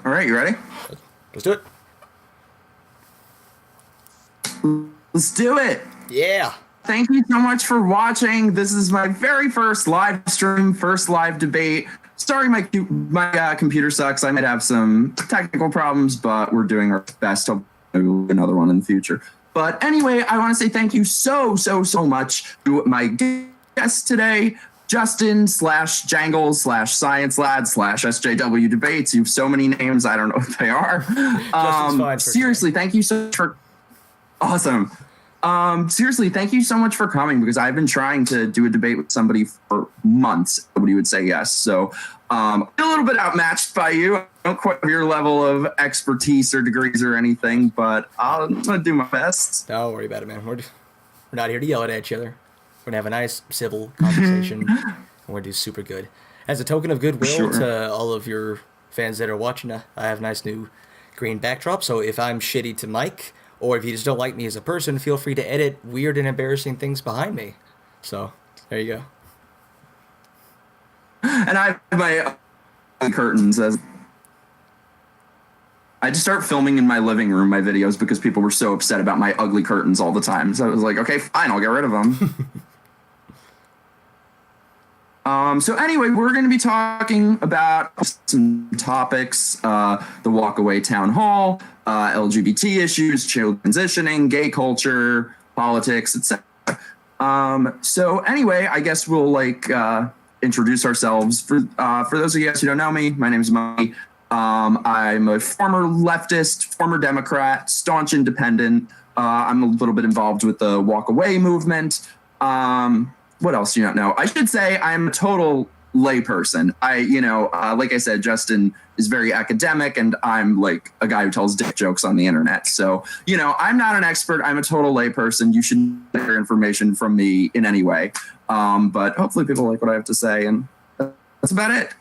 All right, you ready? Let's do it. Let's do it. Yeah. Thank you so much for watching. This is my very first live stream, first live debate. Sorry, my computer sucks. I might have some technical problems, but we're doing our best. Hope we'll do another one in the future. But anyway, I want to say thank you so much to my guest today, Justin /Jangle/Science Lad /SJW Debates. You have so many names, I don't know what they are. Seriously, thank you so much for awesome. Seriously, thank you so much for coming because I've been trying to do a debate with somebody for months. Nobody would say yes. So a little bit outmatched by you. I don't quite have your level of expertise or degrees or anything, but I'm going to do my best. Don't worry about it, man. We're not here to yell at each other. We're going to have a nice, civil conversation, and we're going to do super good. As a token of goodwill to all of your fans that are watching, I have a nice new green backdrop, so if I'm shitty to Mike, or if you just don't like me as a person, feel free to edit weird and embarrassing things behind me. So, there you go. And I have my curtains as I just start filming in my living room my videos because people were so upset about my ugly curtains all the time. So I was like, okay, fine, I'll get rid of them. So anyway, we're going to be talking about some topics, the WalkAway Town Hall, LGBT issues, child transitioning, gay culture, politics, etc. So anyway, I guess we'll introduce ourselves. For those of you guys who don't know me, my name is Mike. I'm a former leftist, former Democrat, staunch independent. I'm a little bit involved with the WalkAway movement. What else do you not know? I should say I'm a total layperson. Like I said, Justin is very academic, and I'm like a guy who tells dick jokes on the internet. So, I'm not an expert. I'm a total layperson. You shouldn't hear information from me in any way. But hopefully people like what I have to say, and that's about it.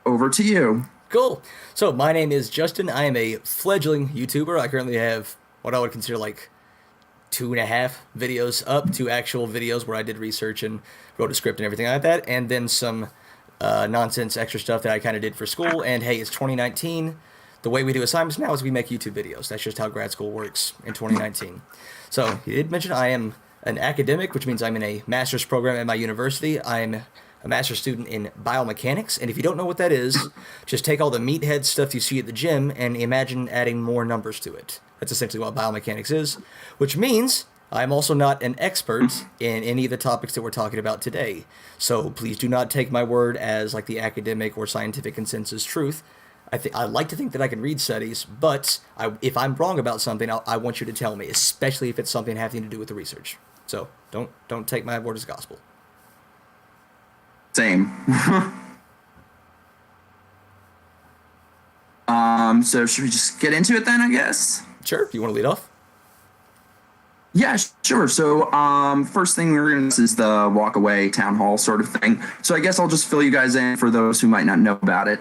Over to you. Cool. So my name is Justin. I am a fledgling YouTuber. I currently have what I would consider like 2.5 videos up, 2 actual videos where I did research and wrote a script and everything like that, and then some nonsense extra stuff that I kind of did for school. And hey, it's 2019. The way we do assignments now is we make YouTube videos. That's just how grad school works in 2019. So you did mention I am an academic, which means I'm in a master's program at my university. I'm a master's student in biomechanics, and if you don't know what that is, just take all the meathead stuff you see at the gym and imagine adding more numbers to it. That's essentially what biomechanics is, which means I'm also not an expert in any of the topics that we're talking about today. So please do not take my word as like the academic or scientific consensus truth. I like to think that I can read studies, but if I'm wrong about something, I want you to tell me, especially if it's something having to do with the research. So don't take my word as gospel. Same. So should we just get into it then, I guess? Sure. Do you want to lead off? Yeah, sure. So first thing we're going to do is the WalkAway Town Hall sort of thing. So I guess I'll just fill you guys in for those who might not know about it.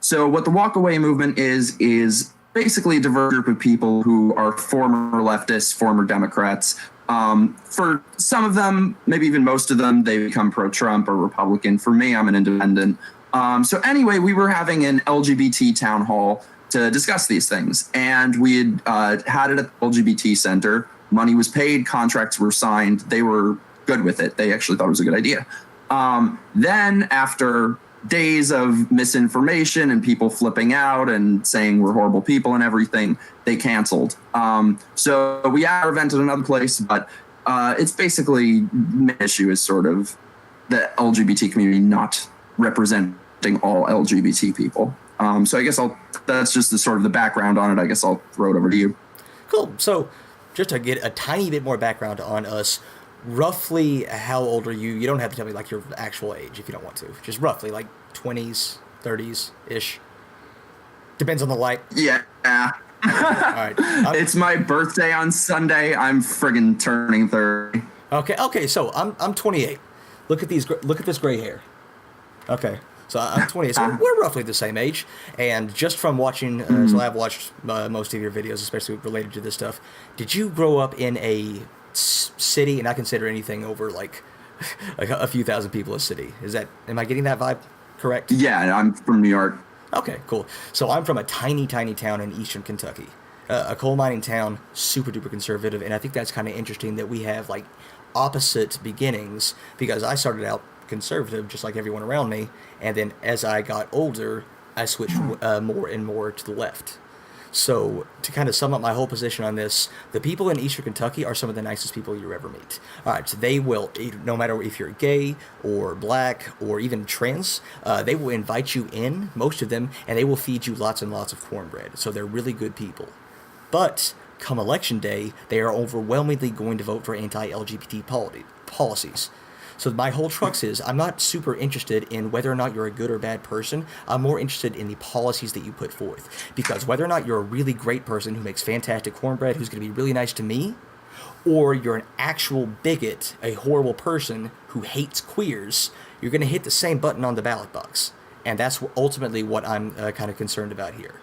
So what the WalkAway movement is basically a diverse group of people who are former leftists, former Democrats. For some of them, maybe even most of them, they become pro-Trump or Republican. For me, I'm an independent. So anyway, we were having an LGBT town hall to discuss these things. And we had it at the LGBT Center. Money was paid, contracts were signed. They were good with it. They actually thought it was a good idea. Then after days of misinformation and people flipping out and saying we're horrible people and everything, they canceled. So we had our event at another place, but it's basically the issue is sort of the LGBT community not representing all LGBT people. So I guess that's just the sort of the background on it. I guess I'll throw it over to you. Cool. So just to get a tiny bit more background on us, roughly how old are you? You don't have to tell me like your actual age if you don't want to. Just roughly like 20s, 30s-ish. Depends on the light. Yeah. All right. It's my birthday on Sunday. I'm friggin' turning 30. Okay. So I'm 28. Look at this gray hair. Okay. So I'm 28. So we're roughly the same age. And just from watching, so I've watched most of your videos, especially related to this stuff. Did you grow up in a city? And I consider anything over like a few thousand people a city. Am I getting that vibe correct? Yeah, I'm from New York. Okay, cool. So I'm from a tiny, tiny town in eastern Kentucky, a coal mining town, super duper conservative, and I think that's kind of interesting that we have like opposite beginnings because I started out conservative just like everyone around me, and then as I got older, I switched more and more to the left. So, to kind of sum up my whole position on this, the people in Eastern Kentucky are some of the nicest people you ever meet. All right, so they will, no matter if you're gay or black or even trans, they will invite you in, most of them, and they will feed you lots and lots of cornbread. So, they're really good people. But, come election day, they are overwhelmingly going to vote for anti LGBT policies. So my whole crux is I'm not super interested in whether or not you're a good or bad person. I'm more interested in the policies that you put forth. Because whether or not you're a really great person who makes fantastic cornbread, who's going to be really nice to me, or you're an actual bigot, a horrible person who hates queers, you're going to hit the same button on the ballot box. And that's ultimately what I'm kind of concerned about here.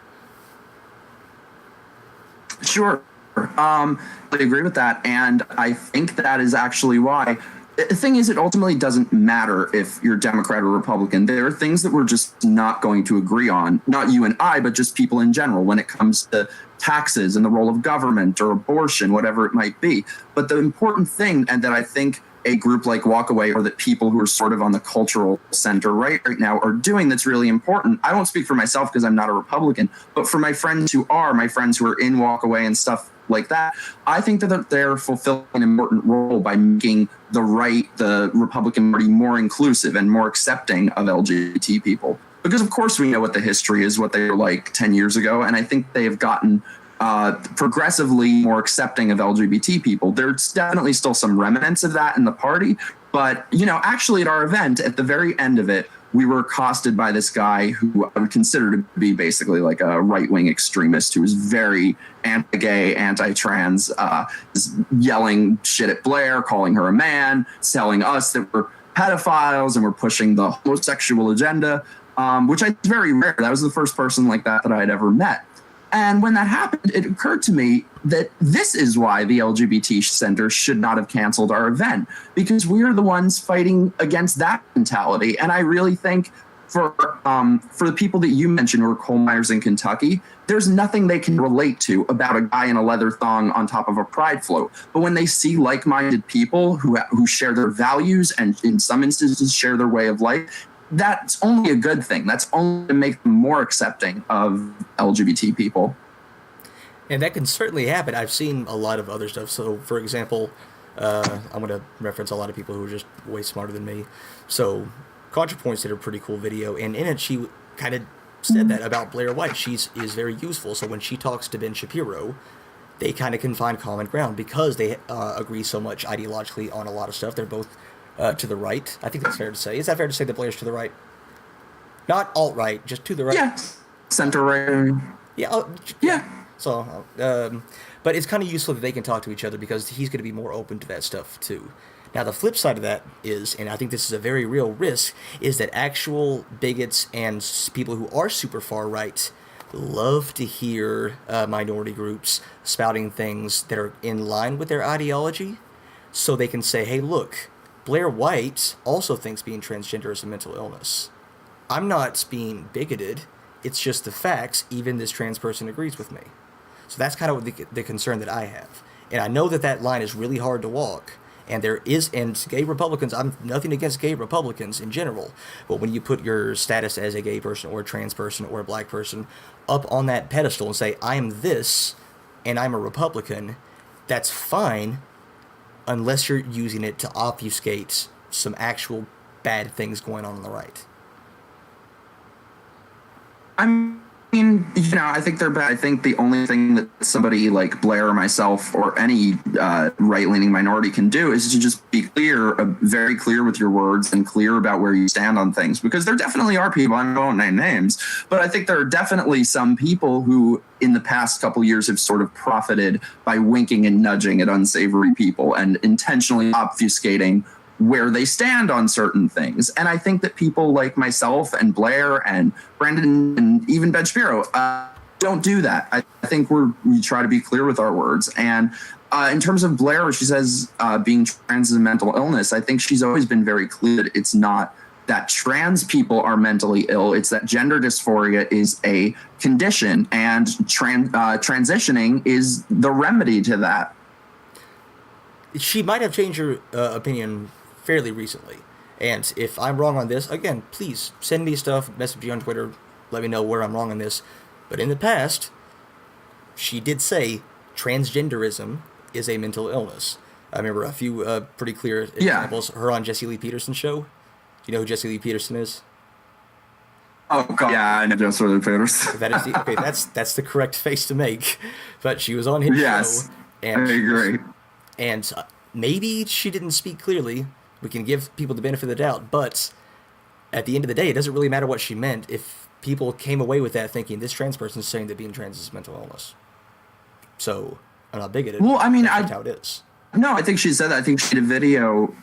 Sure. I agree with that. And I think that is actually why. The thing is, it ultimately doesn't matter if you're Democrat or Republican. There are things that we're just not going to agree on, not you and I, but just people in general when it comes to taxes and the role of government or abortion, whatever it might be. But the important thing, and that I think a group like WalkAway or that people who are sort of on the cultural center right now are doing that's really important. I won't speak for myself because I'm not a Republican, but for my friends who are, my friends who are in WalkAway and stuff like that, I think that they're fulfilling an important role by making the Republican Party more inclusive and more accepting of LGBT people. Because of course we know what the history is, what they were like 10 years ago, and I think they have gotten progressively more accepting of LGBT people. There's definitely still some remnants of that in the party, but actually at our event, at the very end of it, we were accosted by this guy who I would consider to be basically like a right-wing extremist who was very anti-gay, anti-trans, yelling shit at Blair, calling her a man, telling us that we're pedophiles and we're pushing the homosexual agenda, which is very rare. That was the first person like that I had ever met. And when that happened, it occurred to me that this is why the LGBT Center should not have canceled our event, because we're the ones fighting against that mentality. And I really think for the people that you mentioned who are coal miners in Kentucky, there's nothing they can relate to about a guy in a leather thong on top of a pride float. But when they see like-minded people who share their values and in some instances share their way of life, that's only a good thing. That's only to make them more accepting of LGBT people. And that can certainly happen. I've seen a lot of other stuff. So, for example, I'm going to reference a lot of people who are just way smarter than me. So, ContraPoints did a pretty cool video, and in it she kind of said that about Blair White. She is very useful. So when she talks to Ben Shapiro, they kind of can find common ground because they agree so much ideologically on a lot of stuff. They're both to the right. I think that's fair to say. Is that fair to say that Blair's to the right? Not alt-right, just to the right. Yeah, center-right. Yeah. Yeah. So, but it's kind of useful that they can talk to each other because he's going to be more open to that stuff too. Now, the flip side of that is, and I think this is a very real risk, is that actual bigots and people who are super far right love to hear minority groups spouting things that are in line with their ideology, so they can say, hey, look, Blair White also thinks being transgender is a mental illness. I'm not being bigoted. It's just the facts. Even this trans person agrees with me. So that's kind of the concern that I have. And I know that line is really hard to walk. And gay Republicans, I'm nothing against gay Republicans in general. But when you put your status as a gay person or a trans person or a black person up on that pedestal and say, I am this and I'm a Republican, that's fine. Unless you're using it to obfuscate some actual bad things going on the right. I mean, I think they're bad. I think the only thing that somebody like Blair or myself or any right-leaning minority can do is to just be clear, very clear with your words and clear about where you stand on things. Because there definitely are people, I won't name names, but I think there are definitely some people who in the past couple years have sort of profited by winking and nudging at unsavory people and intentionally obfuscating where they stand on certain things. And I think that people like myself and Blair and Brandon and even Ben Shapiro don't do that. I think we try to be clear with our words. And in terms of Blair, she says being trans is a mental illness. I think she's always been very clear that it's not that trans people are mentally ill. It's that gender dysphoria is a condition, and transitioning is the remedy to that. She might have changed her opinion fairly recently. And if I'm wrong on this, again, please send me stuff, message me on Twitter, let me know where I'm wrong on this. But in the past, she did say transgenderism is a mental illness. I remember a few pretty clear examples. Her on Jesse Lee Peterson's show. Do you know who Jesse Lee Peterson is? Oh God, yeah, I know Jesse Lee Peterson. That's the correct face to make. But she was on his show. And I agree. And maybe she didn't speak clearly. We can give people the benefit of the doubt, but at the end of the day, it doesn't really matter what she meant if people came away with that thinking this trans person is saying that being trans is mental illness. So I'm not bigoted. Well, I mean, that's how it is. No, I think she said that. I think she did a video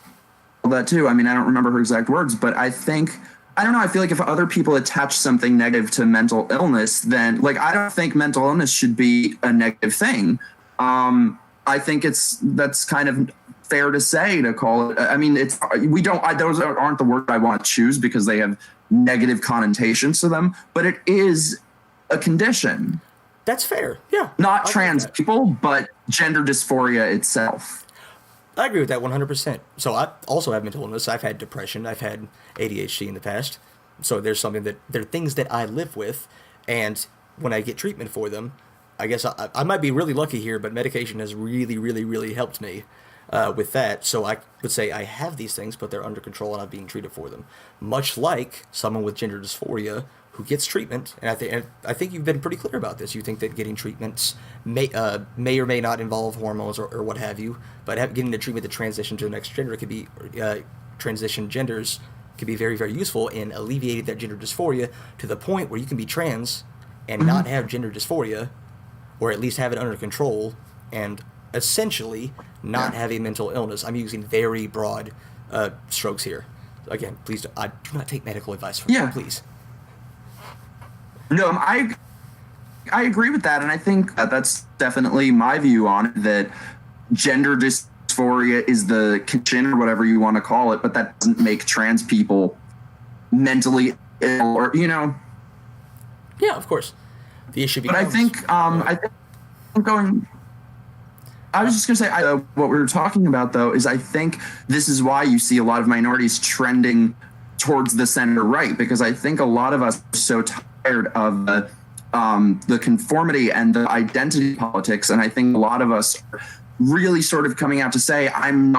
of that too. I mean, I don't remember her exact words, but I don't know. I feel like if other people attach something negative to mental illness, then I don't think mental illness should be a negative thing. I think that's kind of fair to say, to call it. I mean, those aren't the words I want to choose because they have negative connotations to them, but it is a condition. That's fair. Yeah. Not trans people, but gender dysphoria itself. I agree with that 100%. So I also have mental illness. I've had depression. I've had ADHD in the past. So there are things that I live with, and when I get treatment for them, I guess I might be really lucky here, but medication has really, really, really helped me with that. So I would say I have these things, but they're under control and I'm being treated for them. Much like someone with gender dysphoria who gets treatment, and I think you've been pretty clear about this. You think that getting treatments may or may not involve hormones or what have you, but getting the treatment to transition to the next gender could be transition genders could be very, very useful in alleviating that gender dysphoria to the point where you can be trans and not have gender dysphoria, or at least have it under control, and essentially not have a mental illness. I'm using very broad strokes here. Again, please do not take medical advice from me, please. No, I agree with that, and I think that's definitely my view on it, that gender dysphoria is the condition, or whatever you want to call it, but that doesn't make trans people mentally ill, or, Yeah, of course. The issue becomes... But I was just going to say, what we were talking about, though, is I think this is why you see a lot of minorities trending towards the center right, because I think a lot of us are so tired of the conformity and the identity politics, and I think a lot of us are really sort of coming out to say, I'm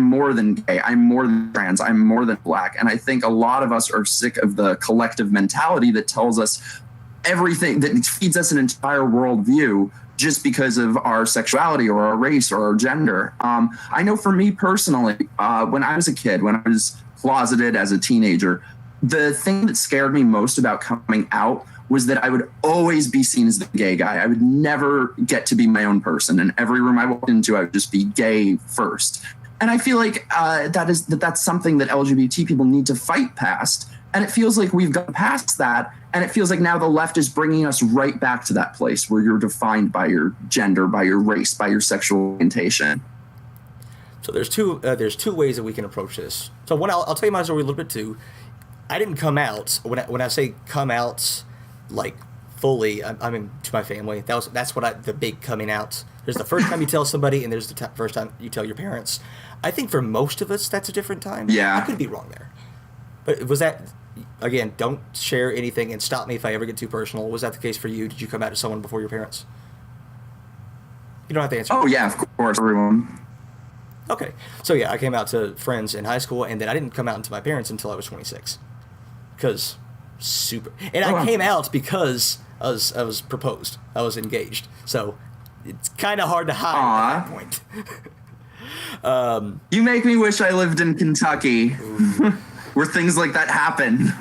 more than gay, I'm more than trans, I'm more than black, and I think a lot of us are sick of the collective mentality that tells us everything, that feeds us an entire worldview just because of our sexuality or our race or our gender. I know for me personally, when I was a kid, when I was closeted as a teenager, the thing that scared me most about coming out was that I would always be seen as the gay guy. I would never get to be my own person. In every room I walked into, I would just be gay first. And I feel like that's something that LGBT people need to fight past. And it feels like we've gone past that. And it feels like now the left is bringing us right back to that place where you're defined by your gender, by your race, by your sexual orientation. So there's two ways that we can approach this. So one, I'll tell you my story a little bit too. I didn't come out. When I say come out, like fully, I mean to my family. That's the big coming out. There's the first time you tell somebody, and there's the first time you tell your parents. I think for most of us, that's a different time. Yeah, I could be wrong there. But was that, again, don't share anything and stop me if I ever get too personal. Was that the case for you? Did you come out to someone before your parents? You don't have to answer. Oh, yeah, of course, everyone. Okay. So, yeah, I came out to friends in high school, and then I didn't come out to my parents until I was 26. Because I came out because I was proposed. I was engaged. So, it's kind of hard to hide at that point. You make me wish I lived in Kentucky. Where things like that happen.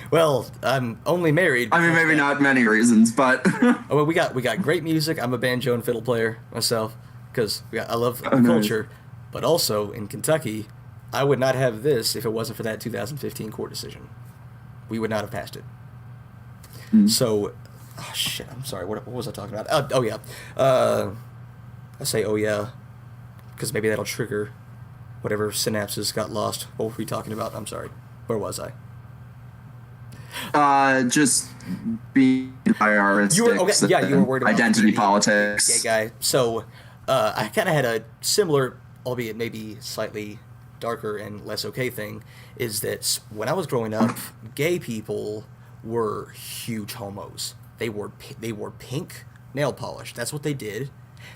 Well, I'm only married. I mean, maybe not many reasons, but well, we got great music. I'm a banjo and fiddle player myself because I love the culture. But also in Kentucky, I would not have this if it wasn't for that 2015 court decision. We would not have passed it. So, shit. I'm sorry. What was I talking about? I say oh yeah, because maybe that'll trigger Whatever synapses got lost. What were we talking about? I'm sorry. Where was I? Just being IR You were okay. Yeah, you were worried about identity gay politics. guy. So I kind of had a similar, albeit maybe slightly darker and less okay thing. Is that when I was growing up, gay people were huge homos. They wore pink nail polish. That's what they did.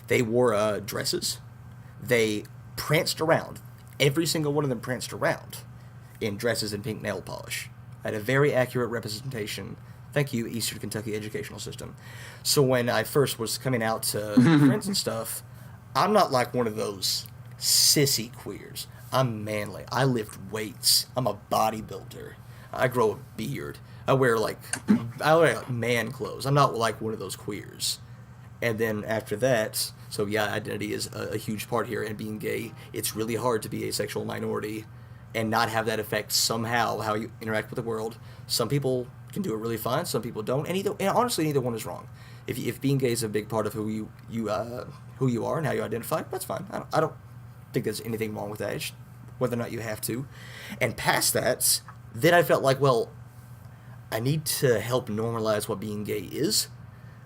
They wore dresses. They pranced around. Every single one of them pranced around in dresses and pink nail polish. I had a very accurate representation. Thank you, Eastern Kentucky educational system. So when I first was coming out to friends and stuff, I'm not like one of those sissy queers. I'm manly. I lift weights. I'm a bodybuilder. I grow a beard. I wear like man clothes. I'm not like one of those queers. And then after that, so yeah, identity is a huge part here. And being gay, it's really hard to be a sexual minority and not have that affect somehow how you interact with the world. Some people can do it really fine. Some people don't. And honestly, neither one is wrong. If being gay is a big part of who you are and how you identify, that's fine. I don't think there's anything wrong with that. It's whether or not you have to. And past that, then I felt like, well, I need to help normalize what being gay is.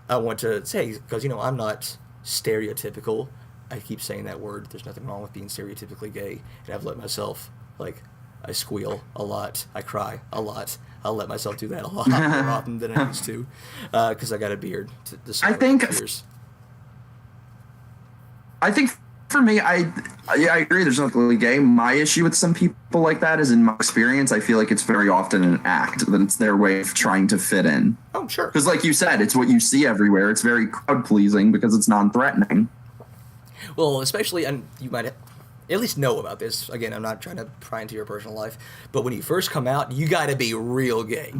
I want to say, because, I'm not stereotypical. I keep saying that word. There's nothing wrong with being stereotypically gay. And I've let myself, I squeal a lot. I cry a lot. I'll let myself do that a lot more often than I used to. Because I got a beard. I think for me, I agree. There's nothing really gay. My issue with some people like that is, in my experience, I feel like it's very often an act, that it's their way of trying to fit in. Oh, sure. Because like you said, it's what you see everywhere. It's very crowd-pleasing because it's non-threatening. Well, especially, and you might at least know about this. Again, I'm not trying to pry into your personal life, but when you first come out, you got to be real gay.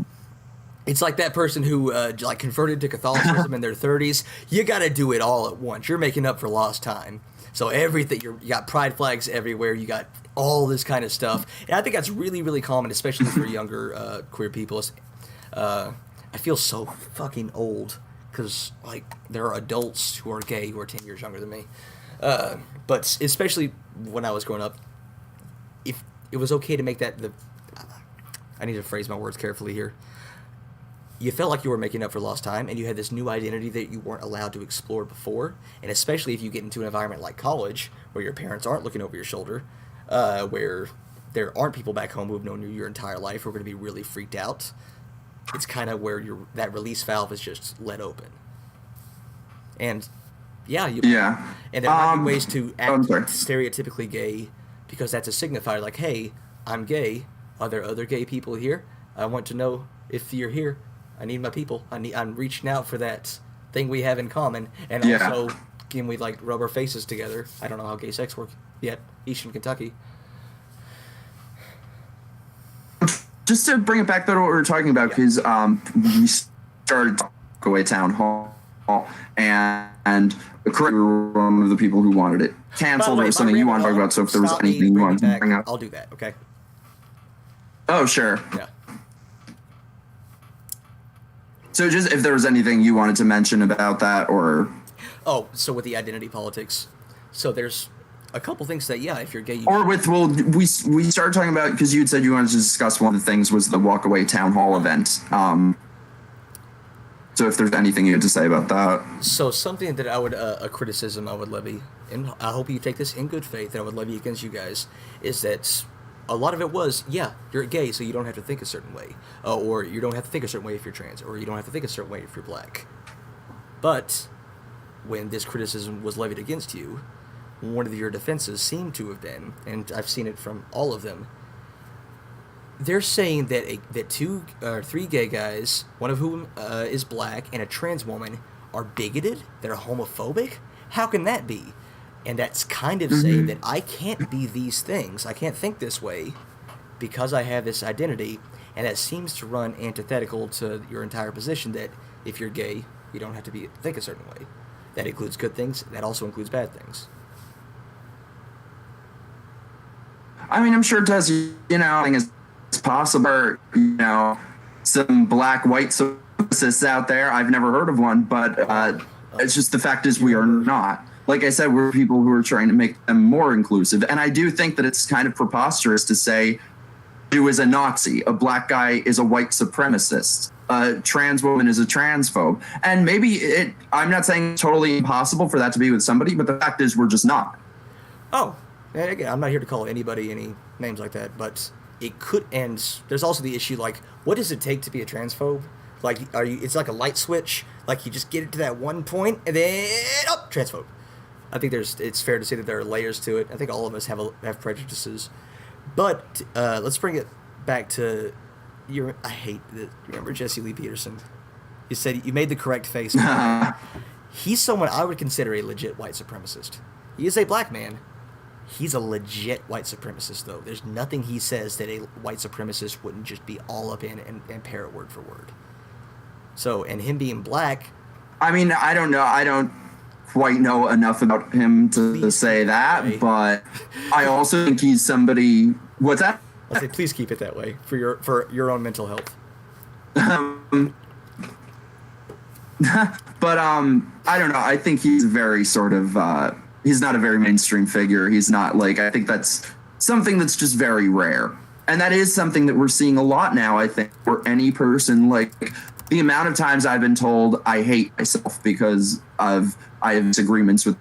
It's like that person who converted to Catholicism in their 30s. You got to do it all at once. You're making up for lost time. So everything, you got pride flags everywhere. You got all this kind of stuff. And I think that's really, really common, especially for younger queer people. I feel so fucking old because, there are adults who are gay who are 10 years younger than me. But especially when I was growing up, if it was okay to make that I need to phrase my words carefully here. You felt like you were making up for lost time, and you had this new identity that you weren't allowed to explore before. And especially if you get into an environment like college, where your parents aren't looking over your shoulder, where there aren't people back home who have known you your entire life who are going to be really freaked out. It's kind of where that release valve is just let open. And yeah. And there might be ways to act stereotypically gay, because that's a signifier, like, hey, I'm gay. Are there other gay people here? I want to know if you're here. I need my people. I'm reaching out for that thing we have in common. And also, can we rub our faces together? I don't know how gay sex works yet. Eastern Kentucky. Just to bring it back to what we were talking about, because we started WalkAway Town Hall, and we were one of the people who wanted it canceled, or something you want to talk about. So if there was anything you wanted to bring up, I'll do that. Okay. Oh, sure. Yeah. So just if there was anything you wanted to mention about that, or... Oh, so with the identity politics. So there's a couple things that, if you're gay... we started talking about, because you had said you wanted to discuss one of the things was the WalkAway Town Hall event. So if there's anything you had to say about that. So something that I would, a criticism I would levy, and I hope you take this in good faith, that I would levy against you guys, is that... A lot of it was, you're gay, so you don't have to think a certain way. Or you don't have to think a certain way if you're trans. Or you don't have to think a certain way if you're black. But when this criticism was levied against you, one of your defenses seemed to have been, and I've seen it from all of them, they're saying that two or three gay guys, one of whom is black, and a trans woman are bigoted, they're homophobic. How can that be? And that's kind of saying that I can't be these things. I can't think this way because I have this identity. And that seems to run antithetical to your entire position that if you're gay, you don't have to think a certain way. That includes good things. That also includes bad things. I mean, I'm sure it does. I think it's possible. Some black-white supremacists out there. I've never heard of one, but it's just the fact is we are not. like I said, we're people who are trying to make them more inclusive. And I do think that it's kind of preposterous to say Jew is a Nazi, a black guy is a white supremacist, a trans woman is a transphobe. And maybe I'm not saying it's totally impossible for that to be with somebody, but the fact is we're just not. Oh, and again, I'm not here to call anybody any names like that, but it could. And there's also the issue, like, what does it take to be a transphobe? Like, it's like a light switch. Like, you just get it to that one point, and then transphobe. I think it's fair to say that there are layers to it. I think all of us have prejudices. But let's bring it back to I hate that. Remember Jesse Lee Peterson? You said you made the correct face. He's someone I would consider a legit white supremacist. He is a black man. He's a legit white supremacist, though. There's nothing he says that a white supremacist wouldn't just be all up in and parrot word for word. So, and him being black... I mean, I don't know. I don't quite know enough about him to say that, right. But I also think he's somebody... What's that? I say, please keep it that way for your own mental health. But I don't know. I think he's very sort of... he's not a very mainstream figure. He's not like... I think that's something that's just very rare. And that is something that we're seeing a lot now, I think, where any person, like... The amount of times I've been told I hate myself because I have disagreements with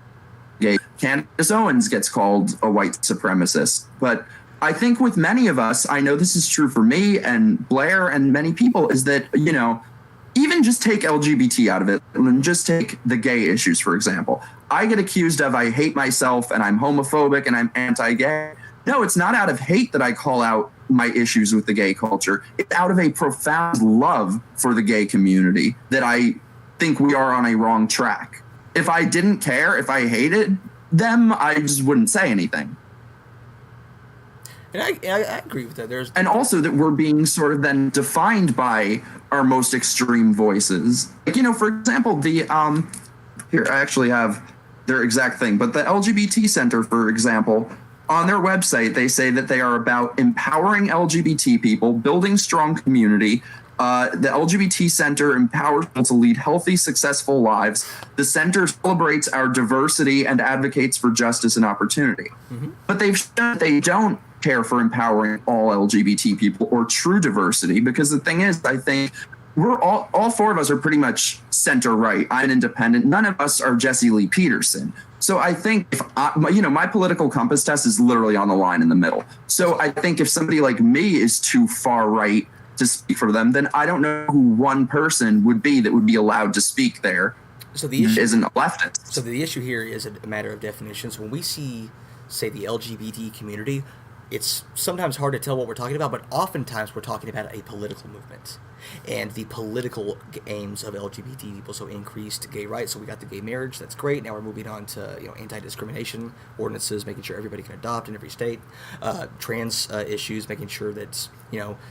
gay. Candace Owens gets called a white supremacist. But I think with many of us, I know this is true for me and Blair and many people, is that, you know, even just take LGBT out of it and just take the gay issues, for example. I get accused of I hate myself and I'm homophobic and I'm anti-gay. No, it's not out of hate that I call out my issues with the gay culture. It's out of a profound love for the gay community that I think we are on a wrong track. If I didn't care, if I hated them, I just wouldn't say anything. And I agree with that. And also that we're being sort of then defined by our most extreme voices. Like, you know, for example, the here I actually have their exact thing, but the LGBT Center, for example, on their website, they say that they are about empowering LGBT people, building strong community. The LGBT Center empowers people to lead healthy, successful lives. The center celebrates our diversity and advocates for justice and opportunity. Mm-hmm. But they've shown that they don't care for empowering all LGBT people or true diversity, because the thing is, I think we're all four of us are pretty much center right. I'm an independent. None of us are Jesse Lee Peterson. So I think if my political compass test is literally on the line in the middle. So I think if somebody like me is too far right to speak for them, then I don't know who one person would be that would be allowed to speak there. So the issue isn't a leftist. So the issue here is a matter of definitions. When we see, say, the LGBT community, it's sometimes hard to tell what we're talking about, but oftentimes we're talking about a political movement and the political aims of LGBT people. So increased gay rights. So we got the gay marriage. That's great. Now we're moving on to anti-discrimination ordinances, making sure everybody can adopt in every state. Trans issues, making sure that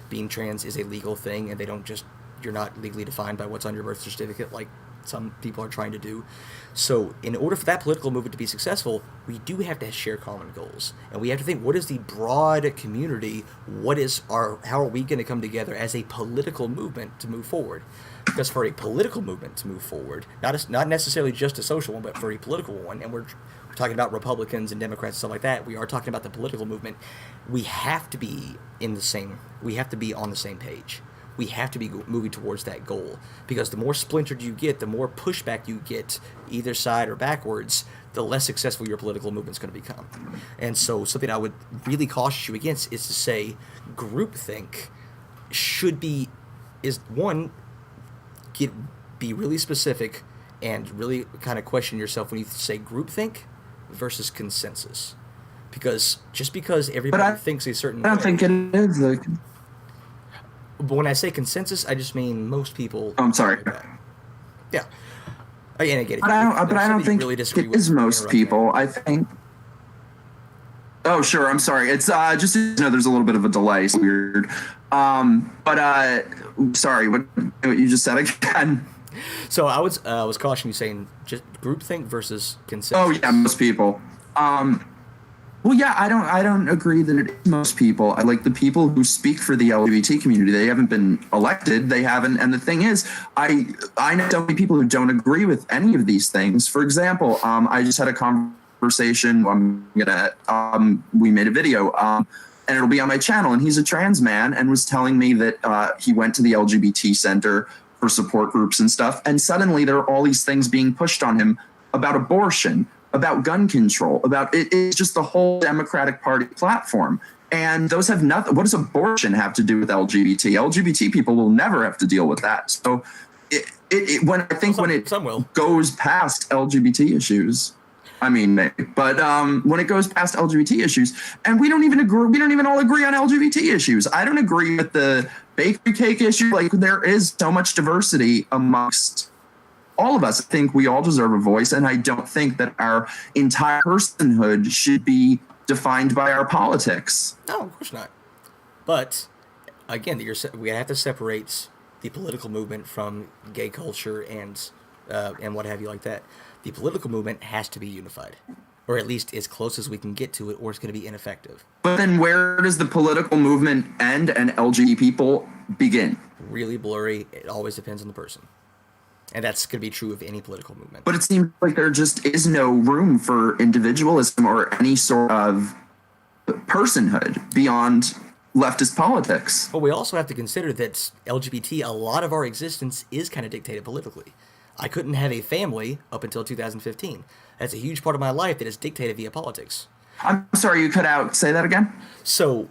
being trans is a legal thing and you're not legally defined by what's on your birth certificate like some people are trying to do. So in order for that political movement to be successful, we do have to share common goals. And we have to think, what is the broad community? How are we going to come together as a political movement to move forward? Because for a political movement to move forward, not necessarily just a social one, but for a political one, and we're talking about Republicans and Democrats and stuff like that, we are talking about the political movement, we have to be on the same page. We have to be moving towards that goal, because the more splintered you get, the more pushback you get either side or backwards, the less successful your political movement's going to become. And so something I would really caution you against is to say groupthink be really specific and really kind of question yourself when you say groupthink versus consensus. Because just because everybody thinks a certain way... I don't think it is like... But when I say consensus, I just mean most people. Oh, I'm sorry. Yeah. And I get it. But I don't think really it is most people. I think. Oh, sure. I'm sorry. It's just there's a little bit of a delay. It's weird. Sorry. What you just said again? So I was cautioning you saying just groupthink versus consensus. Oh yeah, most people. Well, yeah, I don't agree that it is most people. I like the people who speak for the LGBT community. They haven't been elected. They haven't. And the thing is, I know so many people who don't agree with any of these things. For example, I just had a conversation. We made a video, and it'll be on my channel. And he's a trans man and was telling me that he went to the LGBT center for support groups and stuff. And suddenly there are all these things being pushed on him about abortion, about gun control, it's just the whole Democratic Party platform. And those have nothing. What does abortion have to do with LGBT? LGBT people will never have to deal with that. So when it goes past LGBT issues, I mean, maybe, but when it goes past LGBT issues, and we don't even all agree on LGBT issues. I don't agree with the bakery cake issue. Like, there is so much diversity amongst all of us. I think we all deserve a voice, and I don't think that our entire personhood should be defined by our politics. No, of course not. But again, we have to separate the political movement from gay culture and what have you like that. The political movement has to be unified, or at least as close as we can get to it, or it's going to be ineffective. But then where does the political movement end and LGBT people begin? Really blurry. It always depends on the person. And that's going to be true of any political movement. But it seems like there just is no room for individualism or any sort of personhood beyond leftist politics. But we also have to consider that LGBT, a lot of our existence is kind of dictated politically. I couldn't have a family up until 2015. That's a huge part of my life that is dictated via politics. I'm sorry, you cut out. Say that again? So,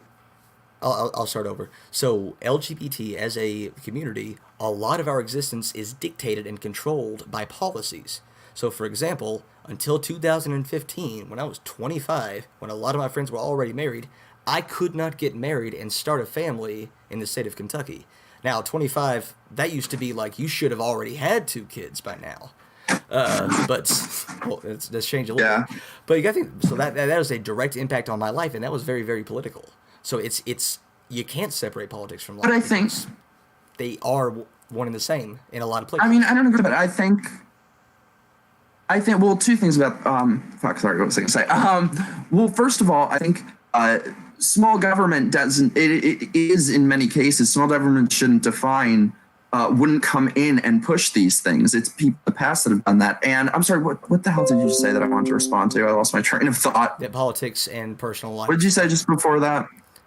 I'll start over. So, LGBT as a community, a lot of our existence is dictated and controlled by policies. So, for example, until 2015, when I was 25, when a lot of my friends were already married, I could not get married and start a family in the state of Kentucky. Now, 25, that used to be like, you should have already had 2 kids by now. But well, that's changed a little. Yeah. Bit. But you got to think, so that was a direct impact on my life, and that was very, very political. So it's you can't separate politics from life. But I think they are one and the same in a lot of places. I mean, I don't agree, but I think well, 2 things about sorry, what was I going to say? Well, first of all, I think small government doesn't. It is in many cases small government shouldn't define. Wouldn't come in and push these things. It's people in the past that have done that. And I'm sorry, what the hell did you just say that I wanted to respond to? I lost my train of thought. That politics and personal life. What did you say just before that?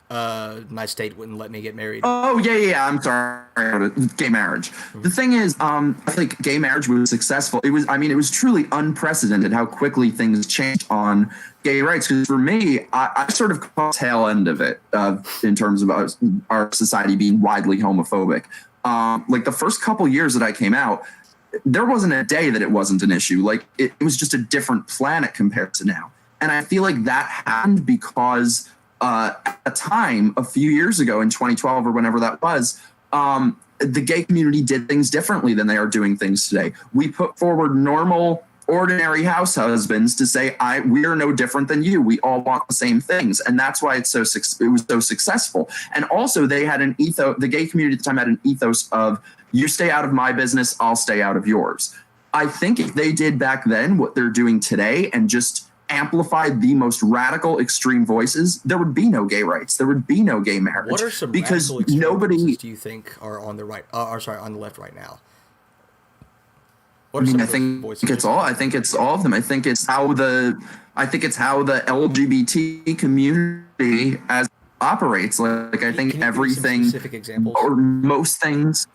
My state wouldn't let me get married. Oh, yeah. I'm sorry. Gay marriage. The thing is, I think gay marriage was successful. It was truly unprecedented how quickly things changed on gay rights. Because for me, I sort of caught the tail end of it in terms of our society being widely homophobic. Like the first couple years that I came out, there wasn't a day that it wasn't an issue. Like it was just a different planet compared to now. And I feel like that happened because at a time a few years ago in 2012 or whenever that was, the gay community did things differently than they are doing things today. We put forward normal, ordinary house husbands to say, we are no different than you. We all want the same things. And that's why it was so successful. And also they had an ethos, the gay community at the time had an ethos of, you stay out of my business, I'll stay out of yours. I think if they did back then what they're doing today and just amplified the most radical extreme voices, there would be no gay rights. There would be no gay marriage. What are some because radical extreme nobody voices do you think are on the right? On the left right now? I think it's all. I think it's all of them. I think it's how the LGBT community as operates. Like I think everything, specific examples or most things.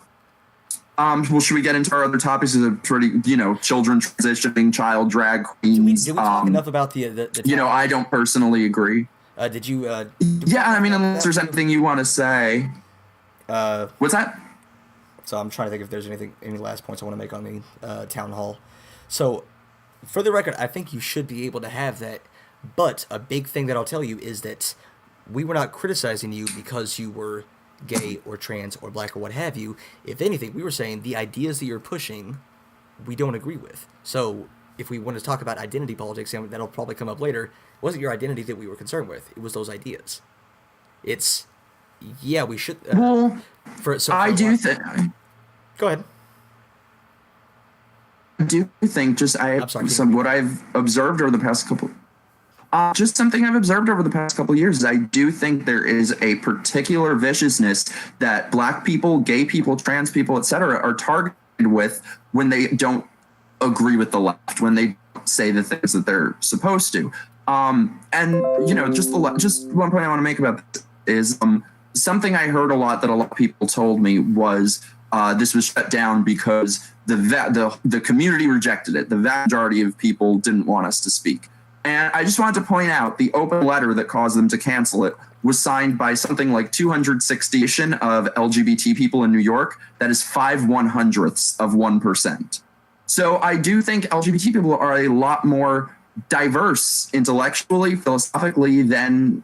Well, should we get into our other topics? Is it pretty, children transitioning, child drag queens? Did we talk enough about the I don't personally agree. Did you? Unless there's anything you want to say. What's that? So I'm trying to think if there's any last points I want to make on the town hall. So, for the record, I think you should be able to have that. But a big thing that I'll tell you is that we were not criticizing you because you were gay or trans or black or what have you. If anything, we were saying the ideas that you're pushing, we don't agree with. So, if we want to talk about identity politics, and that'll probably come up later, it wasn't your identity that we were concerned with. It was those ideas. It's... Yeah, we should. Well, I do think. Go ahead. I do think what I've observed over the past couple. Just something I've observed over the past couple of years. I do think there is a particular viciousness that Black people, gay people, trans people, etc., are targeted with when they don't agree with the left, when they say the things that they're supposed to. And just one point I want to make about this is something I heard a lot that a lot of people told me was this was shut down because the community rejected it. The vast majority of people didn't want us to speak. And I just wanted to point out the open letter that caused them to cancel it was signed by something like 260 of LGBT people in New York. That is 5/100ths of 1%. So I do think LGBT people are a lot more diverse intellectually, philosophically than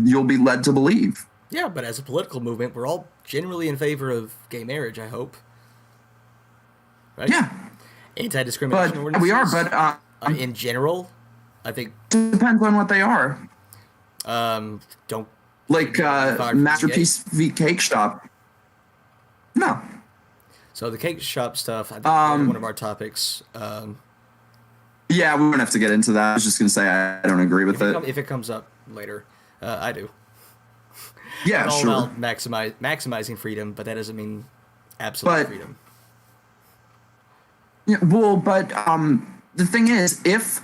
you'll be led to believe. Yeah, but as a political movement, we're all generally in favor of gay marriage, I hope. Right? Yeah. Anti-discrimination but ordinances. we are, but in general, I think depends on what they are. Don't like Masterpiece v. Cake Shop. No. So the cake shop stuff, I think is one of our topics. Yeah, we won't have to get into that. I was just going to say I don't agree with it. If it comes up later, I do. Yeah, I'm all sure. about maximizing freedom, but that doesn't mean absolute freedom. Yeah, well, but the thing is, if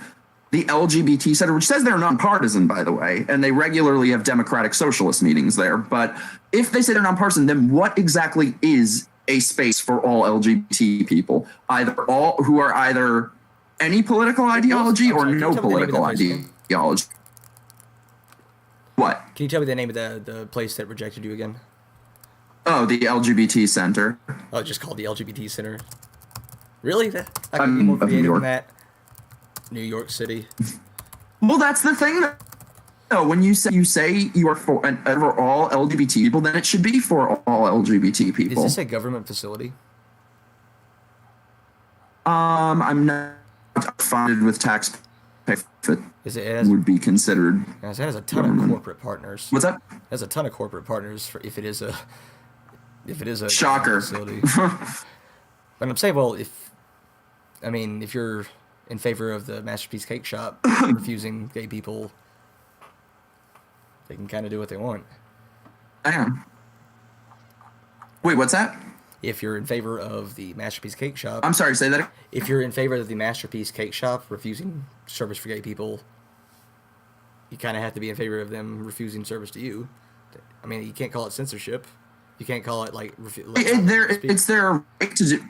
the LGBT Center, which says they're nonpartisan, by the way, and they regularly have democratic socialist meetings there, but if they say they're nonpartisan, then what exactly is a space for all LGBT people? Either all who are either any political ideology or no political ideology. What? Can you tell me the name of the place that rejected you again? Oh, the LGBT Center. Oh, just called the LGBT Center. Really? I can be more creative than that. New York City. Well, that's the thing. No, when you say you are for all LGBT people, then it should be for all LGBT people. Is this a government facility? I'm not funded with tax pay if it would be considered. It has a ton of corporate partners. What's that? It has a ton of corporate partners if it is a shocker facility. But I'm saying, well, if you're in favor of the Masterpiece Cake Shop refusing gay people, they can kind of do what they want. I am. Wait, what's that? If you're in favor of the Masterpiece Cake Shop... I'm sorry, say that. If you're in favor of the Masterpiece Cake Shop refusing service for gay people, you kind of have to be in favor of them refusing service to you. I mean, you can't call it censorship. You can't call it, it's their right to do...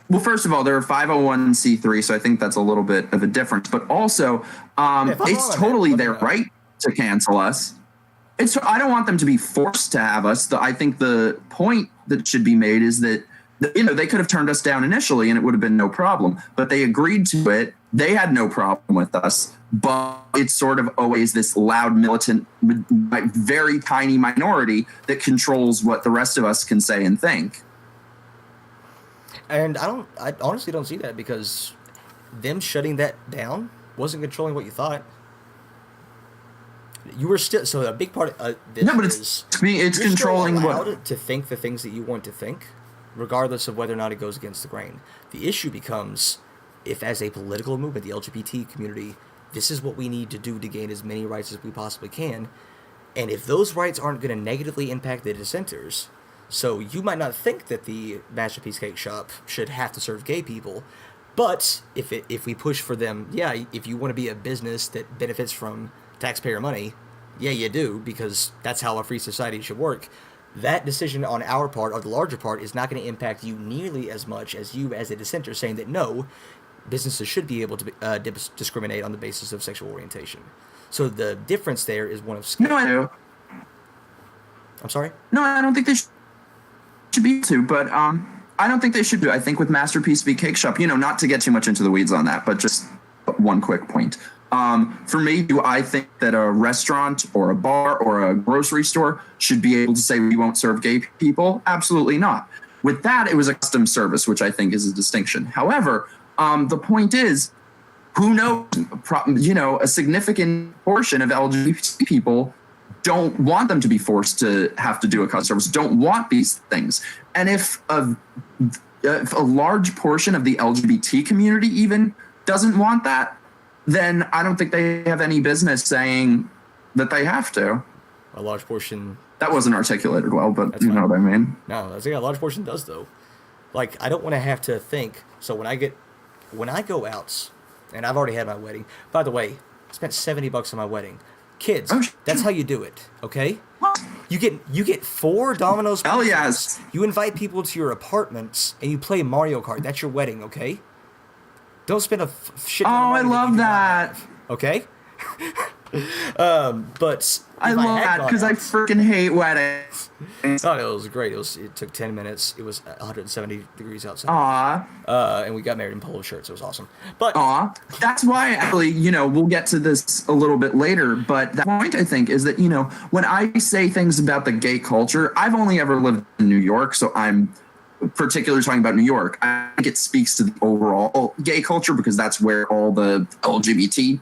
Well, first of all, they're a 501c3, so I think that's a little bit of a difference. But also, it's totally their right to cancel us. I don't want them to be forced to have us. I think the point that should be made is that they could have turned us down initially and it would have been no problem. But they agreed to it. They had no problem with us. But it's sort of always this loud, militant, very tiny minority that controls what the rest of us can say and think. And I honestly don't see that, because them shutting that down wasn't controlling what you thought. You were still, so a big part of this it's controlling still allowed to think the things that you want to think, regardless of whether or not it goes against the grain. The issue becomes, if as a political movement, the LGBT community, this is what we need to do to gain as many rights as we possibly can, and if those rights aren't going to negatively impact the dissenters. So you might not think that the Masterpiece Cake Shop should have to serve gay people, but if we push for them, if you want to be a business that benefits from taxpayer money, you do, because that's how a free society should work. That decision on our part, or the larger part, is not going to impact you nearly as much as you as a dissenter saying that no, businesses should be able to discriminate on the basis of sexual orientation. So the difference there is one of scale. No, I do. I'm sorry? No, I don't think they should be to, but I don't think they should do. I think with Masterpiece v. Cake Shop, not to get too much into the weeds on that, but just one quick point. For me, do I think that a restaurant or a bar or a grocery store should be able to say we won't serve gay people? Absolutely not. With that, it was a custom service, which I think is a distinction. However, the point is, who knows, a significant portion of LGBT people don't want them to be forced to have to do a custom service, don't want these things. And if a large portion of the LGBT community even doesn't want that, then I don't think they have any business saying that they have to. A large portion. That wasn't articulated well, but That's you know fine. what I mean. No, I think a large portion does though. Like I don't want to have to think. So when I go out, and I've already had my wedding. By the way, I spent $70 on my wedding. Kids, that's how you do it. Okay. You get 4 Domino's. Hell yes. You invite people to your apartments and you play Mario Kart. That's your wedding, okay? Don't spend a shit. Oh, I love that. Okay. But I love that because I freaking hate weddings. Oh, it was great. It took 10 minutes. It was 170 degrees outside. Aw. And we got married in polo shirts. It was awesome. But that's why actually, we'll get to this a little bit later. But the point I think is that, when I say things about the gay culture, I've only ever lived in New York, so I'm particularly talking about New York. I think it speaks to the overall gay culture because that's where all the LGBT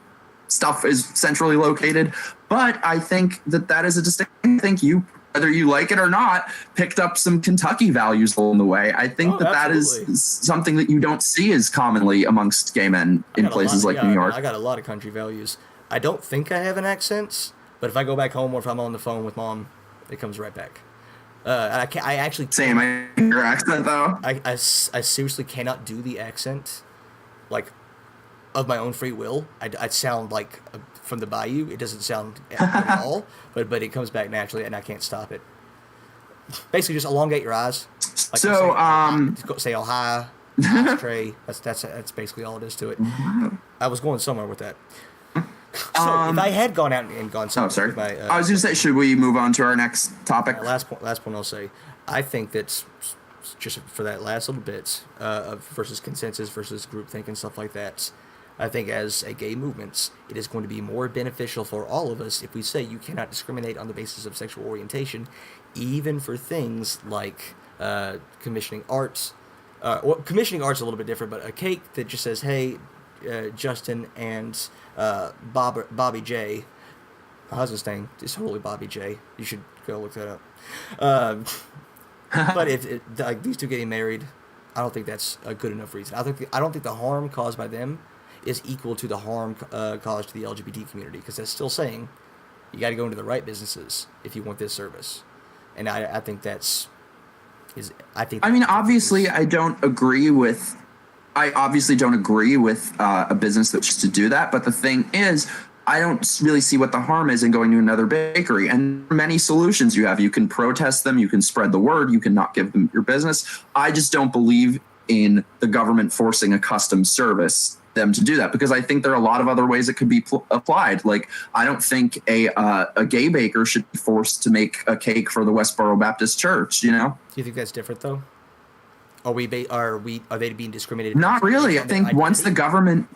stuff is centrally located. But I think that is a distinction. I think you, whether you like it or not, picked up some Kentucky values along the way. I think that is something that you don't see as commonly amongst gay men in places like New York. I got a lot of country values. I don't think I have an accent, but if I go back home or if I'm on the phone with mom, it comes right back. I actually same. I hear your accent though. I seriously cannot do the accent, like, of my own free will. I sound like from the Bayou. It doesn't sound at all, but it comes back naturally, and I can't stop it. Basically, just elongate your eyes. Like say Ohio, ashtray. That's basically all it is to it. I was going somewhere with that. So if I had gone out and gone somewhere, sorry. With my, I was going to say, should we move on to our next topic? Last point I'll say. I think that's just for that last little bit of versus consensus versus groupthink and stuff like that. I think as a gay movement, it is going to be more beneficial for all of us if we say you cannot discriminate on the basis of sexual orientation, even for things like commissioning arts. Commissioning art's a little bit different, but a cake that just says, hey, Justin and Bobby J. My husband's name is totally Bobby J. You should go look that up. But if like these two getting married, I don't think that's a good enough reason. I don't think the harm caused by them is equal to the harm caused to the LGBT community, because that's still saying you got to go into the right businesses if you want this service, and I think that's is I think. I mean, obviously, I obviously don't agree with a business that wants to do that. But the thing is, I don't really see what the harm is in going to another bakery. And many solutions you have. You can protest them. You can spread the word. You can not give them your business. I just don't believe in the government forcing a custom service them to do that, because I think there are a lot of other ways it could be applied. Like, I don't think a gay baker should be forced to make a cake for the Westboro Baptist Church. Do you think that's different though? Are they being discriminated? Not really. I think once the government,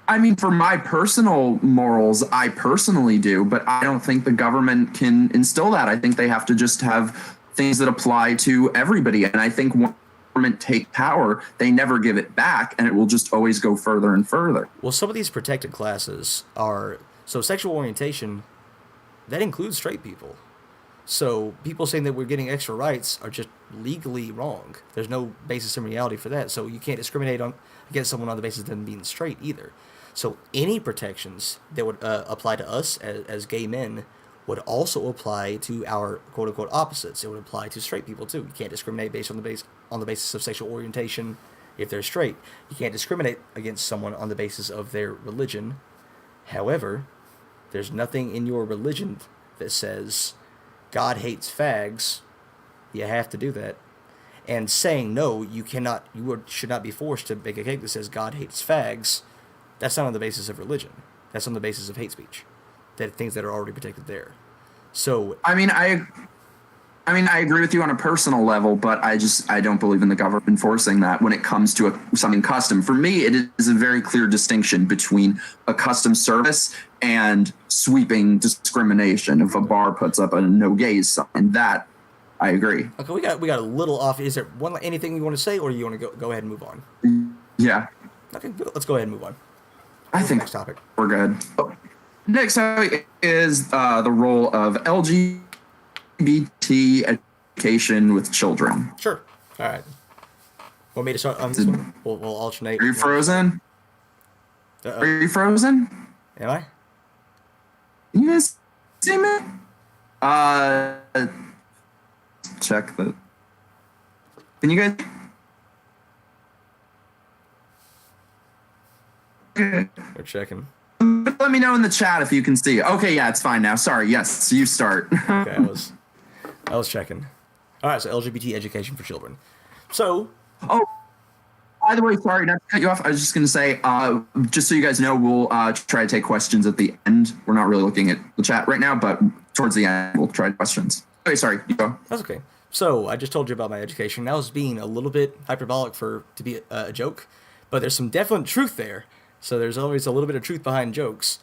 I mean, for my personal morals, I personally do, but I don't think the government can instill that. I think they have to just have things that apply to everybody. And I think when government take power, they never give it back, and it will just always go further and further. Well, some of these protected classes are, so sexual orientation, that includes straight people. So people saying that we're getting extra rights are just legally wrong. There's no basis in reality for that. So you can't discriminate against someone on the basis of them being straight either. So any protections that would apply to us as gay men would also apply to our quote-unquote opposites. It would apply to straight people too. You can't discriminate based on the basis of sexual orientation if they're straight. You can't discriminate against someone on the basis of their religion. However, there's nothing in your religion that says God hates fags. You have to do that. And saying no, you should not be forced to bake a cake that says God hates fags. That's not on the basis of religion. That's on the basis of hate speech. That things that are already protected there. So I mean, I agree with you on a personal level, but I don't believe in the government enforcing that when it comes to something custom. For me, it is a very clear distinction between a custom service and sweeping discrimination. If a bar puts up a no gays sign, that I agree. Okay, we got a little off. Is there anything you want to say, or you want to go ahead and move on? Yeah. Okay, let's go ahead and move on. I think next topic. We're good. Next topic is the role of LGBT education with children. Sure. All right. Want me to start on this one? We'll alternate. Are you frozen? Are you frozen? Am I? You guys see me? Uh, check the. Can you guys? Okay. We're checking. Let me know in the chat if you can see. Okay, yeah, it's fine now. Sorry. Yes, you start. Okay, I was checking. All right, so LGBT education for children. So, Oh, by the way, sorry not to cut you off. I was just going to say, just so you guys know, we'll try to take questions at the end. We're not really looking at the chat right now, but towards the end, we'll try questions. Okay, sorry. You go. that's okay. So, I just told you about my education. That was being a little bit hyperbolic to be a joke, but there's some definite truth there. So, there's always a little bit of truth behind jokes.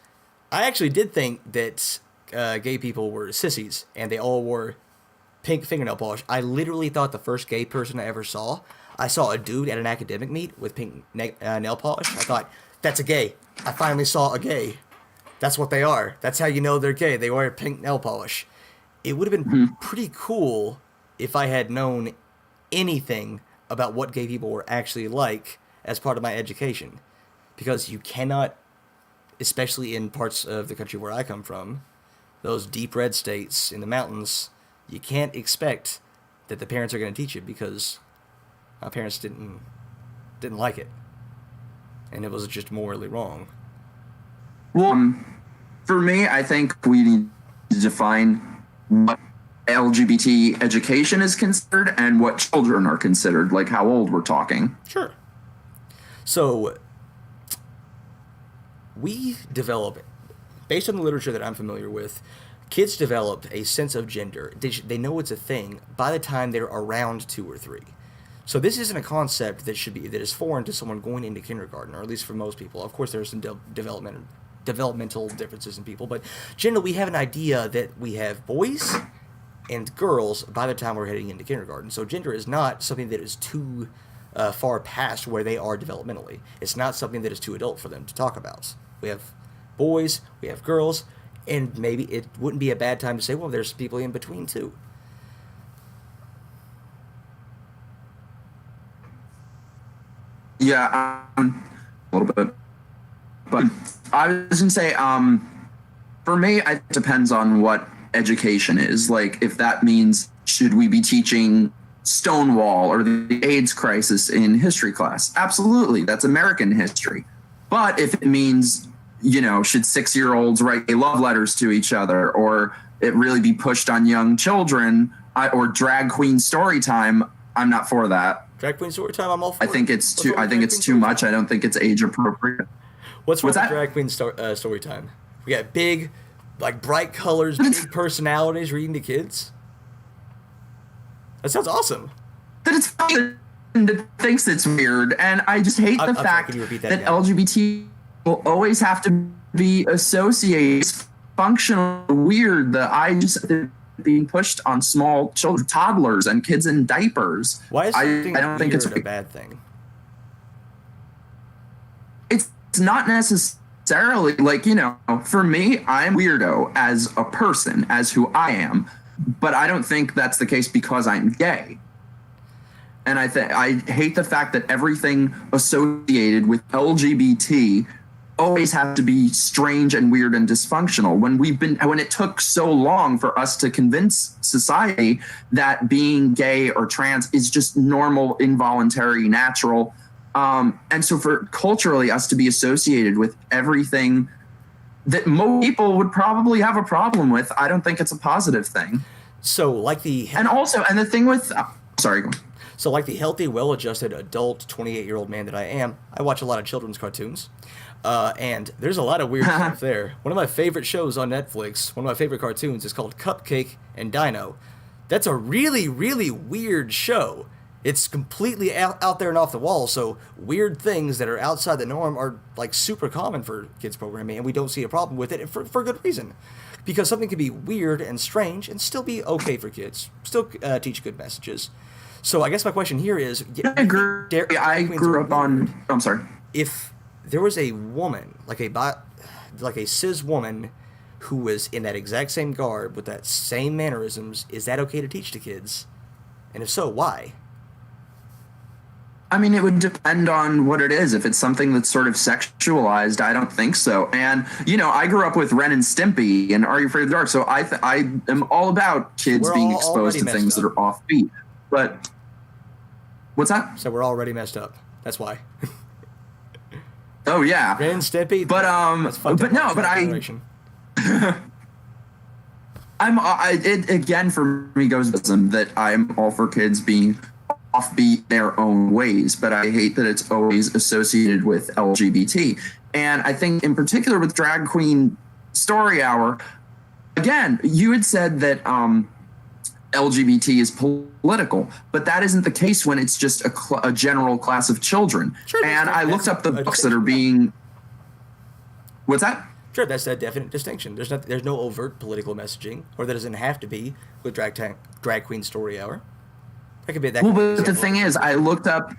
I actually did think that gay people were sissies, and they all wore pink fingernail polish. I literally thought the first gay person I ever saw, I saw a dude at an academic meet with pink nail polish. I thought, that's a gay. I finally saw a gay. That's what they are. That's how you know they're gay. They wear pink nail polish. It would have been pretty cool if I had known anything about what gay people were actually like as part of my education. Because you cannot, especially in parts of the country where I come from, those deep red states in the mountains, you can't expect that the parents are going to teach you, because my parents didn't like it, and it was just morally wrong. Well, for me, I think we need to define what LGBT education is considered and what children are considered, like how old we're talking. Sure. So, we develop, based on the literature that I'm familiar with, kids develop a sense of gender. They know it's a thing by the time they're around 2 or 3. So this isn't a concept that is foreign to someone going into kindergarten, or at least for most people. Of course, there's some developmental differences in people, but generally we have an idea that we have boys and girls by the time we're heading into kindergarten. So gender is not something that is too far past where they are developmentally. It's not something that is too adult for them to talk about. We have boys, we have girls, and maybe it wouldn't be a bad time to say, well, there's people in between too. Yeah, a little bit. But I was gonna say, for me, it depends on what education is. Like, if that means, should we be teaching Stonewall or the AIDS crisis in history class? Absolutely, that's American history. But if it means, should 6-year-olds write love letters to each other, or it really be pushed on young children, or drag queen story time, I'm not for that. Drag queen story time, I'm all for it. I think it's too much. I don't think it's age appropriate. What's wrong with drag queen story time? We got big, bright colors, big personalities reading to kids. That sounds awesome. That it's funny that thinks it's weird, and I just hate the fact that LGBT will always have to be associated, functional, weird. Being pushed on small children, toddlers, and kids in diapers. Why is I don't think it's a bad thing? It's not necessarily for me, I'm weirdo as a person, as who I am, but I don't think that's the case because I'm gay. And I hate the fact that everything associated with LGBT always have to be strange and weird and dysfunctional, when it took so long for us to convince society that being gay or trans is just normal, involuntary, natural. And so for culturally us to be associated with everything that most people would probably have a problem with, I don't think it's a positive thing. So the thing with, sorry. So like the healthy, well-adjusted adult 28-year-old man that I am, I watch a lot of children's cartoons. And there's a lot of weird stuff there. One of my favorite shows on Netflix, one of my favorite cartoons, is called Cupcake and Dino. That's a really, really weird show. It's completely out there and off the wall, so weird things that are outside the norm are super common for kids programming, and we don't see a problem with it for good reason. Because something can be weird and strange and still be okay for kids, still teach good messages. So I guess my question here is... I grew up on... I'm sorry. If there was a woman, like a cis woman, who was in that exact same garb with that same mannerisms, is that okay to teach to kids? And if so, why? I mean, it would depend on what it is. If it's something that's sort of sexualized, I don't think so. And I grew up with Ren and Stimpy and Are You Afraid of the Dark? So I am all about kids We're being all exposed already to things messed that up. are offbeat. But what's that? So we're already messed up. That's why. Oh yeah, Ren and Stimpy. but that's fucked but up no, for but our I generation. it again for me goes with them that I'm all for kids being offbeat their own ways, but I hate that it's always associated with LGBT. And I think in particular with Drag Queen Story Hour, again, you had said that LGBT is political, but that isn't the case when it's just a general class of children. Sure, and I looked up the books that are being. What's that? Sure, that's a definite distinction. There's no overt political messaging, or there doesn't have to be with Drag Queen Story Hour. That could be that. Well, but the thing is, I looked up.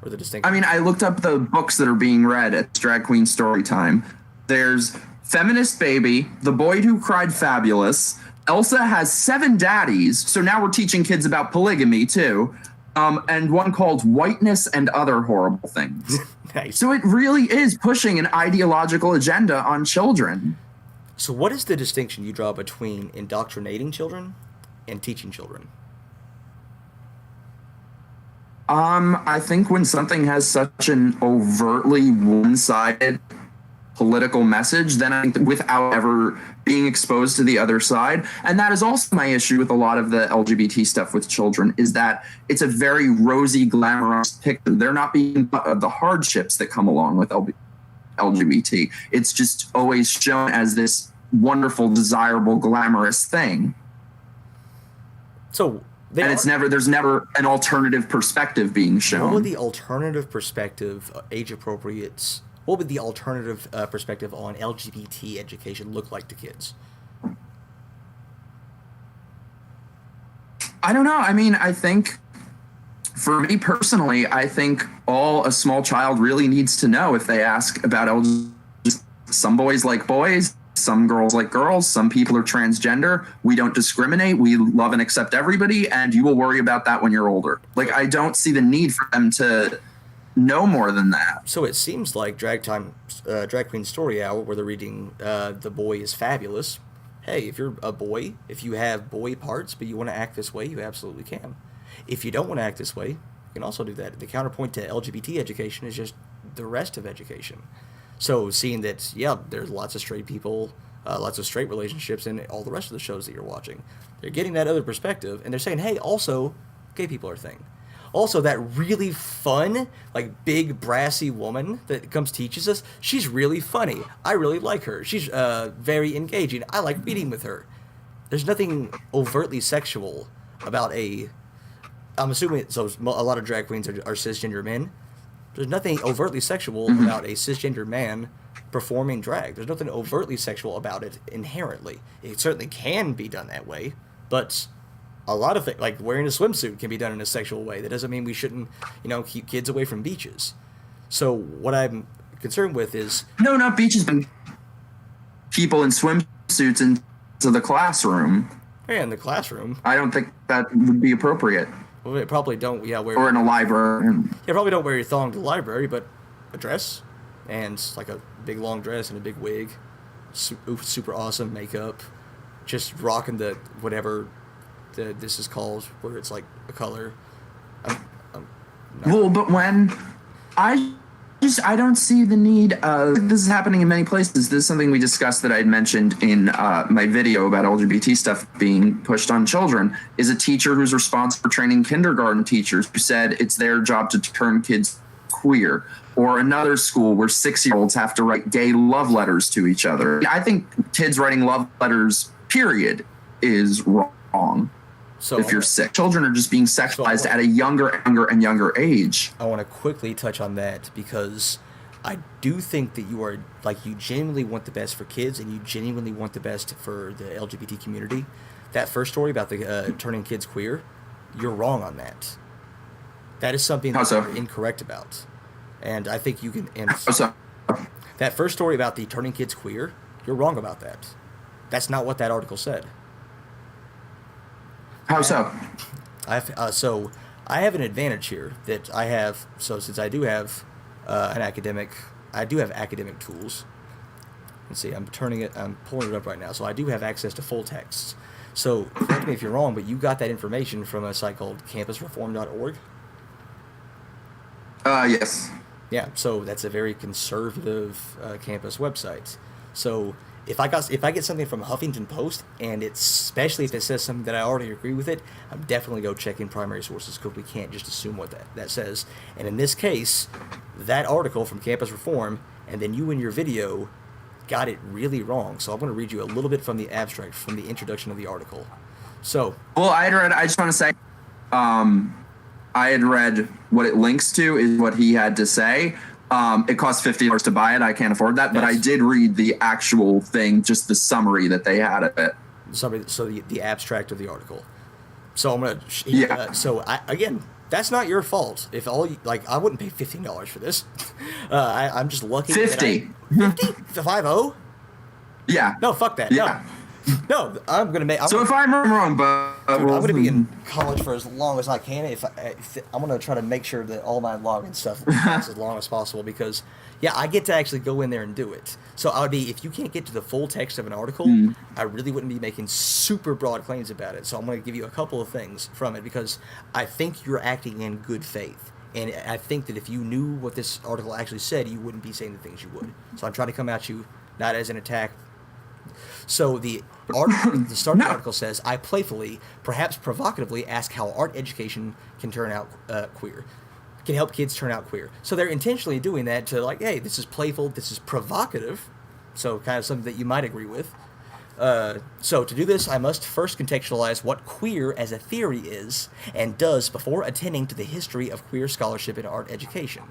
Or the distinction. I mean, I looked up the books that are being read at Drag Queen Story Time. There's Feminist Baby, The Boy Who Cried Fabulous. Elsa Has 7 Daddies. So now we're teaching kids about polygamy too. And one called Whiteness and Other Horrible Things. Nice. So it really is pushing an ideological agenda on children. So what is the distinction you draw between indoctrinating children and teaching children? I think when something has such an overtly one-sided political message, then I think that without ever being exposed to the other side, and that is also my issue with a lot of the LGBT stuff with children, is that it's a very rosy, glamorous picture. They're not being the hardships that come along with LGBT. It's just always shown as this wonderful, desirable, glamorous thing. So There's never an alternative perspective being shown. what would the alternative perspective, age appropriate? What would the alternative perspective on LGBT education look like to kids? I don't know. I mean, I think for me personally, I think all a small child really needs to know if they ask about LGBT. Some boys like boys, some girls like girls, some people are transgender. We don't discriminate. We love and accept everybody, and you will worry about that when you're older. Like, I don't see the need for them to know more than that. So it seems like Drag Queen Story Hour, where they're reading The Boy is Fabulous. Hey, if you're a boy, if you have boy parts, but you want to act this way, you absolutely can. If you don't want to act this way, you can also do that. The counterpoint to LGBT education is just the rest of education. So seeing that, yeah, there's lots of straight people, lots of straight relationships in all the rest of the shows that you're watching. They're getting that other perspective, and they're saying, hey, also, gay people are a thing. Also, that really fun, like, big, brassy woman that comes teaches us, she's really funny. I really like her. She's very engaging. I like reading with her. There's nothing overtly sexual about I'm assuming, so a lot of drag queens are cisgender men. There's nothing overtly sexual about a cisgender man performing drag. There's nothing overtly sexual about it inherently. It certainly can be done that way, but a lot of things, like wearing a swimsuit, can be done in a sexual way. That doesn't mean we shouldn't, keep kids away from beaches. So what I'm concerned with is... No, not beaches, but people in swimsuits into the classroom. Yeah, in the classroom. I don't think that would be appropriate. Well, they probably don't, or in a library. Yeah, probably don't wear your thong to the library, but a dress, and like a big long dress and a big wig, super awesome makeup, just rocking the whatever this is called, where it's like a color. Well, but when I don't see the need. This is happening in many places. This is something we discussed that I'd mentioned in my video about LGBT stuff being pushed on children, is a teacher who's responsible for training kindergarten teachers who said it's their job to turn kids queer. Or another school where 6-year-olds have to write gay love letters to each other. I think kids writing love letters, period, is wrong. So if you're sick, children are just being sexualized at a younger age. I want to quickly touch on that because I do think that you genuinely want the best for kids and you genuinely want the best for the LGBT community. That first story about the turning kids queer, you're wrong on that. That is something that you're incorrect about. And I think you can... That first story about the turning kids queer, you're wrong about that. That's not what that article said. How so? So I have an advantage here that I have. So since I do have I do have academic tools. Let's see, I'm pulling it up right now. So I do have access to full texts. So correct me if you're wrong, but you got that information from a site called campusreform.org? Yes. Yeah, so that's a very conservative campus website. So if I get something from Huffington Post, and it's especially if it says something that I already agree with it, I'm definitely go checking primary sources because we can't just assume what that says. And in this case, that article from Campus Reform, and then you in your video got it really wrong. So I'm going to read you a little bit from the abstract, from the introduction of the article. So, well, I just want to say, I had read what it links to is what he had to say. It costs $50 to buy it. I can't afford that, but I did read the actual thing, just the summary that they had of it. So the abstract of the article. So I'm going to, so again, that's not your fault. If all you, like, I wouldn't pay $15 for this. I'm just lucky. 50. 50? The 50? Yeah. No, fuck that. Yeah. No, I'm gonna make. If I'm wrong, but I'm gonna be in college for as long as I can. If I'm gonna try to make sure that all my login stuff lasts as long as possible, because I get to actually go in there and do it. So I would be, if you can't get to the full text of an article, I really wouldn't be making super broad claims about it. So I'm gonna give you a couple of things from it, because I think you're acting in good faith. And I think that if you knew what this article actually said, you wouldn't be saying the things you would. So I'm trying to come at you not as an attack. So the start of the article says, I playfully, perhaps provocatively, ask how art education can turn out queer, can help kids turn out queer. So they're intentionally doing that to, like, hey, this is playful, this is provocative, so kind of something that you might agree with. So to do this, I must first contextualize what queer as a theory is and does before attending to the history of queer scholarship in art education.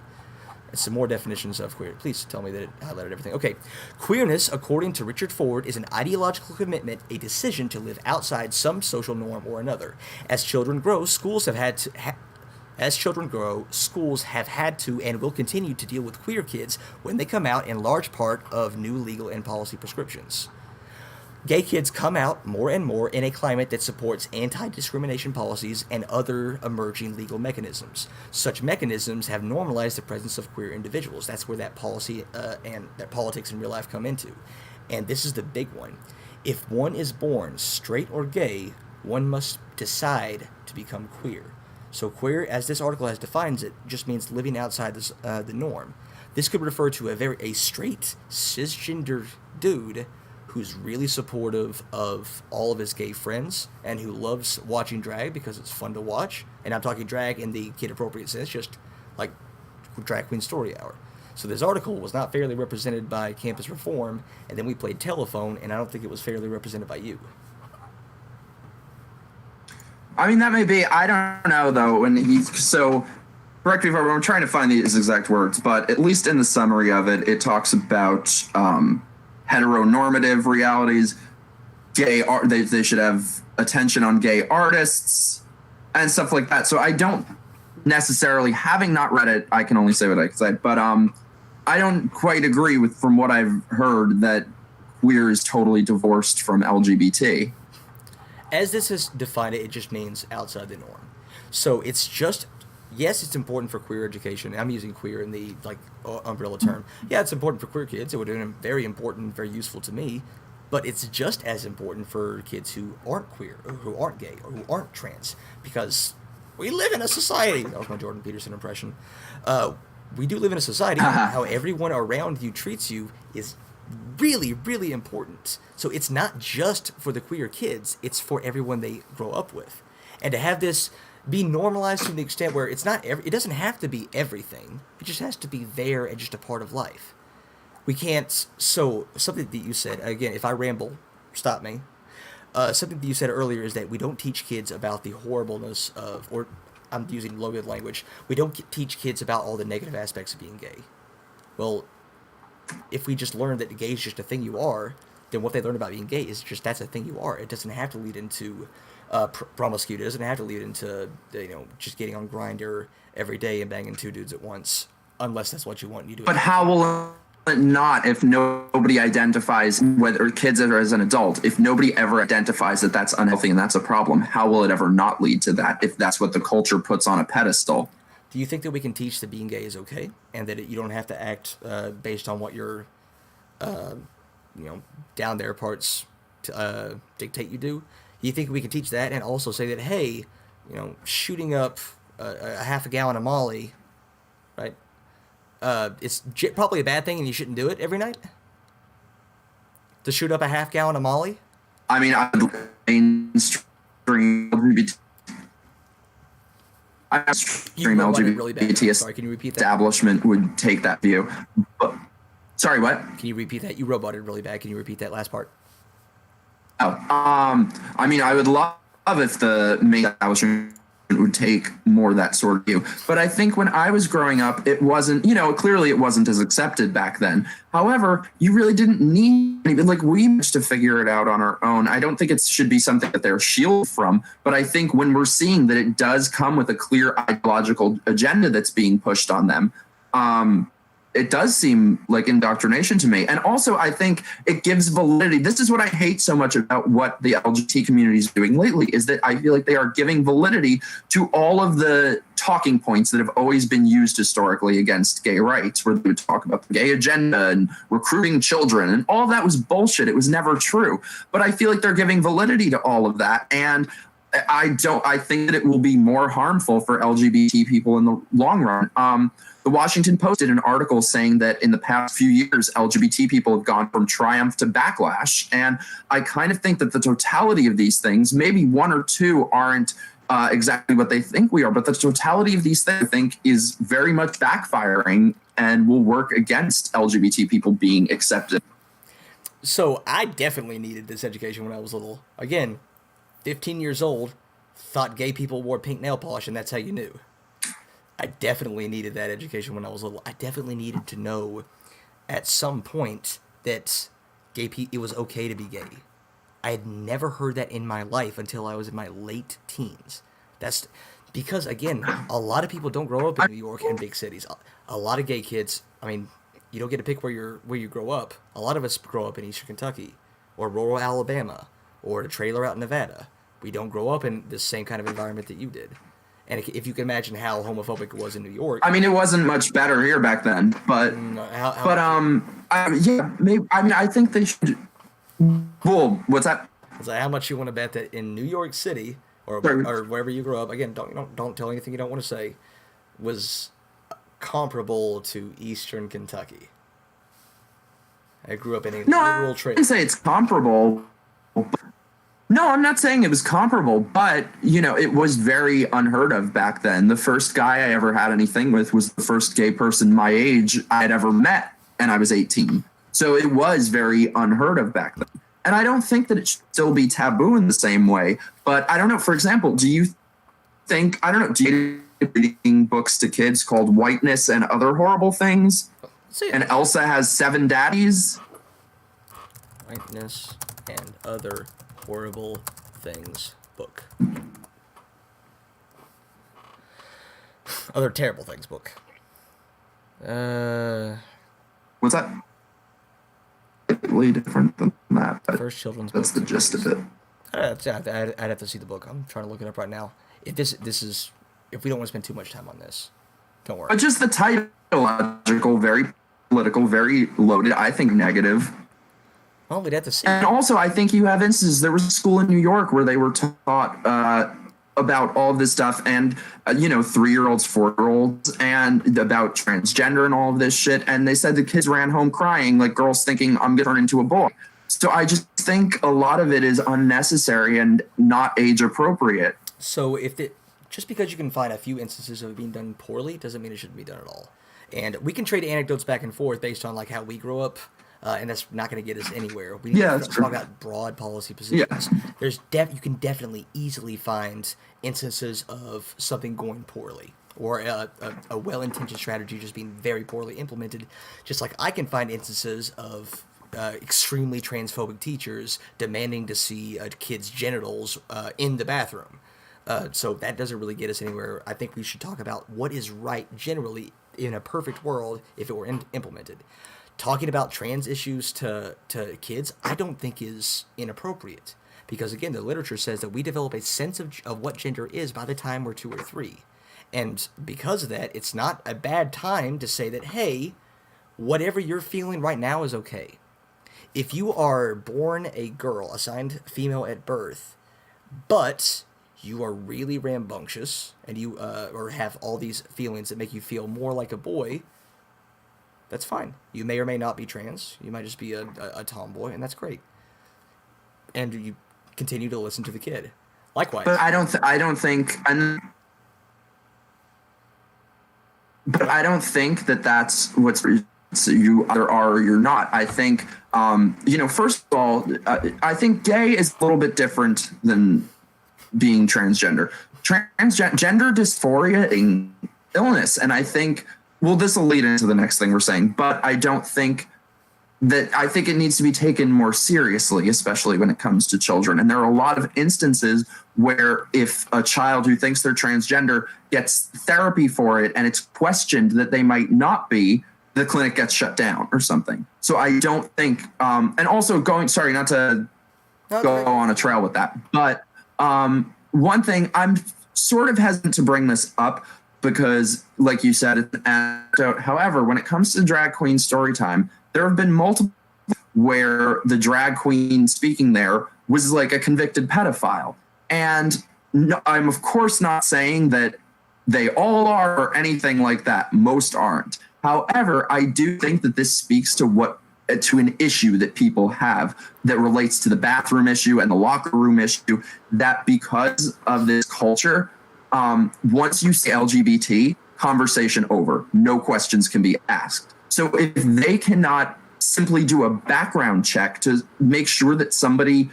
Some more definitions of queer. Please tell me that it highlighted everything. Okay. Queerness, according to Richard Ford, is an ideological commitment, a decision to live outside some social norm or another. As children grow, schools have had to and will continue to deal with queer kids when they come out, in large part of new legal and policy prescriptions. Gay kids come out more and more in a climate that supports anti-discrimination policies and other emerging legal mechanisms. Such mechanisms have normalized the presence of queer individuals. That's where that policy and that politics in real life come into. And this is the big one. If one is born straight or gay, one must decide to become queer. So queer, as this article has defined it, just means living outside the norm. This could refer to a straight, cisgender dude who's really supportive of all of his gay friends and who loves watching drag because it's fun to watch. And I'm talking drag in the kid-appropriate sense, just like Drag Queen Story Hour. So this article was not fairly represented by Campus Reform, and then we played Telephone, and I don't think it was fairly represented by you. I mean, that may be. I don't know, though. Correct me if I'm trying to find these exact words, but at least in the summary of it, it talks about heteronormative realities, gay art. They should have attention on gay artists and stuff like that. So I don't necessarily, having not read it, I can only say what I can say. But I don't quite agree with, from what I've heard, that queer is totally divorced from LGBT. As this is defined, it just means outside the norm. So it's just, yes, it's important for queer education. I'm using queer in the umbrella term. Yeah, it's important for queer kids. It would be very important, very useful to me. But it's just as important for kids who aren't queer, or who aren't gay, or who aren't trans, because we live in a society. That was my Jordan Peterson impression. We do live in a society. How everyone around you treats you is really, really important. So it's not just for the queer kids, it's for everyone they grow up with. And to have this be normalized to the extent where it's not it doesn't have to be everything. It just has to be there and just a part of life. We can't, so something that you said, again, if I ramble, stop me. Something that you said earlier is that we don't teach kids about the horribleness of, or I'm using loaded language, we don't teach kids about all the negative aspects of being gay. Well, if we just learn that gay is just a thing you are, then what they learn about being gay is just that's a thing you are. It doesn't have to lead into promiscuity. It doesn't have to lead into just getting on Grindr every day and banging two dudes at once, unless that's what you want. You do. But how will it not if nobody identifies, whether kids or as an adult, if nobody ever identifies that that's unhealthy and that's a problem, how will it ever not lead to that if that's what the culture puts on a pedestal? Do you think that we can teach that being gay is okay, and that you don't have to act based on what your, down there parts dictate you do? Do you think we can teach that and also say that, hey, shooting up a half a gallon of Molly, right? It's probably a bad thing, and you shouldn't do it every night. To shoot up a half gallon of Molly. I mean, I would mainstream LGBT. Really bad. Sorry, can you repeat that? Establishment would take that view. But, sorry, what? Can you repeat that? You roboted really bad. Can you repeat that last part? Oh, I mean, I would love if the main establishment would take more that sort of view. But I think when I was growing up, it wasn't, clearly it wasn't as accepted back then. However, you really didn't need, we managed to figure it out on our own. I don't think it should be something that they're shielded from. But I think when we're seeing that it does come with a clear ideological agenda that's being pushed on them, it does seem like indoctrination to me. And also, I think it gives validity. This is what I hate so much about what the LGBT community is doing lately, is that I feel like they are giving validity to all of the talking points that have always been used historically against gay rights, where they would talk about the gay agenda and recruiting children, and all that was bullshit. It was never true. But I feel like they're giving validity to all of that. And I think that it will be more harmful for LGBT people in the long run. The Washington Post did an article saying that in the past few years, LGBT people have gone from triumph to backlash. And I kind of think that the totality of these things, maybe one or two aren't exactly what they think we are, but the totality of these things, I think, is very much backfiring and will work against LGBT people being accepted. So I definitely needed this education when I was little. Again, 15 years old, thought gay people wore pink nail polish, and that's how you knew. I definitely needed that education when I was little. I definitely needed to know at some point that it was okay to be gay. I had never heard that in my life until I was in my late teens. That's because, again, a lot of people don't grow up in New York and big cities. A lot of gay kids, I mean, you don't get to pick where you grow up. A lot of us grow up in Eastern Kentucky or rural Alabama or a trailer out in Nevada. We don't grow up in the same kind of environment that you did. And if you can imagine how homophobic it was in New York. I mean, it wasn't much better here back then, but I think they should. Well, what's that? It's like, how much you want to bet that in New York City or wherever you grew up, again, don't tell anything you don't want to say, was comparable to Eastern Kentucky. I grew up in a rural trailer. I didn't say it's comparable. No, I'm not saying it was comparable, but, it was very unheard of back then. The first guy I ever had anything with was the first gay person my age I had ever met, and I was 18. So it was very unheard of back then. And I don't think that it should still be taboo in the same way. But I don't know, for example, do you reading books to kids called Whiteness and Other Horrible Things? And Elsa has 7 daddies? Whiteness and Other Horrible Things book. Other Terrible Things book. What's that? Slightly different than that. But First children's that's book. the gist of it. I'd have to see the book. I'm trying to look it up right now. If we don't want to spend too much time on this, don't worry. But just the title, logical, very political, very loaded. I think negative. Well, we'd have to see. And also, I think you have instances. There was a school in New York where they were taught about all of this stuff, and 3-year-olds, 4-year-olds, and about transgender and all of this shit. And they said the kids ran home crying, like girls thinking, "I'm gonna turn into a boy." So I just think a lot of it is unnecessary and not age appropriate. So just because you can find a few instances of it being done poorly doesn't mean it shouldn't be done at all. And we can trade anecdotes back and forth based on like how we grow up. And that's not going to get us anywhere. We need to talk about broad policy positions. Yeah. You can definitely easily find instances of something going poorly or a well-intentioned strategy just being very poorly implemented. Just like I can find instances of extremely transphobic teachers demanding to see a kid's genitals in the bathroom. So that doesn't really get us anywhere. I think we should talk about what is right generally in a perfect world if it were implemented. talking about trans issues to kids, I don't think is inappropriate. Because again, the literature says that we develop a sense of what gender is by the time we're 2 or 3. And because of that, it's not a bad time to say that, hey, whatever you're feeling right now is okay. If you are born a girl, assigned female at birth, but you are really rambunctious and you or have all these feelings that make you feel more like a boy, that's fine. You may or may not be trans. You might just be a tomboy, and that's great. And you continue to listen to the kid. Likewise. But I don't think that that's what's. So you either are or you're not. I think, first of all, I think gay is a little bit different than being transgender. Gender dysphoria is illness, and I think, well, this will lead into the next thing we're saying, but I think it needs to be taken more seriously, especially when it comes to children. And there are a lot of instances where if a child who thinks they're transgender gets therapy for it and it's questioned that they might not be, the clinic gets shut down or something. So I don't think, and also sorry, not to go on a trail with that, but one thing, I'm sort of hesitant to bring this up because, like you said, it's an anecdote. However, when it comes to drag queen story time, there have been multiple where the drag queen speaking there was like a convicted pedophile. And no, I'm of course not saying that they all are or anything like that. Most aren't. However, I do think that this speaks to an issue that people have that relates to the bathroom issue and the locker room issue, that because of this culture, once you say LGBT, conversation over. No questions can be asked. So if they cannot simply do a background check to make sure that somebody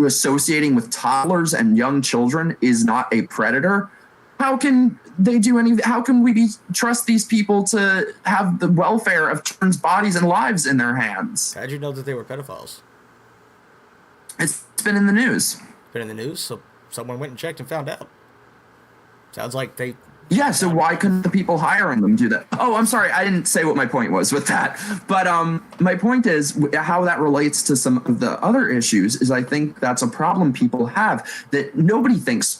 associating with toddlers and young children is not a predator, how can they do anything? How can we trust these people to have the welfare of children's bodies and lives in their hands? How'd you know that they were pedophiles? It's been in the news. Been in the news, so someone went and checked and found out. Sounds like they... Yeah, so why couldn't the people hiring them do that? Oh, I'm sorry, I didn't say what my point was with that. But my point is how that relates to some of the other issues is I think that's a problem people have, that nobody thinks,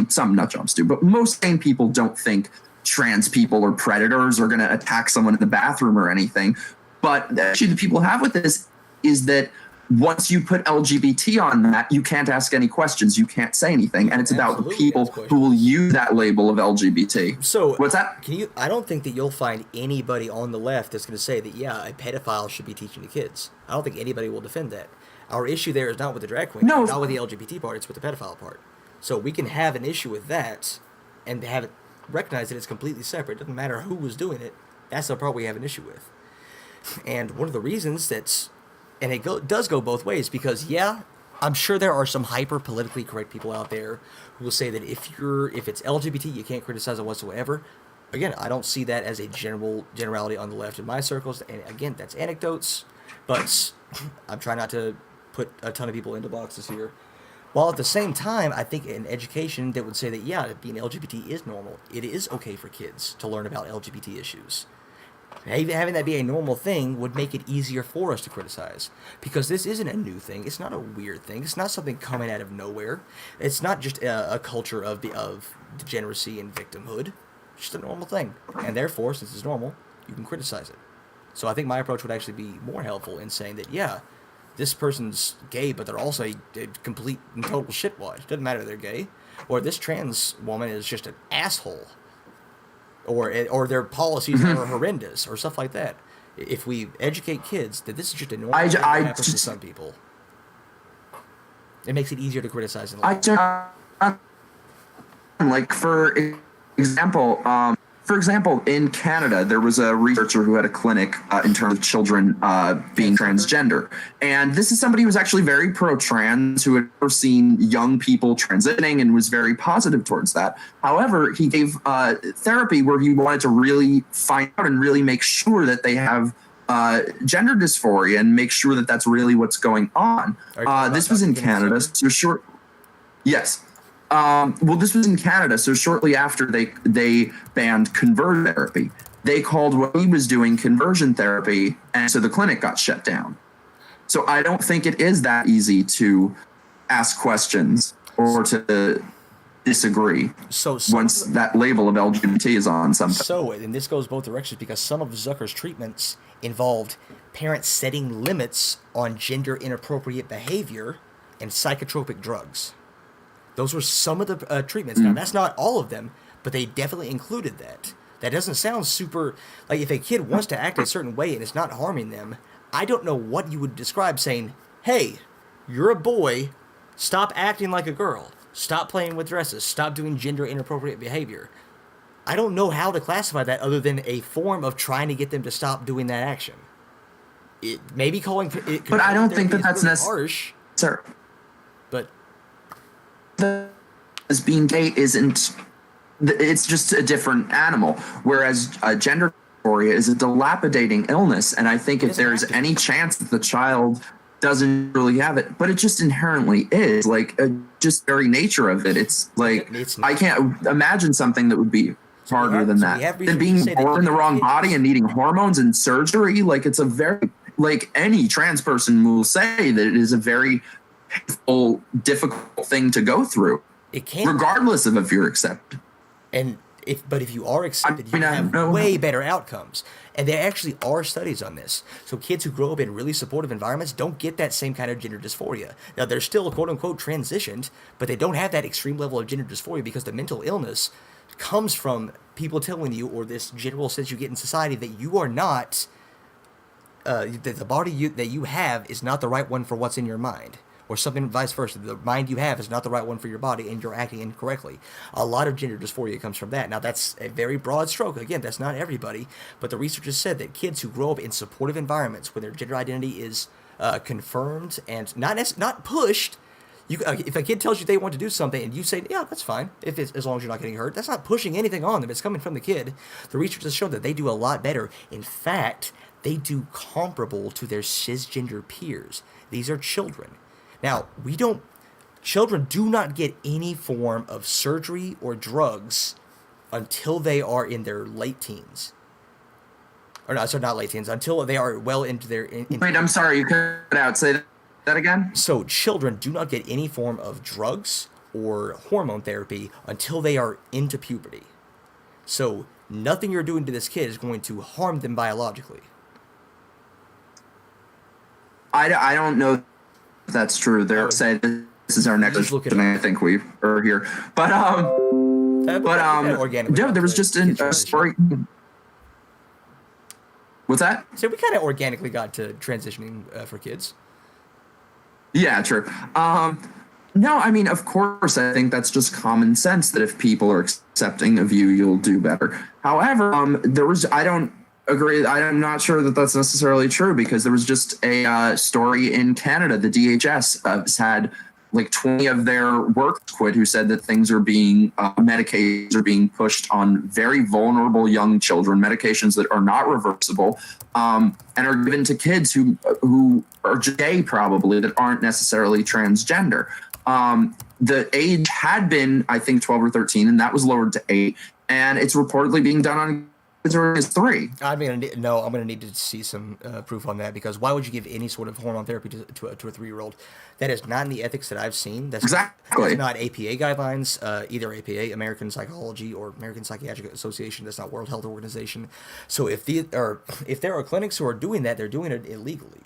some nut jobs do, but most sane people don't think trans people are predators or going to attack someone in the bathroom or anything. But the issue that people have with this is that once you put LGBT on that, you can't ask any questions. You can't say anything. And it's about the people who will use that label of LGBT. So what's that? I don't think that you'll find anybody on the left that's going to say that, yeah, a pedophile should be teaching the kids. I don't think anybody will defend that. Our issue there is not with the drag queen, not with the LGBT part, it's with the pedophile part. So we can have an issue with that and have it recognize that it's completely separate. It doesn't matter who was doing it. That's the part we have an issue with. And one of the reasons and it does go both ways because, yeah, I'm sure there are some hyper politically correct people out there who will say that if it's LGBT, you can't criticize it whatsoever. Again, I don't see that as a generality on the left in my circles. And again, that's anecdotes, but I'm trying not to put a ton of people into boxes here. While at the same time, I think an education that would say that, yeah, being LGBT is normal. It is okay for kids to learn about LGBT issues. Having that be a normal thing would make it easier for us to criticize, because this isn't a new thing. It's not a weird thing. It's not something coming out of nowhere. It's not just a culture of degeneracy and victimhood. It's just a normal thing, and therefore, since it's normal, you can criticize it. So I think my approach would actually be more helpful in saying that, yeah, this person's gay, but they're also a complete and total shitwad. It doesn't matter if they're gay, or this trans woman is just an asshole. Or their policies are horrendous, or stuff like that. If we educate kids that this is just a normal thing that happens to some people, it makes it easier to criticize. For example, in Canada, there was a researcher who had a clinic in terms of children being transgender. And this is somebody who was actually very pro-trans, who had never seen young people transitioning and was very positive towards that. However, he gave therapy where he wanted to really find out and really make sure that they have gender dysphoria and make sure that that's really what's going on. This was in Canada, so short. Yes. Well, this was in Canada, so shortly after they banned conversion therapy. they called what he was doing conversion therapy, and so the clinic got shut down. So I don't think it is that easy to ask questions or to disagree once that label of LGBT is on something. So, and this goes both directions, because some of Zucker's treatments involved parents setting limits on gender inappropriate behavior and psychotropic drugs. Those were some of the treatments. Now, that's not all of them, but they definitely included that. That doesn't sound super, like if a kid wants to act a certain way and it's not harming them, I don't know what you would describe saying, hey, you're a boy, stop acting like a girl. Stop playing with dresses. Stop doing gender inappropriate behavior. I don't know how to classify that other than a form of trying to get them to stop doing that action. It maybe calling it, but I don't think that that's really harsh. Sir, but as being gay isn't. It's just a different animal. Whereas gender dysphoria is a dilapidating illness, and I think if there's any chance that the child doesn't really have it, but it just inherently is, like, just very nature of it. It's like, I can't imagine something that would be harder than that. Than being born in the wrong body and needing hormones and surgery. Like, it's a very, like, any trans person will say that it is a very painful, difficult thing to go through. It can, regardless of if you're accepted. And if you are accepted, you have way better outcomes. And there actually are studies on this. So kids who grow up in really supportive environments don't get that same kind of gender dysphoria. Now, they're still, quote unquote, transitioned, but they don't have that extreme level of gender dysphoria because the mental illness comes from people telling you, or this general sense you get in society, that you are not, that the body that you have is not the right one for what's in your mind. Or something vice versa. The mind you have is not the right one for your body, and you're acting incorrectly. A lot of gender dysphoria comes from that. Now, that's a very broad stroke. Again, that's not everybody, but the research has said that kids who grow up in supportive environments where their gender identity is confirmed and not pushed. If a kid tells you they want to do something and you say, yeah, that's fine, as long as you're not getting hurt, that's not pushing anything on them. It's coming from the kid. The research has shown that they do a lot better. In fact, they do comparable to their cisgender peers. These are children. Now, children do not get any form of surgery or drugs until they are in their late teens. Or no, sorry, not late teens, until they are well into their... Wait, I'm sorry, you cut out. Say that again? So, children do not get any form of drugs or hormone therapy until they are into puberty. So, nothing you're doing to this kid is going to harm them biologically. I don't know. That's true. They're saying this is our next question. I think we are here, but yeah, there was just a story. What's that? So we kind of organically got to transitioning for kids. Yeah, true. No, I mean, of course, I think that's just common sense that if people are accepting of you, you'll do better. However, I don't agree. I'm not sure that that's necessarily true, because there was just a story in Canada. The DHS has had like 20 of their workers quit, who said that things are being medications are being pushed on very vulnerable young children, medications that are not reversible, and are given to kids who are gay, probably, that aren't necessarily transgender. The age had been, I think, 12 or 13, and that was lowered to 8, and it's reportedly being done on as early as 3. I'm gonna need to see some proof on that, because why would you give any sort of hormone therapy to a 3-year-old? That is not in the ethics that I've seen. That's not APA guidelines, either APA, American Psychology, or American Psychiatric Association. That's not World Health Organization. So if there are clinics who are doing that, they're doing it illegally.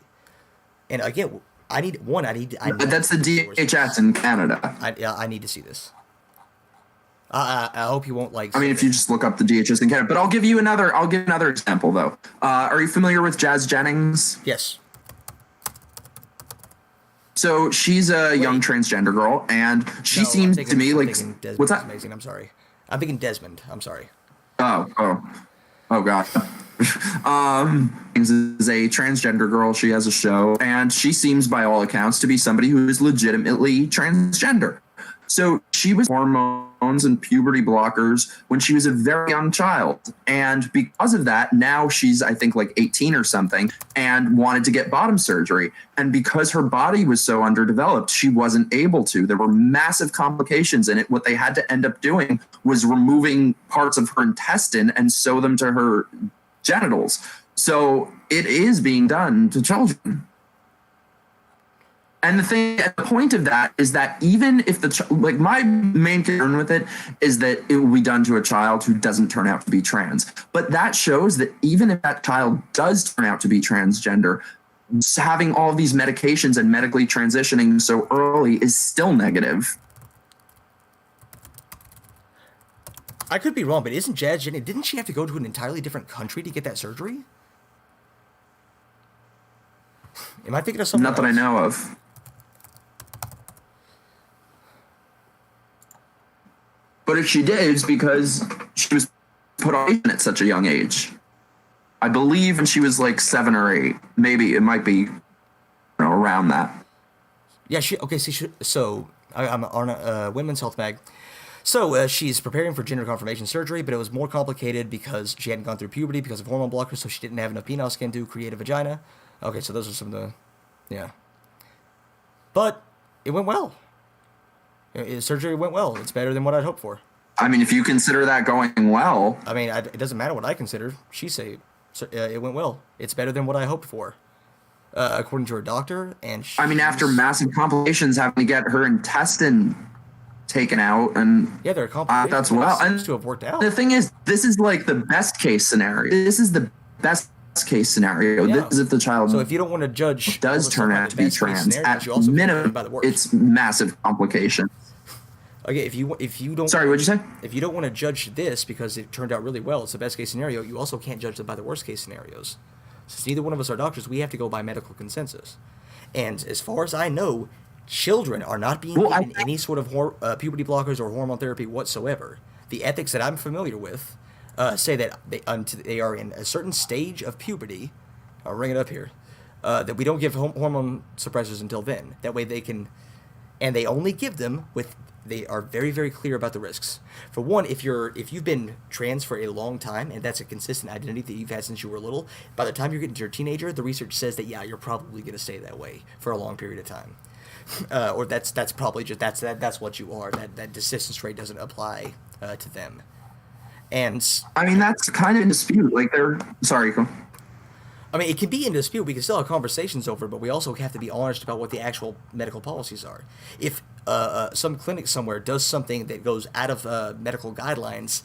And again, that's the DHS in Canada. I need to see this. I hope you won't like. I mean, if you just look up the DHS in Canada, but I'll give another example though. Are you familiar with Jazz Jennings? Yes. So she's a young transgender girl, and she seems to me like. What's that? Amazing. I'm sorry. I'm thinking Desmond. I'm sorry. Oh God. Is a transgender girl. She has a show, and she seems, by all accounts, to be somebody who is legitimately transgender. So she was hormones and puberty blockers when she was a very young child. And because of that, now she's, I think, like 18 or something and wanted to get bottom surgery. And because her body was so underdeveloped, she wasn't able to. There were massive complications in it. What they had to end up doing was removing parts of her intestine and sew them to her genitals. So it is being done to children. And the point of that is that even if like my main concern with it is that it will be done to a child who doesn't turn out to be trans. But that shows that even if that child does turn out to be transgender, having all of these medications and medically transitioning so early is still negative. I could be wrong, but isn't Jazz Jenny, didn't she have to go to an entirely different country to get that surgery? Am I thinking of something Not that I know of. But if she did, it's because she was put on at such a young age. I believe, and she was like 7 or 8. Maybe it might be, around that. Yeah, I'm on a Women's Health Mag. So she's preparing for gender confirmation surgery, but it was more complicated because she hadn't gone through puberty because of hormone blockers, so she didn't have enough penile skin to create a vagina. Okay, so those are some of the, yeah. But it went well. Surgery went well. It's better than what I'd hoped for. I mean, if you consider that going well. I mean, it doesn't matter what I consider. She say it went well. It's better than what I hoped for, according to her doctor. And I mean, after massive complications, having to get her intestine taken out, and yeah, there are complications. That's well. Seems to have worked out. The thing is, this is like the best case scenario. This is the best case scenario. Yeah. This is if the child. So if you don't want to judge, does turn out to be trans, at minimum, it's massive complication. Okay, if you don't. Sorry, what'd you say? If you don't want to judge this because it turned out really well, it's the best case scenario. You also can't judge them by the worst case scenarios. Since neither one of us are doctors, we have to go by medical consensus. And as far as I know, children are not being given any sort of puberty blockers or hormone therapy whatsoever. The ethics that I'm familiar with say that they are in a certain stage of puberty. I'll bring it up here. That we don't give hormone suppressors until then. That way they can, and they only give them with. They are very, very clear about the risks. For one, if you've been trans for a long time and that's a consistent identity that you've had since you were little, by the time you're getting to your teenager, the research says that you're probably going to stay that way for a long period of time, or that's probably just that's what you are. That desistance rate doesn't apply to them, and I mean that's kind of in dispute. Like sorry. Go. I mean, it can be in dispute. We can still have conversations over it, but we also have to be honest about what the actual medical policies are. If some clinic somewhere does something that goes out of medical guidelines,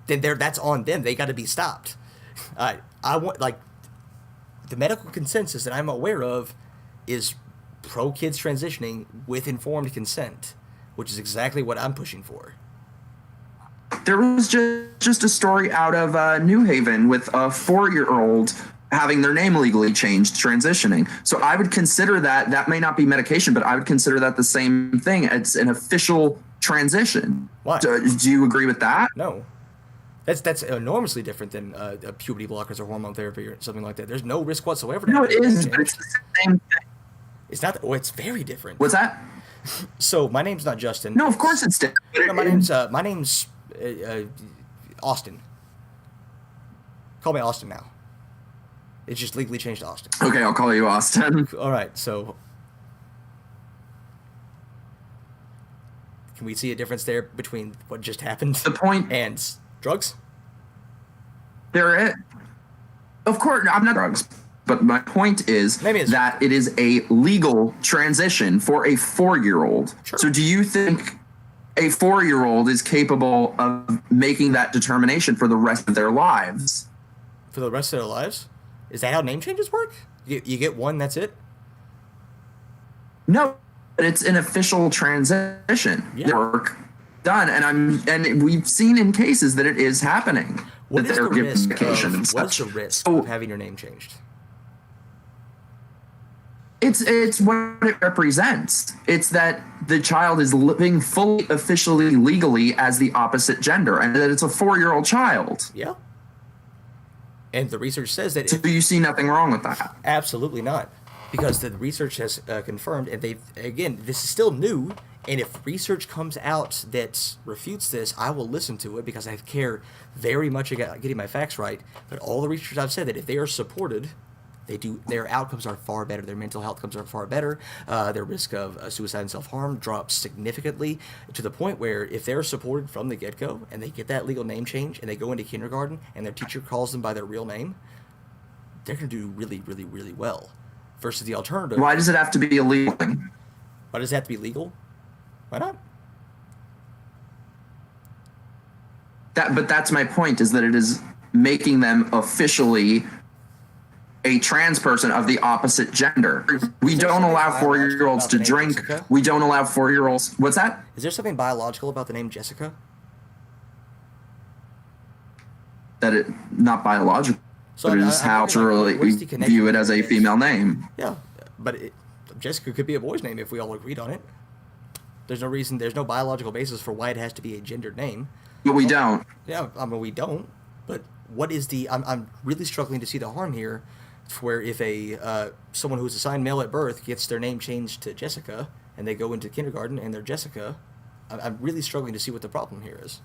then that's on them. They got to be stopped. I want the medical consensus that I'm aware of is pro kids transitioning with informed consent, which is exactly what I'm pushing for. There was just a story out of New Haven with a 4-year-old having their name legally changed, transitioning. So I would consider that may not be medication, but I would consider that the same thing. It's an official transition. Why? Do you agree with that? No. That's enormously different than puberty blockers or hormone therapy or something like that. There's no risk whatsoever. No, it is, but it's the same thing. It's not. It's very different. What's that? So my name's not Justin. No, of course it's different. No, my name's Austin. Call me Austin now. It's just legally changed to Austin. Okay, I'll call you Austin. All right, so can we see a difference there between what just happened? The point and drugs? Of course, I'm not drugs, but my point is that it is a legal transition for a 4-year-old. Sure. So do you think a 4-year-old is capable of making that determination for the rest of their lives? For the rest of their lives? Is that how name changes work? You get one, that's it? No, but it's an official transition. Yeah. Work done, and we've seen in cases that it is happening. What is the risk of having your name changed? It's what it represents. It's that the child is living fully, officially, legally as the opposite gender, and that it's a 4-year-old child. Yeah. And the research says that. So you see nothing wrong with that? Absolutely not. because the research has confirmed, and this is still new, and if research comes out that refutes this, I will listen to it because I care very much about getting my facts right. But all the research I've said that if they are supported, their outcomes are far better. Their mental health outcomes are far better. Their risk of suicide and self-harm drops significantly to the point where if they're supported from the get-go and they get that legal name change and they go into kindergarten and their teacher calls them by their real name, they're going to do really, really, really well. Versus the alternative. Why does it have to be illegal? Why does it have to be legal? Why not? But that's my point, is that it is making them officially a trans person of the opposite gender. We don't allow 4-year-olds to drink. Jessica? We don't allow 4-year-olds. What's that? Is there something biological about the name Jessica? Not biological. So but it is how to really view it as a female name. Yeah, but Jessica could be a boy's name if we all agreed on it. There's no reason, there's no biological basis for why it has to be a gendered name. But we don't. Yeah, I mean, we don't. But what is I'm really struggling to see the harm here, where if someone who's assigned male at birth gets their name changed to Jessica, and they go into kindergarten and they're Jessica, I'm really struggling to see what the problem here is.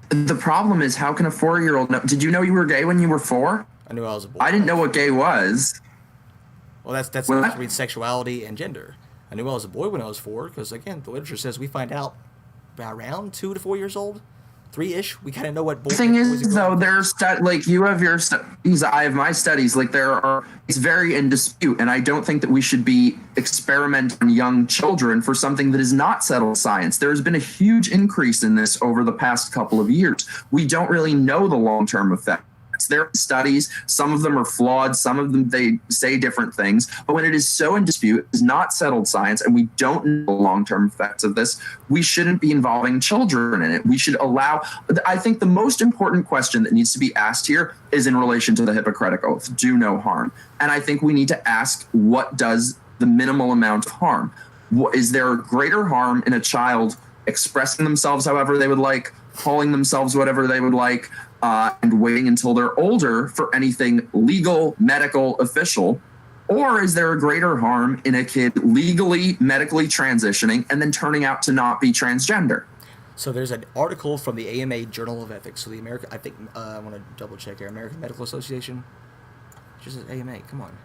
The problem is, how can a 4-year-old know? Did you know you were gay when you were 4? I knew I was a boy. I didn't know what gay was. Well, that's the difference between sexuality and gender. I knew I was a boy when I was 4 because, again, the literature says we find out around 2 to 4 years old, 3-ish. We kind of know what boys. The thing is, though, there's you have your studies, I have my studies. Like it's very in dispute, and I don't think that we should be experimenting on young children for something that is not settled science. There's been a huge increase in this over the past couple of years. We don't really know the long-term effect. There are studies, some of them are flawed, some of them they say different things, but when it is so in dispute, it's not settled science, and we don't know the long-term effects of this, we shouldn't be involving children in it. We should allow, I think the most important question that needs to be asked here is in relation to the Hippocratic Oath, do no harm. And I think we need to ask, what does the minimal amount of harm? Is there a greater harm in a child expressing themselves however they would like, calling themselves whatever they would like, and waiting until they're older for anything legal, medical, official? Or is there a greater harm in a kid legally, medically transitioning and then turning out to not be transgender? So there's an article from the AMA Journal of Ethics. So the American, I think, I want to double check here. American Medical Association. Just says AMA. Come on.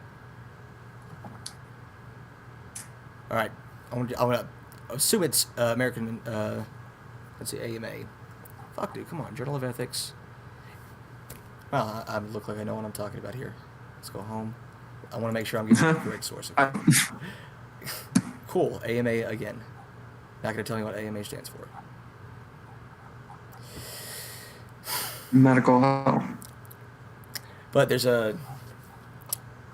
All right. I want to assume it's American. Let's see, AMA. Fuck, dude. Come on. Journal of Ethics. Well, I look like I know what I'm talking about here. Let's go home. I want to make sure I'm getting the correct source. Cool. AMA again. Not going to tell me what AMA stands for. Medical health. But there's a...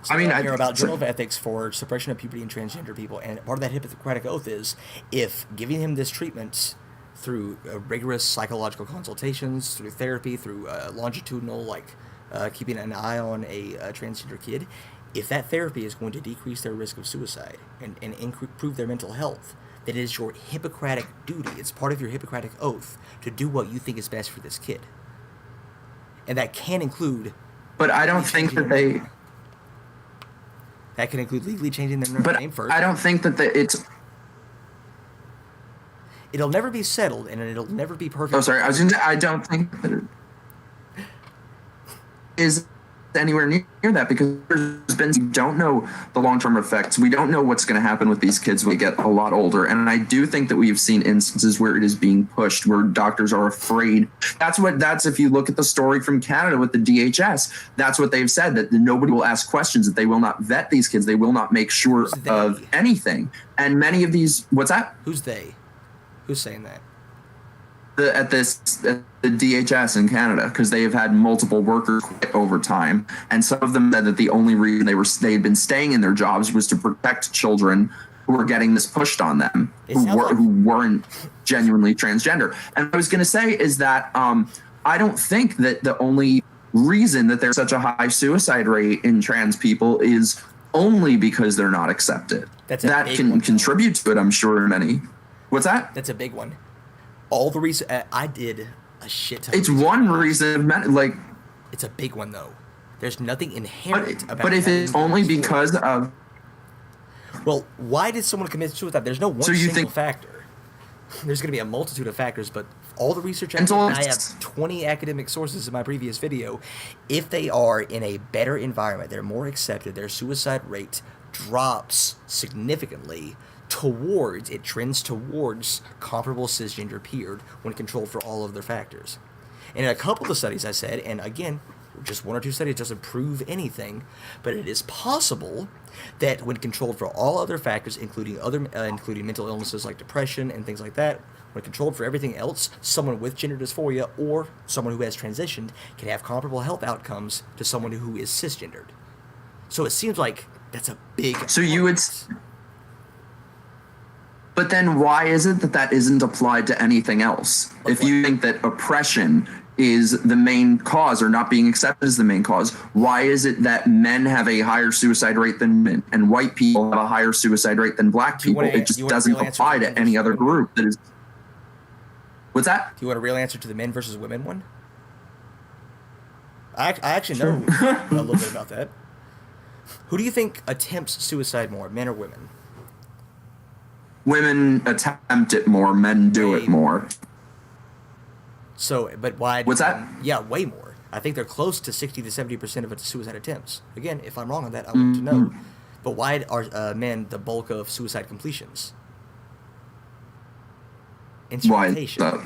I hear about Journal of Ethics for suppression of puberty in transgender people, and part of that Hippocratic Oath is if giving him this treatment through rigorous psychological consultations, through therapy, through longitudinal, keeping an eye on a transgender kid, if that therapy is going to decrease their risk of suicide and improve their mental health, that it is your Hippocratic duty, it's part of your Hippocratic Oath to do what you think is best for this kid. And that can include... But I don't think that they... That can include legally changing their name first. I don't think that it's... It'll never be settled, and it'll never be perfect. Oh, sorry. I don't think that it is anywhere near that, because we don't know the long-term effects. We don't know what's going to happen with these kids when they get a lot older. And I do think that we've seen instances where it is being pushed, where doctors are afraid. That's if you look at the story from Canada with the DHS, that's what they've said, that nobody will ask questions, that they will not vet these kids. They will not make sure of anything. And many of these, what's that? Who's they? Who's saying that? At the DHS in Canada, because they have had multiple workers quit over time, and some of them said that the only reason they had been staying in their jobs was to protect children who were getting this pushed on them, who weren't genuinely transgender. And what I was going to say is that I don't think that the only reason that there's such a high suicide rate in trans people is only because they're not accepted. That can contribute to it, I'm sure, many. What's that? That's a big one. All the reason I did a shit ton. It's one reason, It's a big one though. There's nothing inherent about But if having it's only these because of... Well, why did someone commit suicide? There's no one So you single think- factor. There's going to be a multitude of factors, but all the research I Mental- did, and I have 20 academic sources in my previous video, if they are in a better environment, they're more accepted, their suicide rate drops significantly it trends towards comparable cisgender peered when controlled for all of their factors. And in a couple of the studies I said, and again, just one or two studies doesn't prove anything, but it is possible that when controlled for all other factors, including mental illnesses like depression and things like that, when controlled for everything else, someone with gender dysphoria or someone who has transitioned can have comparable health outcomes to someone who is cisgendered. So it seems like that's a big... So you would... But then why is it that isn't applied to anything else? If you think that oppression is the main cause, or not being accepted as the main cause, why is it that men have a higher suicide rate than men and white people have a higher suicide rate than black people? It just doesn't apply to any other group that is... What's that? Do you want a real answer to the men versus women one? I actually know a little bit about that. Who do you think attempts suicide more, men or women? Women attempt it more, men do it more. So, but why? What's that? Yeah, way more. I think they're close to 60 to 70% of suicide attempts. Again, if I'm wrong on that, I want to know. But why are men the bulk of suicide completions? Instrumentation. Why?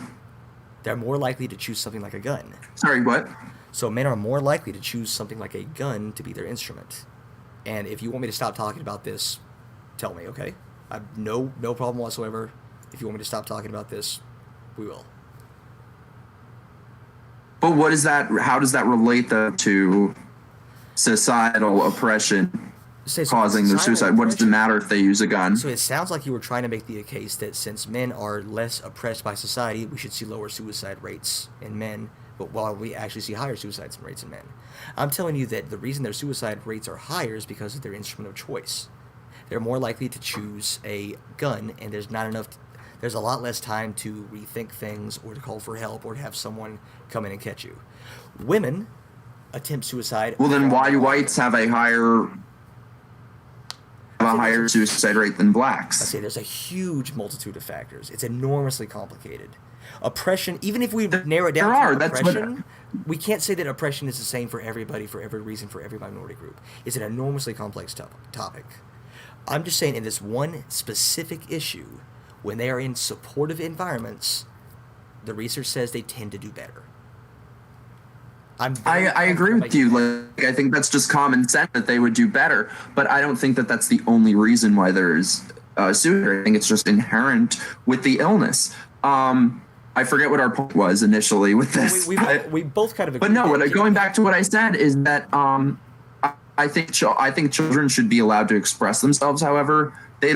They're more likely to choose something like a gun. Sorry, what? So men are more likely to choose something like a gun to be their instrument. And if you want me to stop talking about this, tell me, okay? I have no problem whatsoever. If you want me to stop talking about this, we will. But what is that? How does that relate though to societal oppression causing their suicide? What does it matter if they use a gun? So it sounds like you were trying to make the case that since men are less oppressed by society, we should see lower suicide rates in men, but while we actually see higher suicide rates in men. I'm telling you that the reason their suicide rates are higher is because of their instrument of choice. They're more likely to choose a gun, and there's a lot less time to rethink things or to call for help or to have someone come in and catch you. Women attempt suicide. Well, then why do whites have a higher suicide rate than blacks? I say there's a huge multitude of factors. It's enormously complicated. Oppression, even if we narrow it down to oppression, we can't say that oppression is the same for everybody, for every reason, for every minority group. It's an enormously complex topic. I'm just saying in this one specific issue, when they are in supportive environments, the research says they tend to do better. I agree with you. Like, I think that's just common sense that they would do better, but I don't think that that's the only reason why there's suicide. I think it's just inherent with the illness. I forget what our point was initially with this. We both kind of agree. But no, going back to what I said is that I think children should be allowed to express themselves however they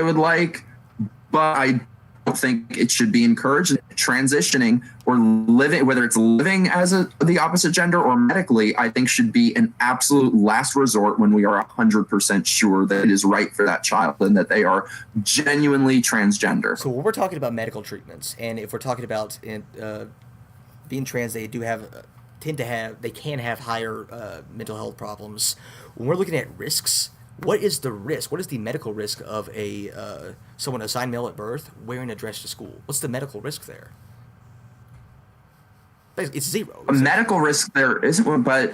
would like, but I don't think it should be encouraged. Transitioning or living, whether it's living as the opposite gender or medically, I think should be an absolute last resort when we are 100% sure that it is right for that child and that they are genuinely transgender. So when we're talking about medical treatments, and if we're talking about being trans, they can have higher mental health problems. When we're looking at risks, what is the risk? What is the medical risk of someone assigned male at birth wearing a dress to school? What's the medical risk there? It's zero. A medical risk there isn't one, but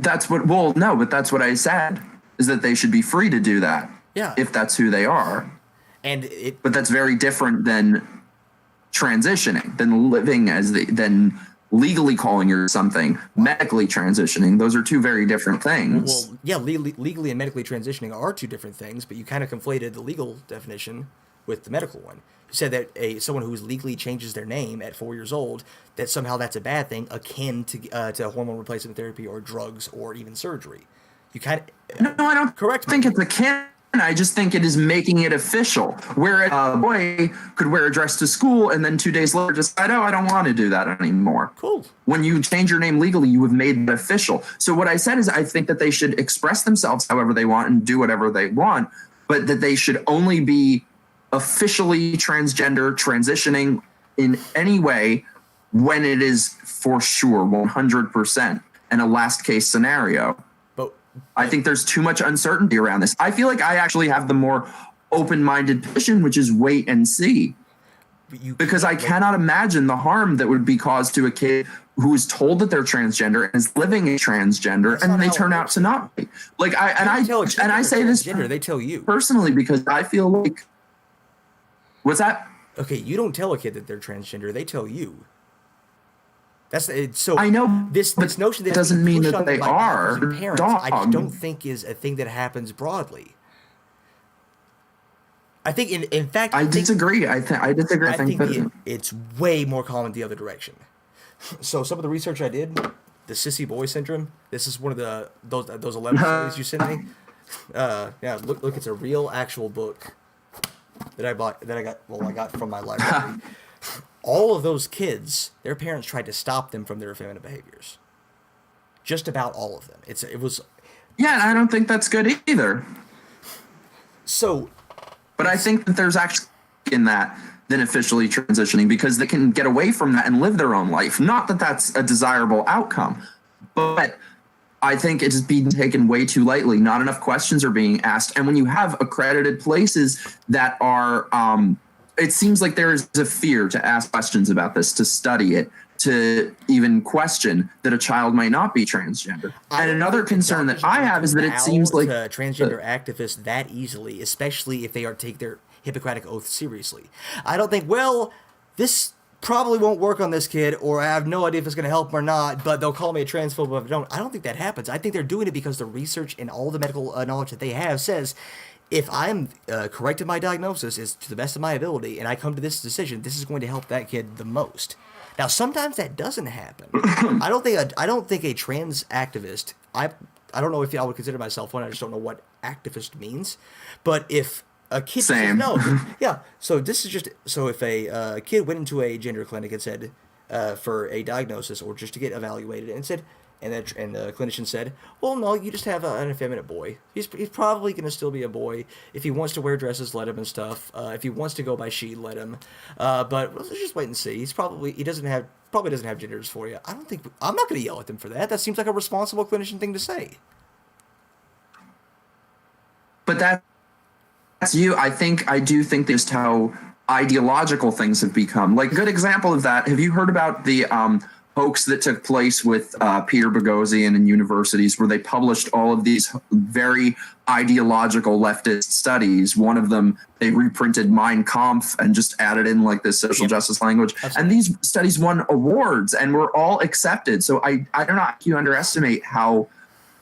that's what. Well, no, but that's what I said is that they should be free to do that. Yeah. If that's who they are. But that's very different than transitioning, than living than legally calling yourself something, medically transitioning. Those are two very different things. Well, yeah, legally and medically transitioning are two different things, but you kind of conflated the legal definition with the medical one. You said that someone who legally changes their name at 4 years old, that somehow that's a bad thing, akin to hormone replacement therapy or drugs or even surgery. You kind of no, I don't think it's akin. I just think it is making it official, where a boy could wear a dress to school and then 2 days later decide, I don't want to do that anymore. Cool. When you change your name legally, you have made it official. So what I said is I think that they should express themselves however they want and do whatever they want, but that they should only be officially transgender, transitioning in any way when it is for sure 100%. and a last case scenario. But I think there's too much uncertainty around this. I feel like I actually have the more open-minded position, which is wait and see. Because I cannot imagine the harm that would be caused to a kid who is told that they're transgender and is living a transgender, and they turn out to not be. Like I say this they tell you personally because I feel like, what's that? Okay, you don't tell a kid that they're transgender; they tell you. That's so. I know this notion that doesn't mean that they are parents. I just don't think is a thing that happens broadly. I think, in fact, I disagree. I disagree. I think it's way more common the other direction. So some of the research I did, the sissy boy syndrome. This is one of those 11 studies you sent me. Yeah, look, it's a real actual book that I got from my library. All of those kids, their parents tried to stop them from their effeminate behaviors. Just about all of them. It was. Yeah, and I don't think that's good either. So. But I think that there's actually in that than officially transitioning because they can get away from that and live their own life. Not that that's a desirable outcome, but I think it is being taken way too lightly. Not enough questions are being asked. And when you have accredited places that are, it seems like there is a fear to ask questions about this, to study it, to even question that a child might not be transgender. And another concern that I have is that it seems like transgender activists that easily, especially if they take their Hippocratic oath seriously. I don't think, well, this probably won't work on this kid, or I have no idea if it's going to help him or not, but they'll call me a transphobe if I don't. I don't think that happens. I think they're doing it because the research and all the medical knowledge that they have says, if I'm correct in my diagnosis is to the best of my ability, and I come to this decision, this is going to help that kid the most. Now, sometimes that doesn't happen. I don't think a trans activist. I don't know if I would consider myself one. I just don't know what activist means. But if a kid says no, yeah. So this is just if a kid went into a gender clinic and said for a diagnosis or just to get evaluated and said. And the clinician said, well, no, you just have an effeminate boy. He's probably going to still be a boy. If he wants to wear dresses, let him and stuff. If he wants to go by she, let him. But let's just wait and see. He doesn't have genders for you. I'm not going to yell at them for that. That seems like a responsible clinician thing to say. But that's you. I do think just how ideological things have become. Like a good example of that. Have you heard about the hoax that took place with Peter Boghossian and universities where they published all of these very ideological leftist studies? One of them, they reprinted Mein Kampf and just added in like this social justice language. Absolutely. And these studies won awards and were all accepted. So I don't know if you underestimate how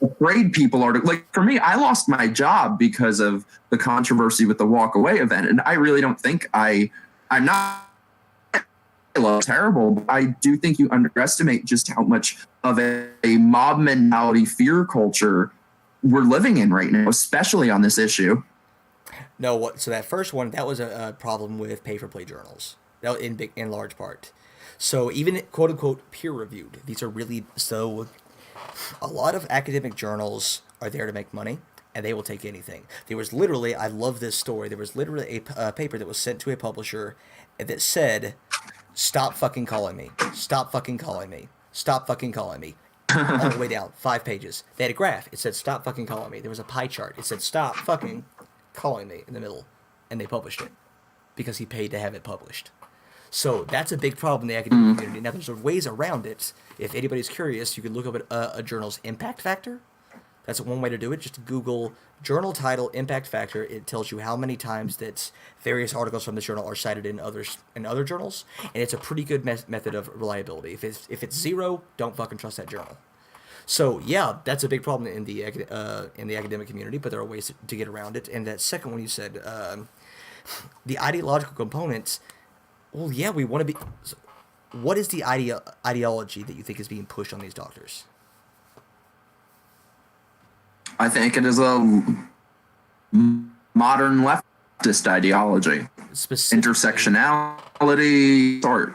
afraid people are to, like, for me, I lost my job because of the controversy with the WalkAway event. And I really don't think I'm not terrible, but I do think you underestimate just how much of a mob mentality fear culture we're living in right now, especially on this issue. No, so that first one, that was a problem with pay-for-play journals, that in large part. So even quote-unquote peer-reviewed, these are really, so a lot of academic journals are there to make money, and they will take anything. There was literally, I love this story, there was literally a paper that was sent to a publisher that said, stop fucking calling me. Stop fucking calling me. Stop fucking calling me. All the way down, 5 pages. They had a graph. It said, stop fucking calling me. There was a pie chart. It said, stop fucking calling me in the middle. And they published it because he paid to have it published. So that's a big problem in the academic community. Now, there's ways around it. If anybody's curious, you can look up at a journal's impact factor. That's one way to do it. Just Google journal title impact factor. It tells you how many times that various articles from this journal are cited in other journals, and it's a pretty good method of reliability. If it's 0, don't fucking trust that journal. So yeah, that's a big problem in the academic community, but there are ways to get around it. And that second one you said, the ideological components. Well, yeah, we want to be. What is the ideology that you think is being pushed on these doctors? I think it is a modern leftist ideology. Intersectionality sort.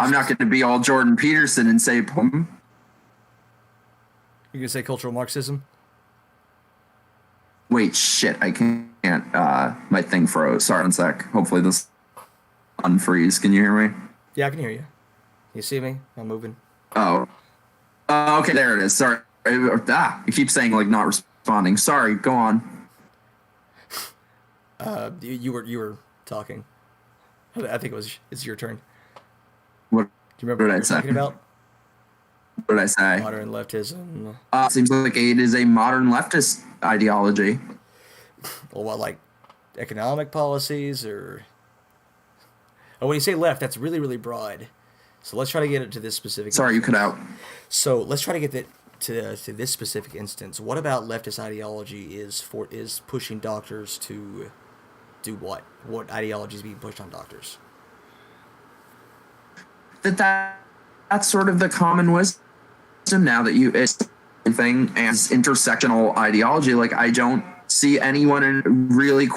I'm not going to be all Jordan Peterson and say, you're going to say cultural Marxism? Wait, shit, I can't. My thing froze. Sorry, one sec. Hopefully this unfreeze. Can you hear me? Yeah, I can hear you. You see me? I'm moving. Oh. Okay, there it is. Sorry. I keep saying like not responding. Sorry. Go on. You were talking. I think it's your turn. What, Do you remember what what did you I were say? talking about? What did I say? Modern leftism. Seems like it is a modern leftist ideology. Or what, like economic policies, or when you say left, that's really really broad. So let's try to get it to this specific Sorry, you cut instance. out. So let's try to get that to this specific instance. What about leftist ideology is pushing doctors to do what? What ideology is being pushed on doctors? That's sort of the common wisdom now that it's thing as intersectional ideology. Like I don't see anyone really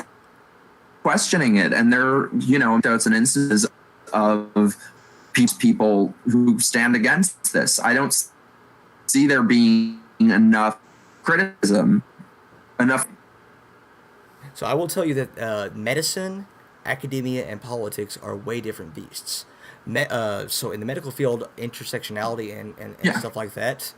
questioning it, and it's an instance of people who stand against this. I don't see there being enough criticism, enough. So I will tell you that medicine, academia, and politics are way different beasts. So in the medical field, intersectionality and Yeah. stuff like that,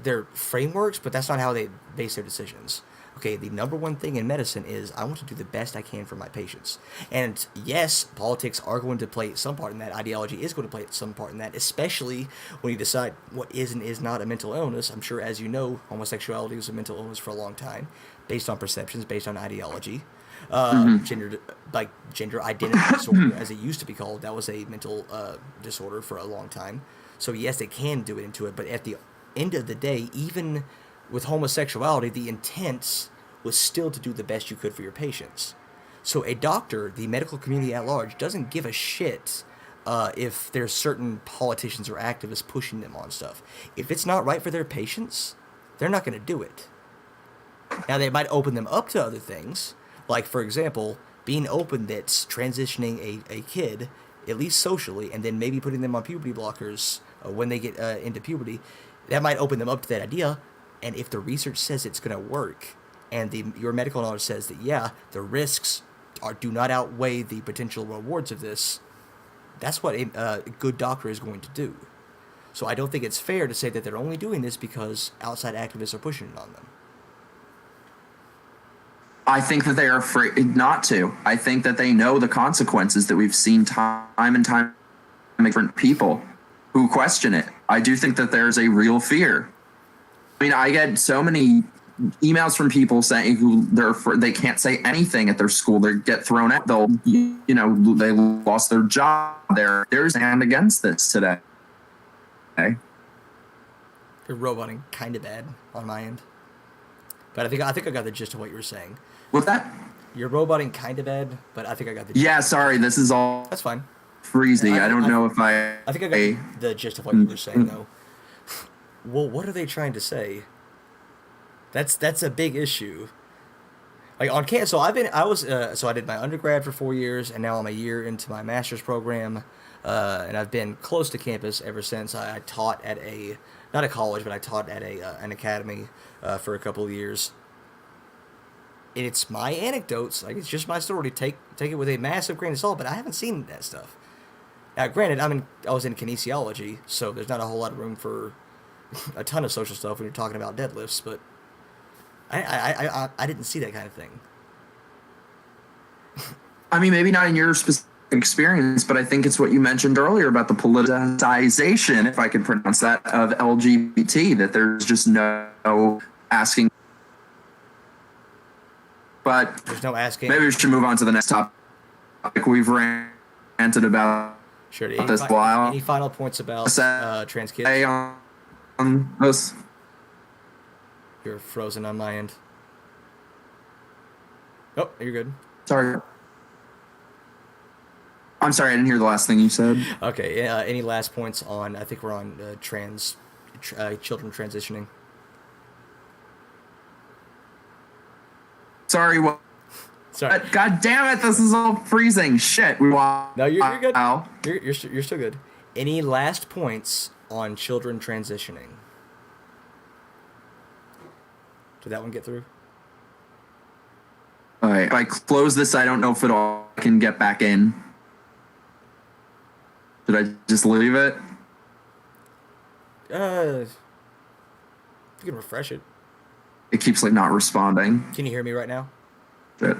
they're frameworks, but that's not how they base their decisions. Okay, the number one thing in medicine is I want to do the best I can for my patients. And yes, politics are going to play some part in that. Ideology is going to play some part in that, especially when you decide what is and is not a mental illness. I'm sure, as you know, homosexuality was a mental illness for a long time, based on perceptions, based on ideology. Gender identity disorder, as it used to be called, that was a mental disorder for a long time. So yes, they can do it into it, but at the end of the day, even with homosexuality, the intent was still to do the best you could for your patients. So a doctor, the medical community at large, doesn't give a shit if there's certain politicians or activists pushing them on stuff. If it's not right for their patients, they're not going to do it. Now, they might open them up to other things, like, for example, being open that's transitioning a kid, at least socially, and then maybe putting them on puberty blockers when they get into puberty. That might open them up to that idea. And if the research says it's going to work, and your medical knowledge says that, yeah, the risks do not outweigh the potential rewards of this, that's what a good doctor is going to do. So I don't think it's fair to say that they're only doing this because outside activists are pushing it on them. I think that they are afraid not to. I think that they know the consequences that we've seen time and time with different people who question it. I do think that there's a real fear. I mean, I get so many emails from people saying they can't say anything at their school. They get thrown out. They lost their job. They're stand against this today. Okay. You're roboting kind of bad on my end, but I think I got the gist of what you were saying. What's that? You're roboting kind of bad, but I think I got the gist. Yeah, sorry. This is all That's fine. freezy. I don't know if I. I think I got the gist of what you were saying, though. Well, what are they trying to say? That's a big issue. Like on campus, so I did my undergrad for 4 years, and now I'm a year into my master's program, and I've been close to campus ever since. I taught at not a college, but I taught at an academy for a couple of years. And it's my anecdotes, like it's just my story. Take it with a massive grain of salt, but I haven't seen that stuff. Now, granted, I was in kinesiology, so there's not a whole lot of room for a ton of social stuff when you're talking about deadlifts, but I didn't see that kind of thing. I mean, maybe not in your specific experience, but I think it's what you mentioned earlier about the politicization, if I could pronounce that, of LGBT, that there's just no asking. But there's no asking. Maybe we should move on to the next topic. We've ranted about sure, this while. Any final points about trans kids? On this. You're frozen on my end. Oh, you're good. Sorry. I'm sorry, I didn't hear the last thing you said. Okay, any last points on, I think we're on children transitioning. Sorry, what? Sorry. God damn it, this is all freezing. Shit. No, you're good. You're still good. Any last points on children transitioning? Did that one get through? All right. If I close this, I don't know if I can get back in. Should I just leave it? You can refresh it. It keeps like not responding. Can you hear me right now? Shit.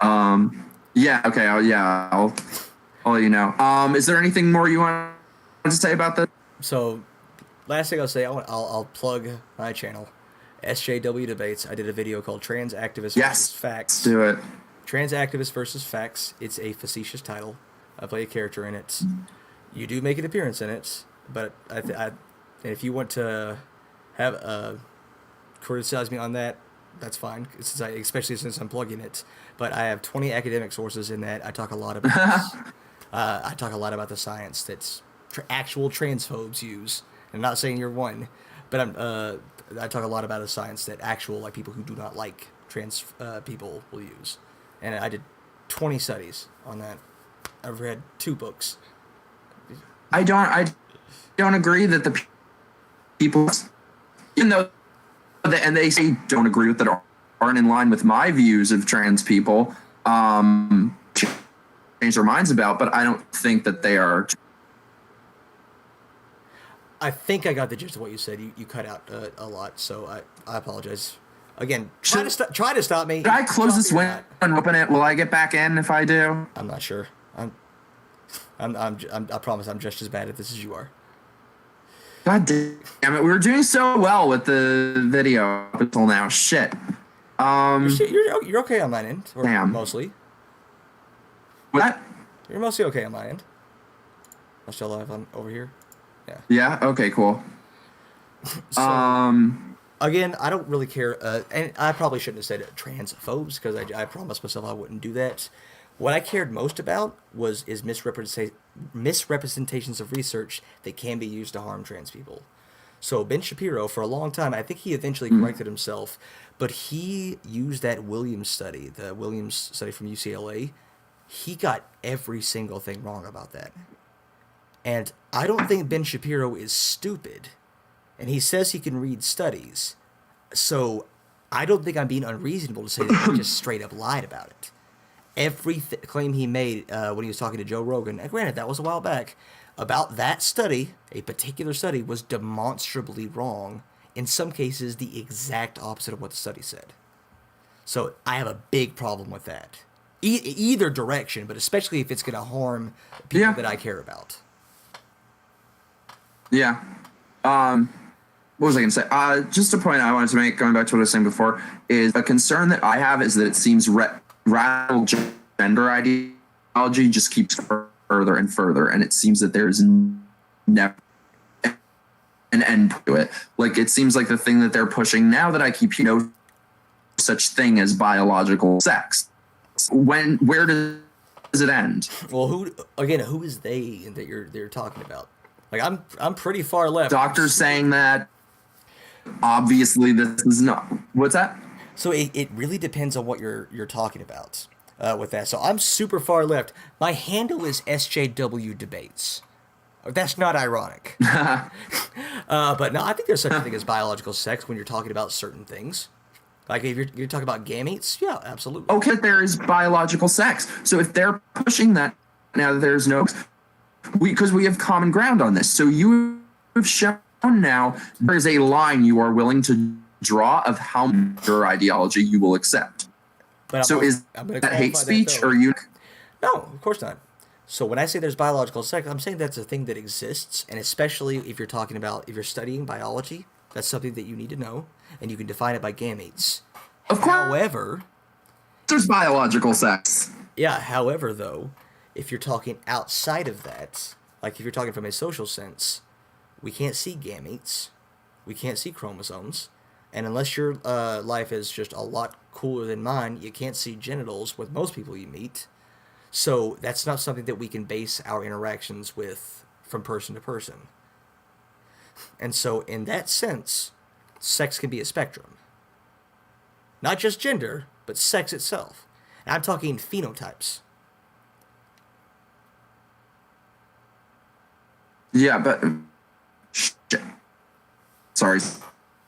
Yeah. Okay. I'll let you know. Is there anything more you want to say about this? So, last thing I'll say, I'll plug my channel, SJW Debates. I did a video called Trans Activists versus Facts. Let's do it. Trans Activists versus Facts. It's a facetious title. I play a character in it. You do make an appearance in it, but and if you want to have criticize me on that, that's fine. Especially since I'm plugging it. But I have 20 academic sources in that. I talk a lot about this. I talk a lot about the science that actual transphobes use. I'm not saying you're one, but I talk a lot about the science that actual like people who do not like trans people will use. And I did 20 studies on that. I've read 2 books. I don't agree that the people, even though, and they say don't agree with that, aren't in line with my views of trans people, change their minds about, but I don't think that they are. I think I got the gist of what you said. You cut out a lot, so I apologize. Again, try to stop me. Should I close this window and open it? Will I get back in if I do? I'm not sure. I promise I'm just as bad at this as you are. God damn it! We were doing so well with the video up until now. Shit. You're okay on my end, or damn. Mostly. What? You're mostly okay on my end. I'm still live on over here. Yeah. Yeah. Okay. Cool. So, again, I don't really care, and I probably shouldn't have said transphobes because I promised myself I wouldn't do that. What I cared most about is misrepresentations of research that can be used to harm trans people. So Ben Shapiro, for a long time, I think he eventually corrected himself, but he used that Williams study, the Williams study from UCLA. He got every single thing wrong about that. And I don't think Ben Shapiro is stupid. And he says he can read studies. So I don't think I'm being unreasonable to say that he just straight up lied about it. Every claim he made when he was talking to Joe Rogan, and granted, that was a while back, about that study, a particular study, was demonstrably wrong. In some cases, the exact opposite of what the study said. So I have a big problem with that. Either direction, but especially if it's going to harm people that I care about. Yeah. What was I going to say? Just a point I wanted to make, going back to what I was saying before, is a concern that I have is that it seems radical gender ideology just keeps further and further, and it seems that there's never an end to it. Like, it seems like the thing that they're pushing now that I keep no such thing as biological sex. Where does it end? Well, who is they that you're talking about? Like, I'm pretty far left. Doctors saying that. Obviously, this is not. What's that? So it really depends on what you're talking about with that. So I'm super far left. My handle is SJW Debates. That's not ironic. But no, I think there's such a thing as biological sex when you're talking about certain things. Like if you're talking about gametes, yeah, absolutely. Okay, there is biological sex. So if they're pushing that now, there's no, because we have common ground on this. So you have shown now there is a line you are willing to draw of how much your ideology you will accept. But so is that hate speech or you? No, of course not. So when I say there's biological sex, I'm saying that's a thing that exists, and especially if you're talking about, if you're studying biology, that's something that you need to know, and you can define it by gametes. Of course. However, there's biological sex. Yeah, however, though, if you're talking outside of that, like if you're talking from a social sense, we can't see gametes, we can't see chromosomes, and unless your life is just a lot cooler than mine, you can't see genitals with most people you meet. So that's not something that we can base our interactions with from person to person. And so in that sense, sex can be a spectrum. Not just gender, but sex itself. And I'm talking phenotypes. Yeah, but shit. Sorry.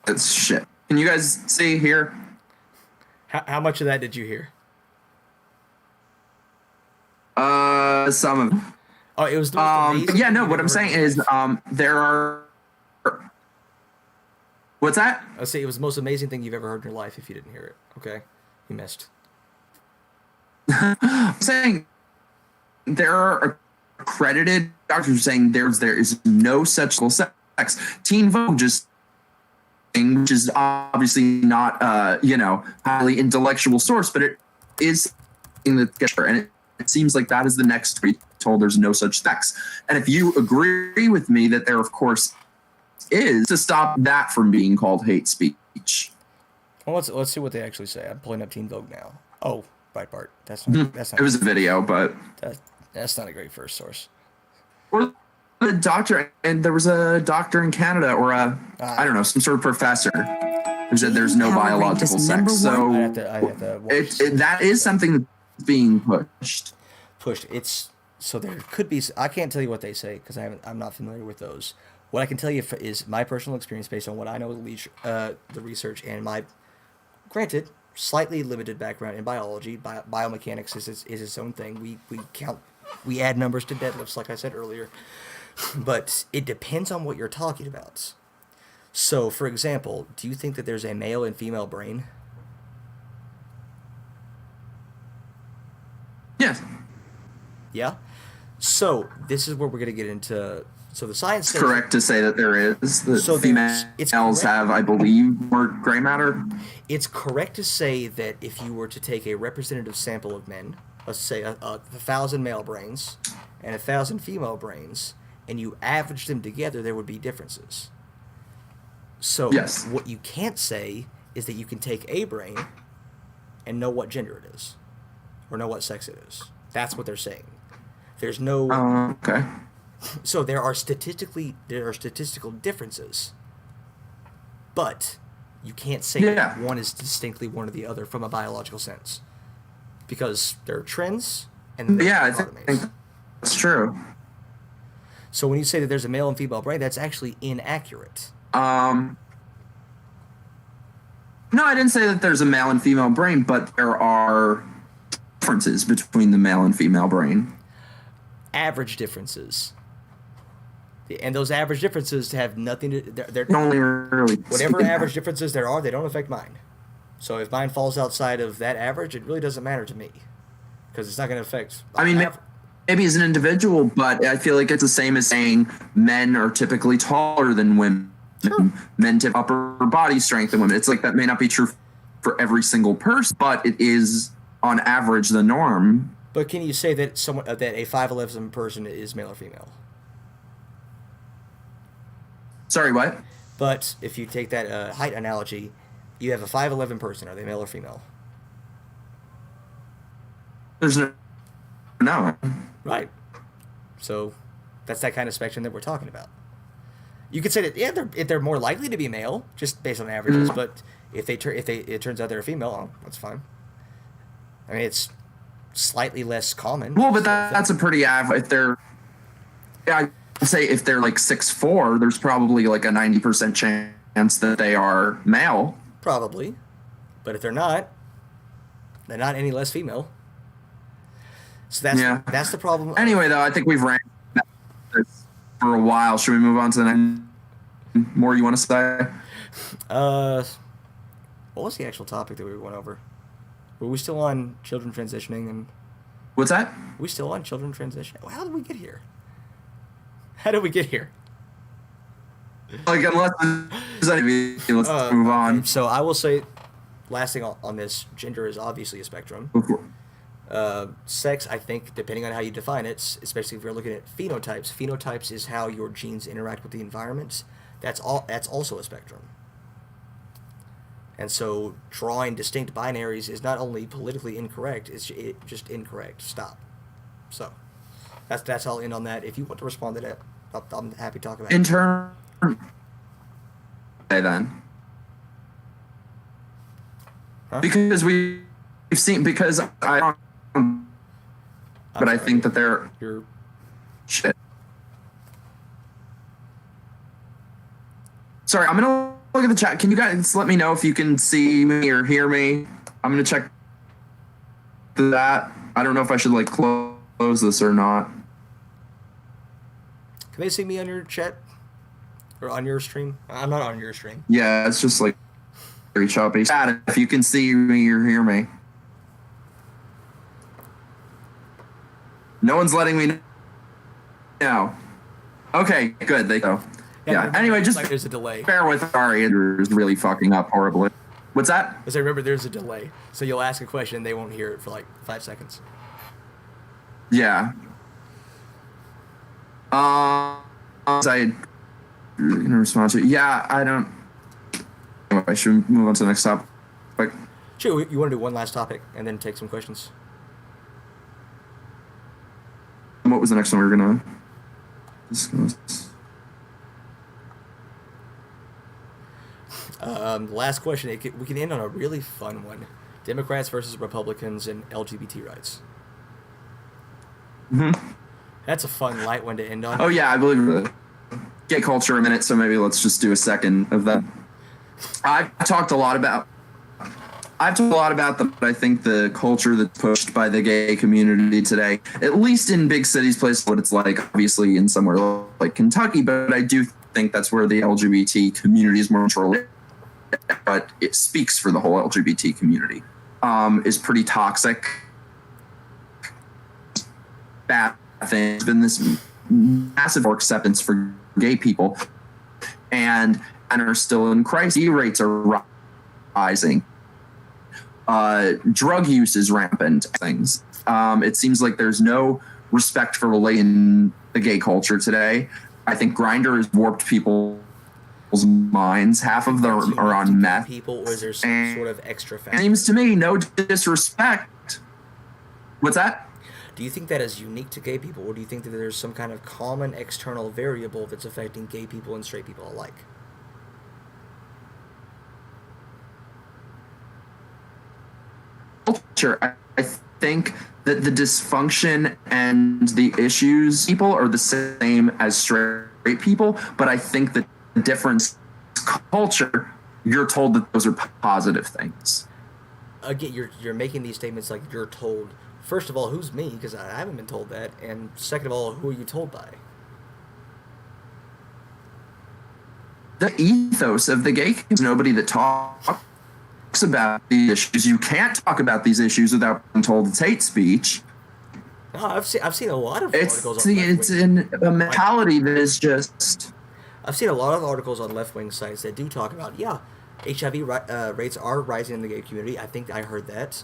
It's shit. Can you guys see here? How much of that did you hear? Some of it. Oh, it was the most amazing yeah, no, what I'm saying is there are What's that? I'll say it was the most amazing thing you've ever heard in your life if you didn't hear it. Okay? You missed. I'm saying there are accredited doctors saying there is no such sex. Teen Vogue just, which is obviously not highly intellectual source, but it is in the and it seems like that is the next tweet told there's no such sex. And if you agree with me that there of course is, to stop that from being called hate speech. Well, let's see what they actually say. I'm pulling up Teen Vogue now. Oh, Breitbart. That's not. It was a video, but that's not a great first source. Or the doctor, and there was a doctor in Canada, or I don't know, some sort of professor who said there's no biological sex. So I have to watch that is something that's being pushed. It's so there could be. I can't tell you what they say because I'm not familiar with those. What I can tell you is my personal experience based on what I know of the research and my, granted, slightly limited background in biology. Biomechanics is its own thing. We add numbers to deadlifts, like I said earlier. But it depends on what you're talking about. So, for example, do you think that there's a male and female brain? Yes. Yeah? So, this is where we're going to get into... So the science says... It's correct to say that there is. The females have, I believe, more gray matter. It's correct to say that if you were to take a representative sample of men, let's say 1,000 male brains and 1,000 female brains, and you average them together, there would be differences. So yes. What you can't say is that you can take a brain and know what gender it is, or know what sex it is. That's what they're saying. There's no... okay. So there are statistical differences, but you can't say that one is distinctly one or the other from a biological sense, because there are trends and I think that's true. So when you say that there's a male and female brain, that's actually inaccurate. No, I didn't say that there's a male and female brain, but there are differences between the male and female brain. Average differences. And those average differences have nothing to... They're only really... Whatever average differences there are, they don't affect mine. So if mine falls outside of that average, it really doesn't matter to me. Because it's not going to affect... I mean, maybe as an individual, but I feel like it's the same as saying men are typically taller than women. Sure. Men have upper body strength than women. It's like that may not be true for every single person, but it is, on average, the norm. But can you say that that a 5'11" person is male or female? Sorry, what? But if you take that height analogy, you have a 5'11" person. Are they male or female? There's no. Right. So that's that kind of spectrum that we're talking about. You could say that they're more likely to be male just based on averages, but if it turns out they're a female, that's fine. I mean, it's slightly less common. Well, but that's a pretty average. If they're, I'd say if they're like 6'4", there's probably like a 90% chance that they are male. Probably, but if they're not any less female. So that's the problem. Anyway, though, I think we've ran this for a while. Should we move on to the next? More you want to say? What was the actual topic that we went over? Were we still on children transitioning and? What's that? Were we still on children transitioning? How did we get here? How did we get here? Like, unless let's move on. So I will say, last thing on this, gender is obviously a spectrum. Sex, I think, depending on how you define it, especially if you're looking at phenotypes. Phenotypes is how your genes interact with the environment. That's also a spectrum. And so drawing distinct binaries is not only politically incorrect, it's just incorrect. Stop. So that's I'll end on that. If you want to respond to that, I'm happy to talk about it. Okay, then. Huh? Because we've seen, I think that you're shit. Sorry, I'm gonna look at the chat. Can you guys let me know if you can see me or hear me? I'm gonna check that. I don't know if I should like close this or not. Can they see me on your chat? Or on your stream? I'm not on your stream. Yeah, it's just like very choppy. If you can see me or hear me. No one's letting me know. Okay, good. They go. Yeah. Anyway, just like there's a delay. Bear with Ari. It's really fucking up horribly. What's that? Because I remember there's a delay, so you'll ask a question and they won't hear it for like 5 seconds. Yeah. I in response to yeah, I don't. Anyway, I should move on to the next topic. Sure, you want to do one last topic and then take some questions? What was the next one we were gonna discuss? Last question. We can end on a really fun one: Democrats versus Republicans and LGBT rights. Mm-hmm. That's a fun, light one to end on. Oh yeah, I believe it. Gay culture a minute, so maybe let's just do a second of that. I've talked a lot about but I think the culture that's pushed by the gay community today, at least in big cities, places what it's like, obviously in somewhere like Kentucky, but I do think that's where the LGBT community is more mature, but it speaks for the whole LGBT community, is pretty toxic. Bad thing. There's been this massive acceptance for gay people and are still in crisis. Rates are rising. Drug use is rampant. Things. It seems like there's no respect for in the gay culture today. I think Grindr has warped people's minds. Half of them are on meth. People, or is there some sort of extra factor? Seems to me, no disrespect. What's that? Do you think that is unique to gay people, or do you think that there's some kind of common external variable that's affecting gay people and straight people alike? Culture. I think that the dysfunction and the issues people are the same as straight people, but I think the difference culture, you're told that those are positive things. Again, you're making these statements like you're told. First of all, who's me? Because I haven't been told that. And second of all, who are you told by? The ethos of the gay community is nobody that talks about these issues. You can't talk about these issues without being told it's hate speech. No, I've seen a lot of articles. It's in a mentality that is just. I've seen a lot of articles on left-wing sites that do talk about, HIV rates are rising in the gay community. I think I heard that.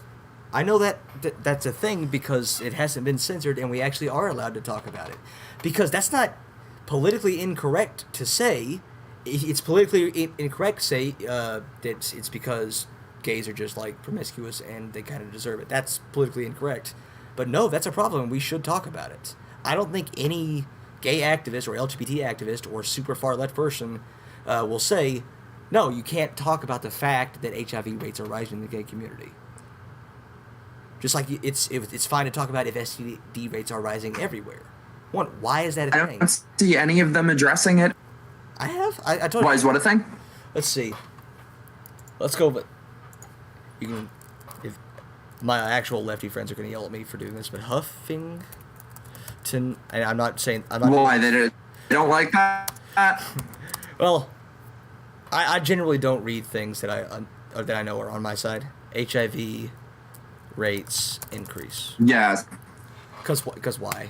I know that's a thing because it hasn't been censored and we actually are allowed to talk about it. Because that's not politically incorrect to say. It's politically incorrect to say that it's because gays are just like promiscuous and they kind of deserve it. That's politically incorrect. But no, that's a problem. We should talk about it. I don't think any gay activist or LGBT activist or super far left person will say, no, you can't talk about the fact that HIV rates are rising in the gay community. Just like it's fine to talk about if STD rates are rising everywhere. One, why is that a thing? I don't see any of them addressing it. I have. I told you. Why is what a thing? Let's see. Let's go. But you can. If my actual lefty friends are going to yell at me for doing this, but Huffington. And I'm not saying. I'm not. Why they don't like that? Well, I generally don't read things that I know are on my side. HIV rates increase. Yeah. Because why?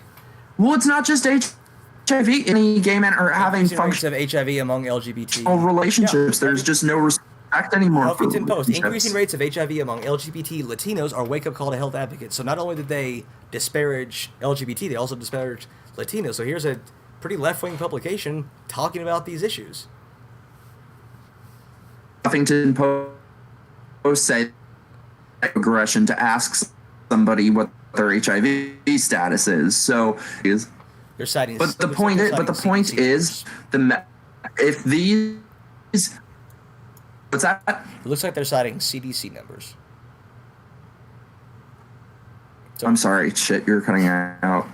Well, it's not just HIV. Any gay men are having functions of HIV among LGBT relationships. There's just no respect anymore. Huffington Post. Increasing rates of HIV among LGBT Latinos are wake-up call to health advocates. So not only did they disparage LGBT, they also disparaged Latinos. So here's a pretty left-wing publication talking about these issues. Huffington Post say aggression to ask somebody what their HIV status is. So they're citing. But the point is, if these, what's that? It looks like they're citing CDC numbers. So, I'm sorry, shit, you're cutting out.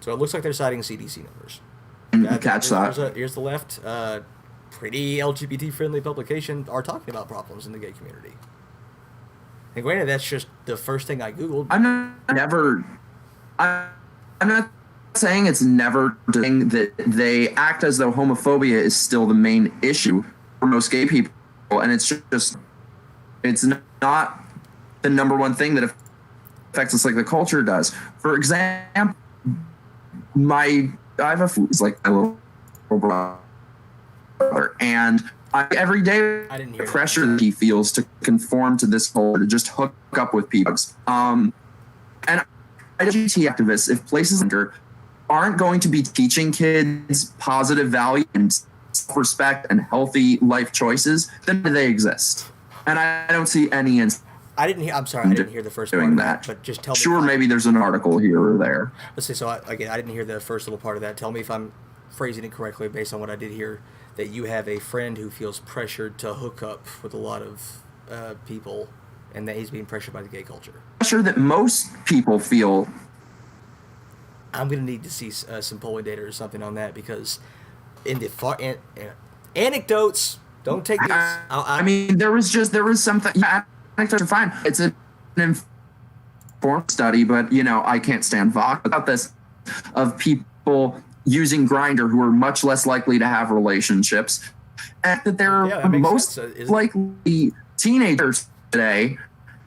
So it looks like they're citing CDC numbers. Catch that. Here's the left. Pretty LGBT-friendly publication are talking about problems in the gay community. And granted, that's just the first thing I Googled. I'm not saying it's never doing that. They act as though homophobia is still the main issue for most gay people, and it's not the number one thing that affects us like the culture does. For example, I have a who's like my little brother, and every day the pressure that he feels to conform to this culture, to just hook up with people. And LGBT activists, if places aren't going to be teaching kids positive value and self-respect and healthy life choices, then they exist. And I don't see any I'm sorry, I didn't hear the first part of that, but just tell me. Sure, maybe there's an article here or there. Let's say, I didn't hear the first little part of that. Tell me if I'm phrasing it correctly based on what I did hear, that you have a friend who feels pressured to hook up with a lot of people, and that he's being pressured by the gay culture. Pressure that most people feel. I'm going to need to see some polling data or something on that, because in the anecdotes, don't take this. I mean, there was something. Yeah, anecdotes are fine. It's an informed study, but I can't stand Vox about this, of people using Grindr who are much less likely to have relationships, and that they're most likely teenagers today.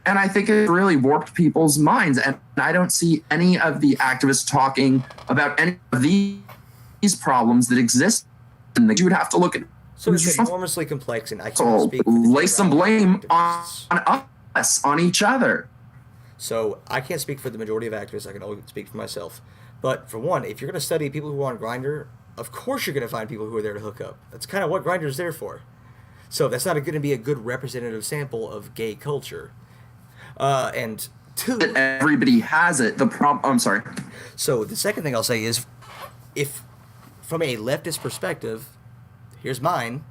And I think it really warped people's minds. And I don't see any of the activists talking about any of these problems that exist. And you would have to look at. So it's enormously complex, and I can't speak. Lay some blame on us, on each other. So I can't speak for the majority of activists. I can only speak for myself. But for one, if you're going to study people who are on Grindr, of course you're going to find people who are there to hook up. That's kind of what Grindr is there for. So that's not going to be a good representative sample of gay culture. And two, everybody has it. I'm sorry. So the second thing I'll say is, if from a leftist perspective, here's mine.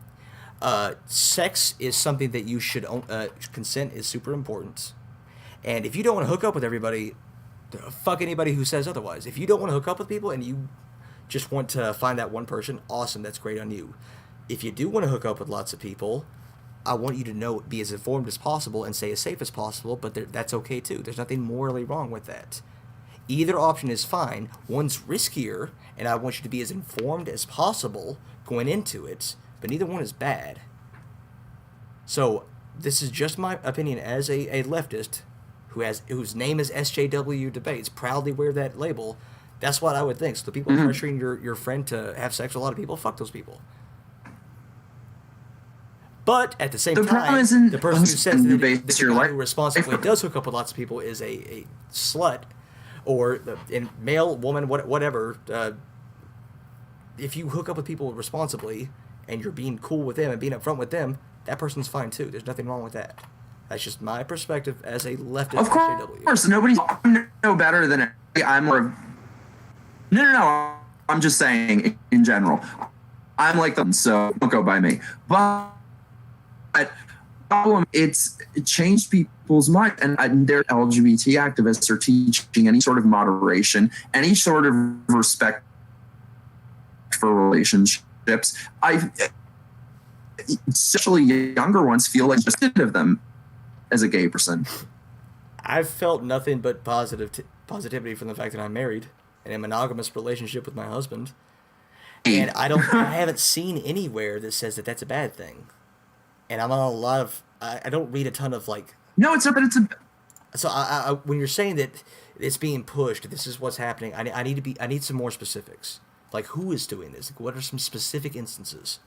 Sex is something that you should consent is super important. And if you don't want to hook up with everybody, fuck anybody who says otherwise. If you don't want to hook up with people and you just want to find that one person, awesome, that's great on you. If you do want to hook up with lots of people, I want you to be as informed as possible and stay as safe as possible, but that's okay too. There's nothing morally wrong with that. Either option is fine. One's riskier, and I want you to be as informed as possible going into it, but neither one is bad. So this is just my opinion as a leftist whose name is SJW Debates, proudly wear that label. That's what I would think. So the people pressuring your friend to have sex with a lot of people, fuck those people. But at the same time, the person who says that the guy who responsibly does hook up with lots of people is a slut, or male, woman, whatever. If you hook up with people responsibly and you're being cool with them and being upfront with them, that person's fine too. There's nothing wrong with that. That's just my perspective as a leftist. Of course, nobody's no better than I'm more of. No. I'm just saying in general. I'm like them, so don't go by me. But problem, it changed people's mind, and their LGBT activists are teaching any sort of moderation, any sort of respect for relationships. Especially younger ones feel like just of them as a gay person. I've felt nothing but positivity from the fact that I'm married in a monogamous relationship with my husband, and I haven't seen anywhere that says that that's a bad thing. And I'm on a lot of. I don't read a ton of like. No, it's a. So when you're saying that it's being pushed, this is what's happening. I need some more specifics. Like, who is doing this? Like, what are some specific instances?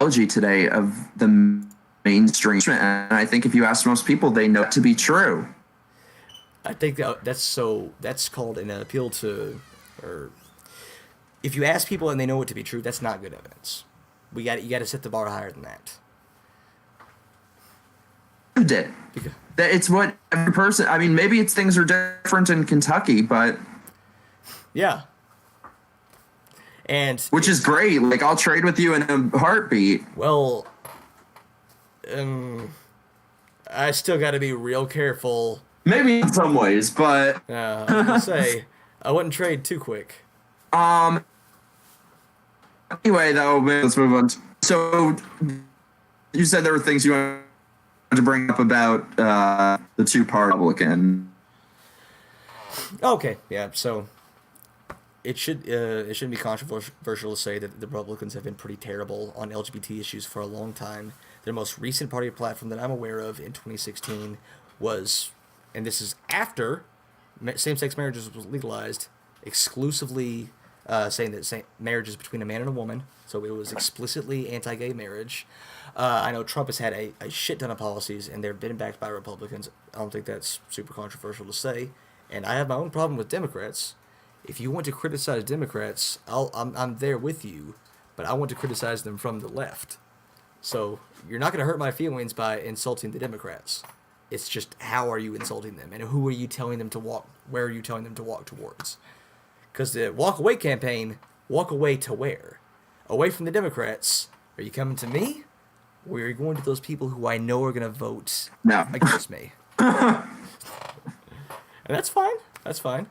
Today of the mainstream, and I think if you ask most people, they know it to be true. I think that's called an appeal to, or if you ask people and they know it to be true, that's not good evidence. You got to set the bar higher than that. It's what every person. I mean, maybe things are different in Kentucky, but yeah, and which is great. Like, I'll trade with you in a heartbeat. Well, I still got to be real careful. Maybe in some ways, but I was gonna say I wouldn't trade too quick. Anyway, though, let's move on. So, you said there were things you wanted to bring up about the two-part Republican. Okay, yeah. So it shouldn't be controversial to say that the Republicans have been pretty terrible on LGBT issues for a long time. Their most recent party platform that I'm aware of in 2016 was, and this is after same-sex marriages was legalized, exclusively saying that marriage is between a man and a woman. So it was explicitly anti-gay marriage. I know Trump has had a shit ton of policies, and they've been backed by Republicans. I don't think that's super controversial to say. And I have my own problem with Democrats. If you want to criticize Democrats, I'm there with you, but I want to criticize them from the left. So you're not going to hurt my feelings by insulting the Democrats. It's just how are you insulting them, and who are you telling them to walk? Where are you telling them to walk towards? Because the walk away campaign, walk away to where? Away from the Democrats. Are you coming to me? Or are you going to those people who I know are going to vote against me? And that's fine. That's fine.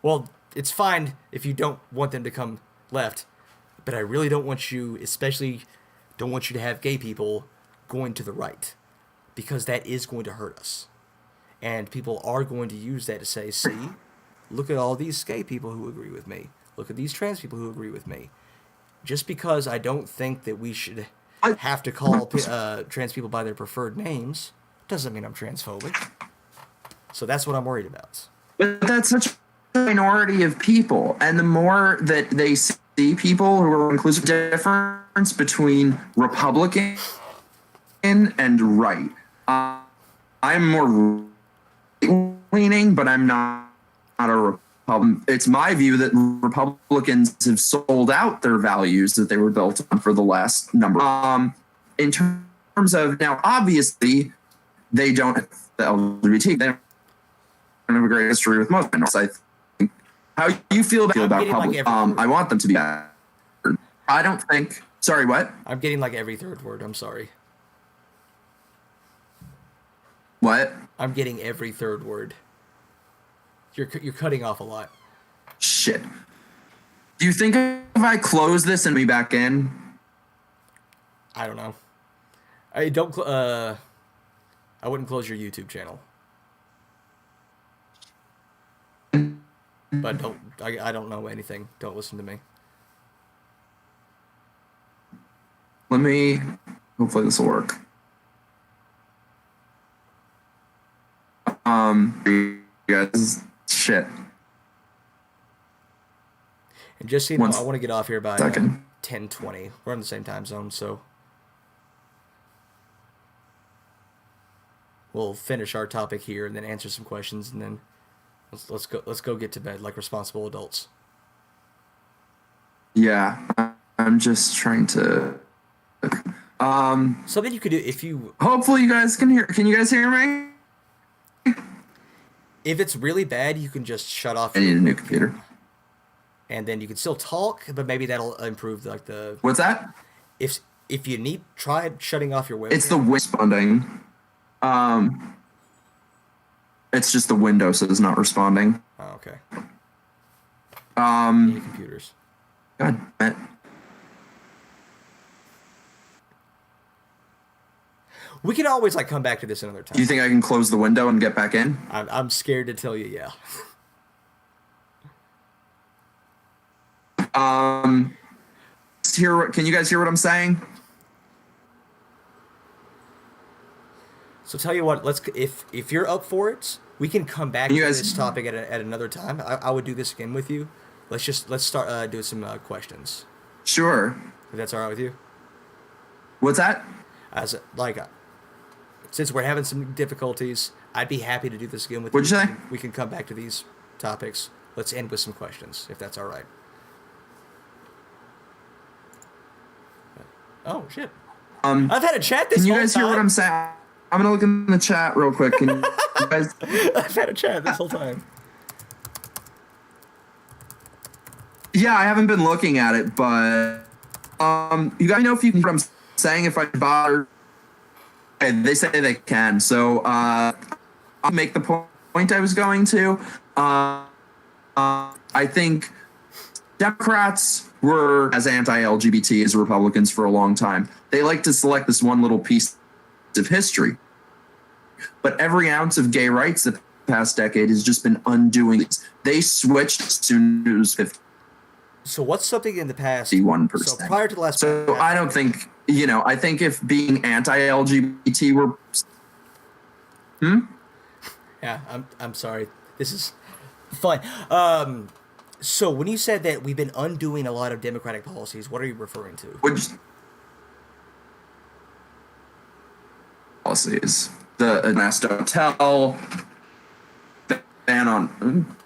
Well, it's fine if you don't want them to come left, but I really don't want you, especially don't want you to have gay people going to the right, because that is going to hurt us. And people are going to use that to say, see, look at all these gay people who agree with me. Look at these trans people who agree with me. Just because I don't think that we should have to call trans people by their preferred names doesn't mean I'm transphobic. So that's what I'm worried about. But that's such a minority of people. And the more that they see people who are inclusive, difference between Republican and right. I'm more leaning, but I'm not a Republican. It's my view that Republicans have sold out their values that they were built on for the last number. In terms of now, obviously, they don't the LGBT. They don't have a great history with most minorities. I think. How you feel about public? I want them to be better. I don't think. Sorry, what? I'm getting like every third word. I'm sorry. What? I'm getting every third word. You're cutting off a lot. Shit. Do you think if I close this and be back in? I don't know. I wouldn't close your YouTube channel. But I don't know anything. Don't listen to me. Hopefully this will work. You guys, shit. And just so you know, I want to get off here by 10:20. We're in the same time zone, so we'll finish our topic here and then answer some questions, and then let's go get to bed like responsible adults. Yeah, I'm just trying to. Something you could do if you. Hopefully, you guys can hear. Can you guys hear me? If it's really bad, you can just shut off. I need a new computer. And then you can still talk, but maybe that'll improve like the. What's that? If you need, try shutting off your webcam. It's the responding. It's just the window, so it's not responding. Oh, okay. Any computers. God damn it. We can always like come back to this another time. Do you think I can close the window and get back in? I'm scared to tell you, yeah. Can you guys hear what I'm saying? So tell you what, if you're up for it, we can come back to this topic at another time. I would do this again with you. Let's start doing some questions. Sure. If that's all right with you. What's that? Since we're having some difficulties, I'd be happy to do this again with you. What'd you say? We can come back to these topics. Let's end with some questions, if that's all right. Oh shit! I've had a chat this whole time. Can you guys hear what I'm saying? I'm gonna look in the chat real quick. Can you guys? I've had a chat this whole time. Yeah, I haven't been looking at it, but you guys know if you can hear what I'm saying if I bother. Okay, they say they can, so I'll make the point I was going to. I think Democrats were as anti-LGBT as Republicans for a long time. They like to select this one little piece of history. But every ounce of gay rights that past decade has just been undoing these. They switched as soon as it was So what's something in the past? 51%. So prior to the last. So I don't think, I think if being anti-LGBT were. Yeah, I'm sorry. This is fun. So when you said that we've been undoing a lot of Democratic policies, what are you referring to? Which policies? The mass hotel, the ban on.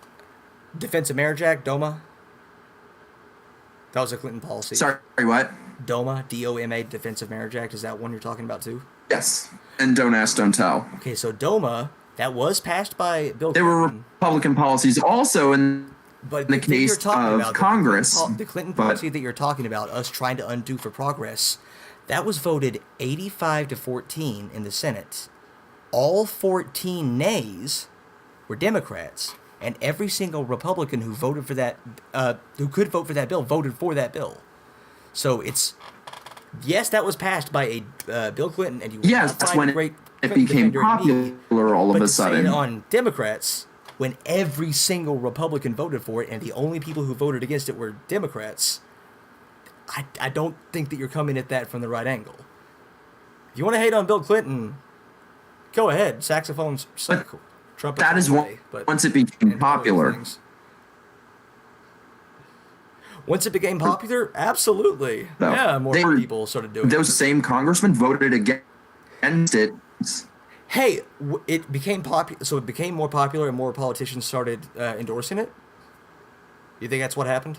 Defense of Marriage Act, DOMA. That was a Clinton policy. Sorry, what? DOMA, DOMA, Defense of Marriage Act. Is that one you're talking about too? Yes. And don't ask, don't tell. Okay, so DOMA, that was passed by Bill Clinton. There were Republican policies also in the case of Congress. The Clinton policy that you're talking about, us trying to undo for progress, that was voted 85-14 in the Senate. All 14 nays were Democrats, and every single Republican who voted for that, who could vote for that bill, voted for that bill. So it's, yes, that was passed by a Bill Clinton, and you yes, that's when it became popular all of a sudden. But on Democrats, when every single Republican voted for it, and the only people who voted against it were Democrats, I don't think that you're coming at that from the right angle. If you want to hate on Bill Clinton, go ahead. Saxophones suck. Trumpets that is once it became popular. Once it became popular, absolutely. No, yeah, more people started doing it. Those same congressmen voted against it. Hey, it became popular, so it became more popular and more politicians started endorsing it? You think that's what happened?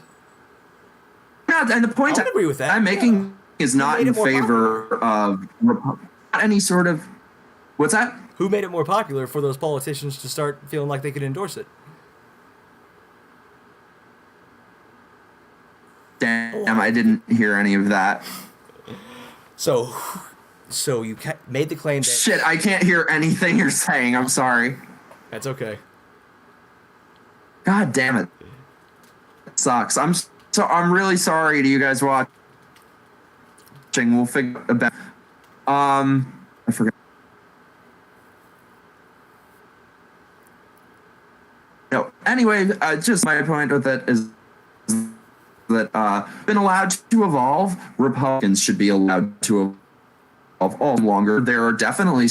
Yeah, and the point I would agree with that. I'm making is not in favor of any sort of... What's that? Who made it more popular for those politicians to start feeling like they could endorse it? Damn, I didn't hear any of that. So you made the claim that... Shit, I can't hear anything you're saying. I'm sorry. That's okay. God damn it. It sucks. I'm really sorry to you guys watching. We'll figure it out. I forgot. No. Anyway, just my point with it is that been allowed to evolve. Republicans should be allowed to evolve all longer. There are definitely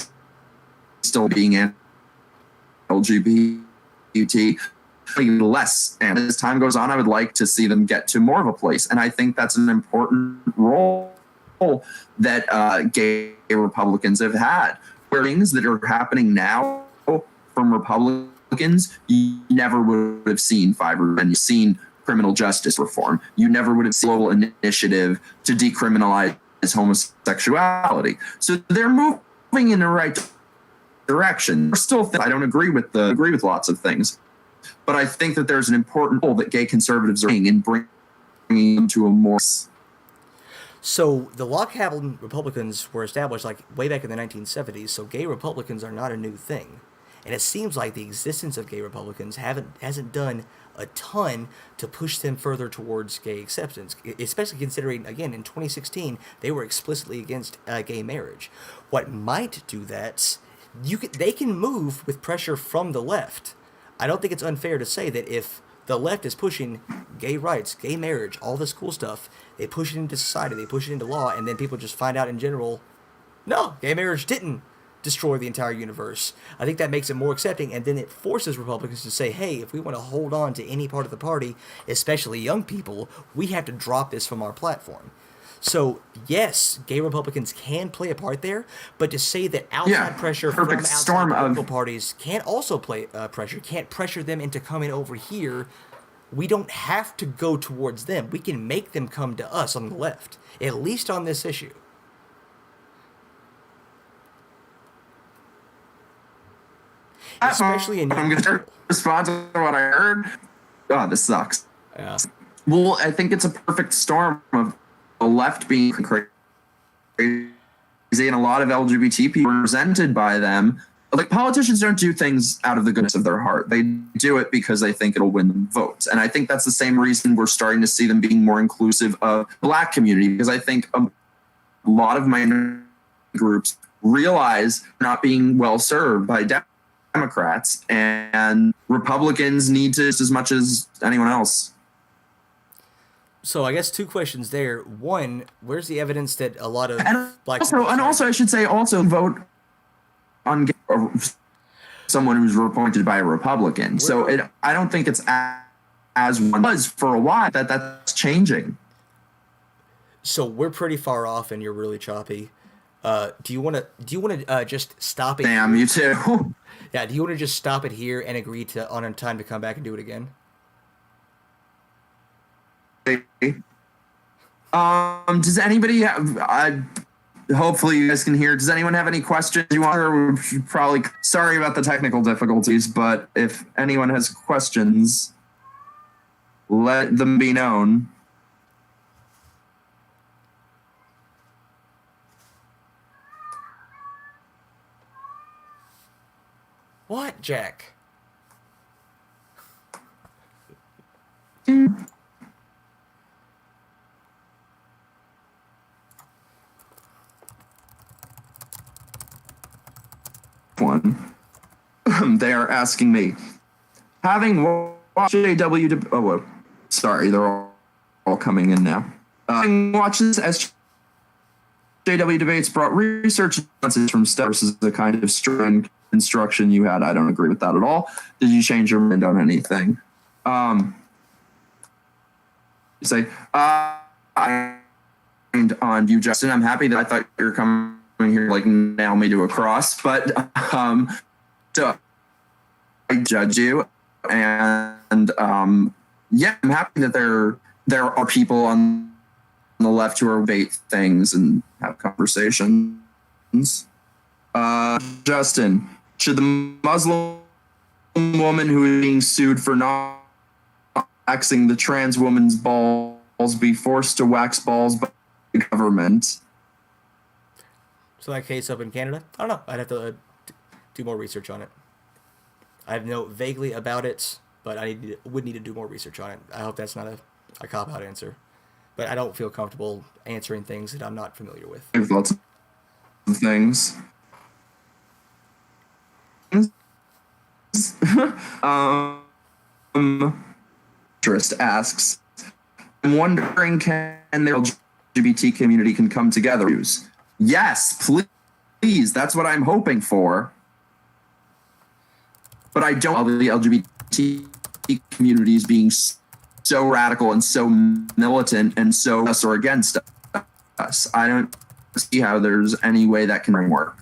still being LGBT less, and as time goes on, I would like to see them get to more of a place, and I think that's an important role that gay Republicans have had. Where things that are happening now from Republicans, you never would have seen 5 or 10. You've seen criminal justice reform. You never would have seen a global initiative to decriminalize homosexuality. So they're moving in the right direction. Still, I don't agree with lots of things, but I think that there's an important role that gay conservatives are playing in bringing them to a more. So the log cabin Republicans were established like way back in the 1970s. So gay Republicans are not a new thing, and it seems like the existence of gay Republicans hasn't done a ton to push them further towards gay acceptance, especially considering, again, in 2016, they were explicitly against gay marriage. What might do that, they can move with pressure from the left. I don't think it's unfair to say that if the left is pushing gay rights, gay marriage, all this cool stuff, they push it into society, they push it into law, and then people just find out in general, no, gay marriage didn't destroy the entire universe. I think that makes it more accepting, and then it forces Republicans to say, hey, if we want to hold on to any part of the party, especially young people, we have to drop this from our platform. So, yes, gay Republicans can play a part there, but to say that outside pressure from outside political parties can't also play pressure, can't pressure them into coming over here, we don't have to go towards them. We can make them come to us on the left, at least on this issue. Especially in I'm going to respond to what I heard. God, this sucks. Yeah. Well, I think it's a perfect storm of the left being crazy and a lot of LGBT people represented by them. Like, politicians don't do things out of the goodness of their heart. They do it because they think it'll win them votes. And I think that's the same reason we're starting to see them being more inclusive of the Black community, because I think a lot of minority groups realize not being well served by Democrats, and Republicans need to just as much as anyone else. So I guess two questions there. One, where's the evidence that a lot of black Also, I should say, also vote on someone who's appointed by a Republican. I don't think it's as one was for a while that's changing. So we're pretty far off, and you're really choppy. Do you want to just stop it? Damn, you too. Yeah. Do you want to just stop it here and agree on a time to come back and do it again? Does anybody have? Hopefully you guys can hear. Does anyone have any questions you want? Or probably sorry about the technical difficulties, but if anyone has questions, let them be known. What, Jack? One. They are asking me, having watched JW. Oh, whoa. Sorry, they're all coming in now. Having watched this SJW debates brought research from stuff versus the kind of string instruction you had. I don't agree with that at all. Did you change your mind on anything? You say, I on you, Justin. I'm happy that I thought you were coming here like nail me to a cross, but so I judge you, and yeah, I'm happy that there are people on the left who debate things and have conversations. Justin, should the Muslim woman who is being sued for not waxing the trans woman's balls be forced to wax balls by the government? So that case up in Canada? I don't know. I'd have to do more research on it. I know vaguely about it, but would need to do more research on it. I hope that's not a cop-out answer. But I don't feel comfortable answering things that I'm not familiar with. There's lots of things. Interest asks, I'm wondering, can the LGBT community can come together? Yes, please. That's what I'm hoping for. But I don't know the LGBT communities being so radical and so militant and so us or against us. I don't see how there's any way that can work.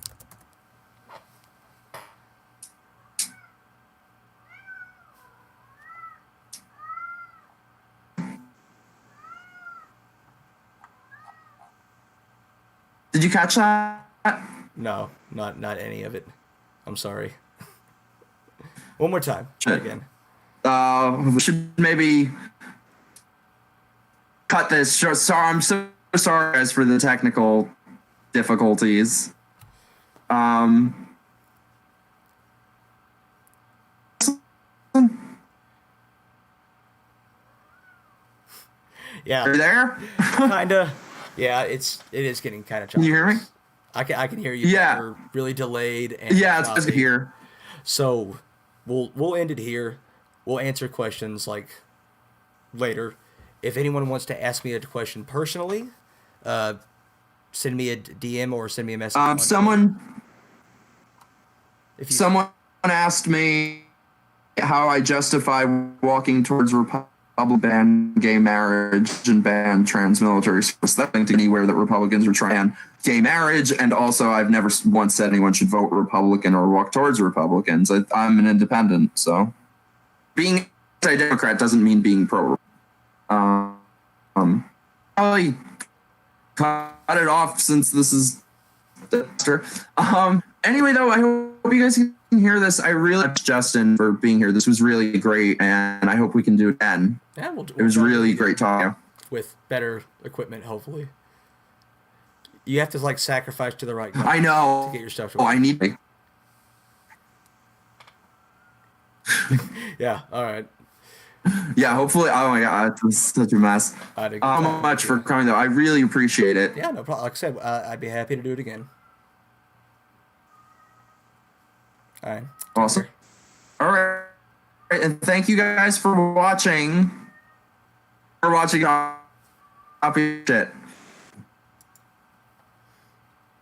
Did you catch that? No, not any of it. I'm sorry. One more time. Try again. We should maybe cut this. Sorry, I'm so sorry guys for the technical difficulties. Yeah. Are you there? Kinda. Yeah, it is getting kind of choppy. Can you hear me? I can hear you. Yeah. You're really delayed. And yeah, it's good here. So we'll end it here. We'll answer questions like later. If anyone wants to ask me a question personally, send me a DM or send me a message. Someone asked me how I justify walking towards Republican ban gay marriage and ban trans military service. That thing to anywhere that Republicans are trying gay marriage, and also I've never once said anyone should vote Republican or walk towards Republicans. I'm an independent, so being anti-Democrat doesn't mean being pro. Probably cut it off since this is anyway, though, I hope you guys can hear this. I really like Justin for being here. This was really great, and I hope we can do it again. Yeah, it was really great talking. With better equipment, hopefully. You have to like sacrifice to the right guy. I know. To get your stuff to work. work. I need. Yeah. All right. Yeah. Hopefully. Oh my God, it's such a mess. How much for coming though? I really appreciate it. Yeah. No problem. Like I said, I'd be happy to do it again. All right. Awesome. All right. And thank you guys for watching. Copy shit.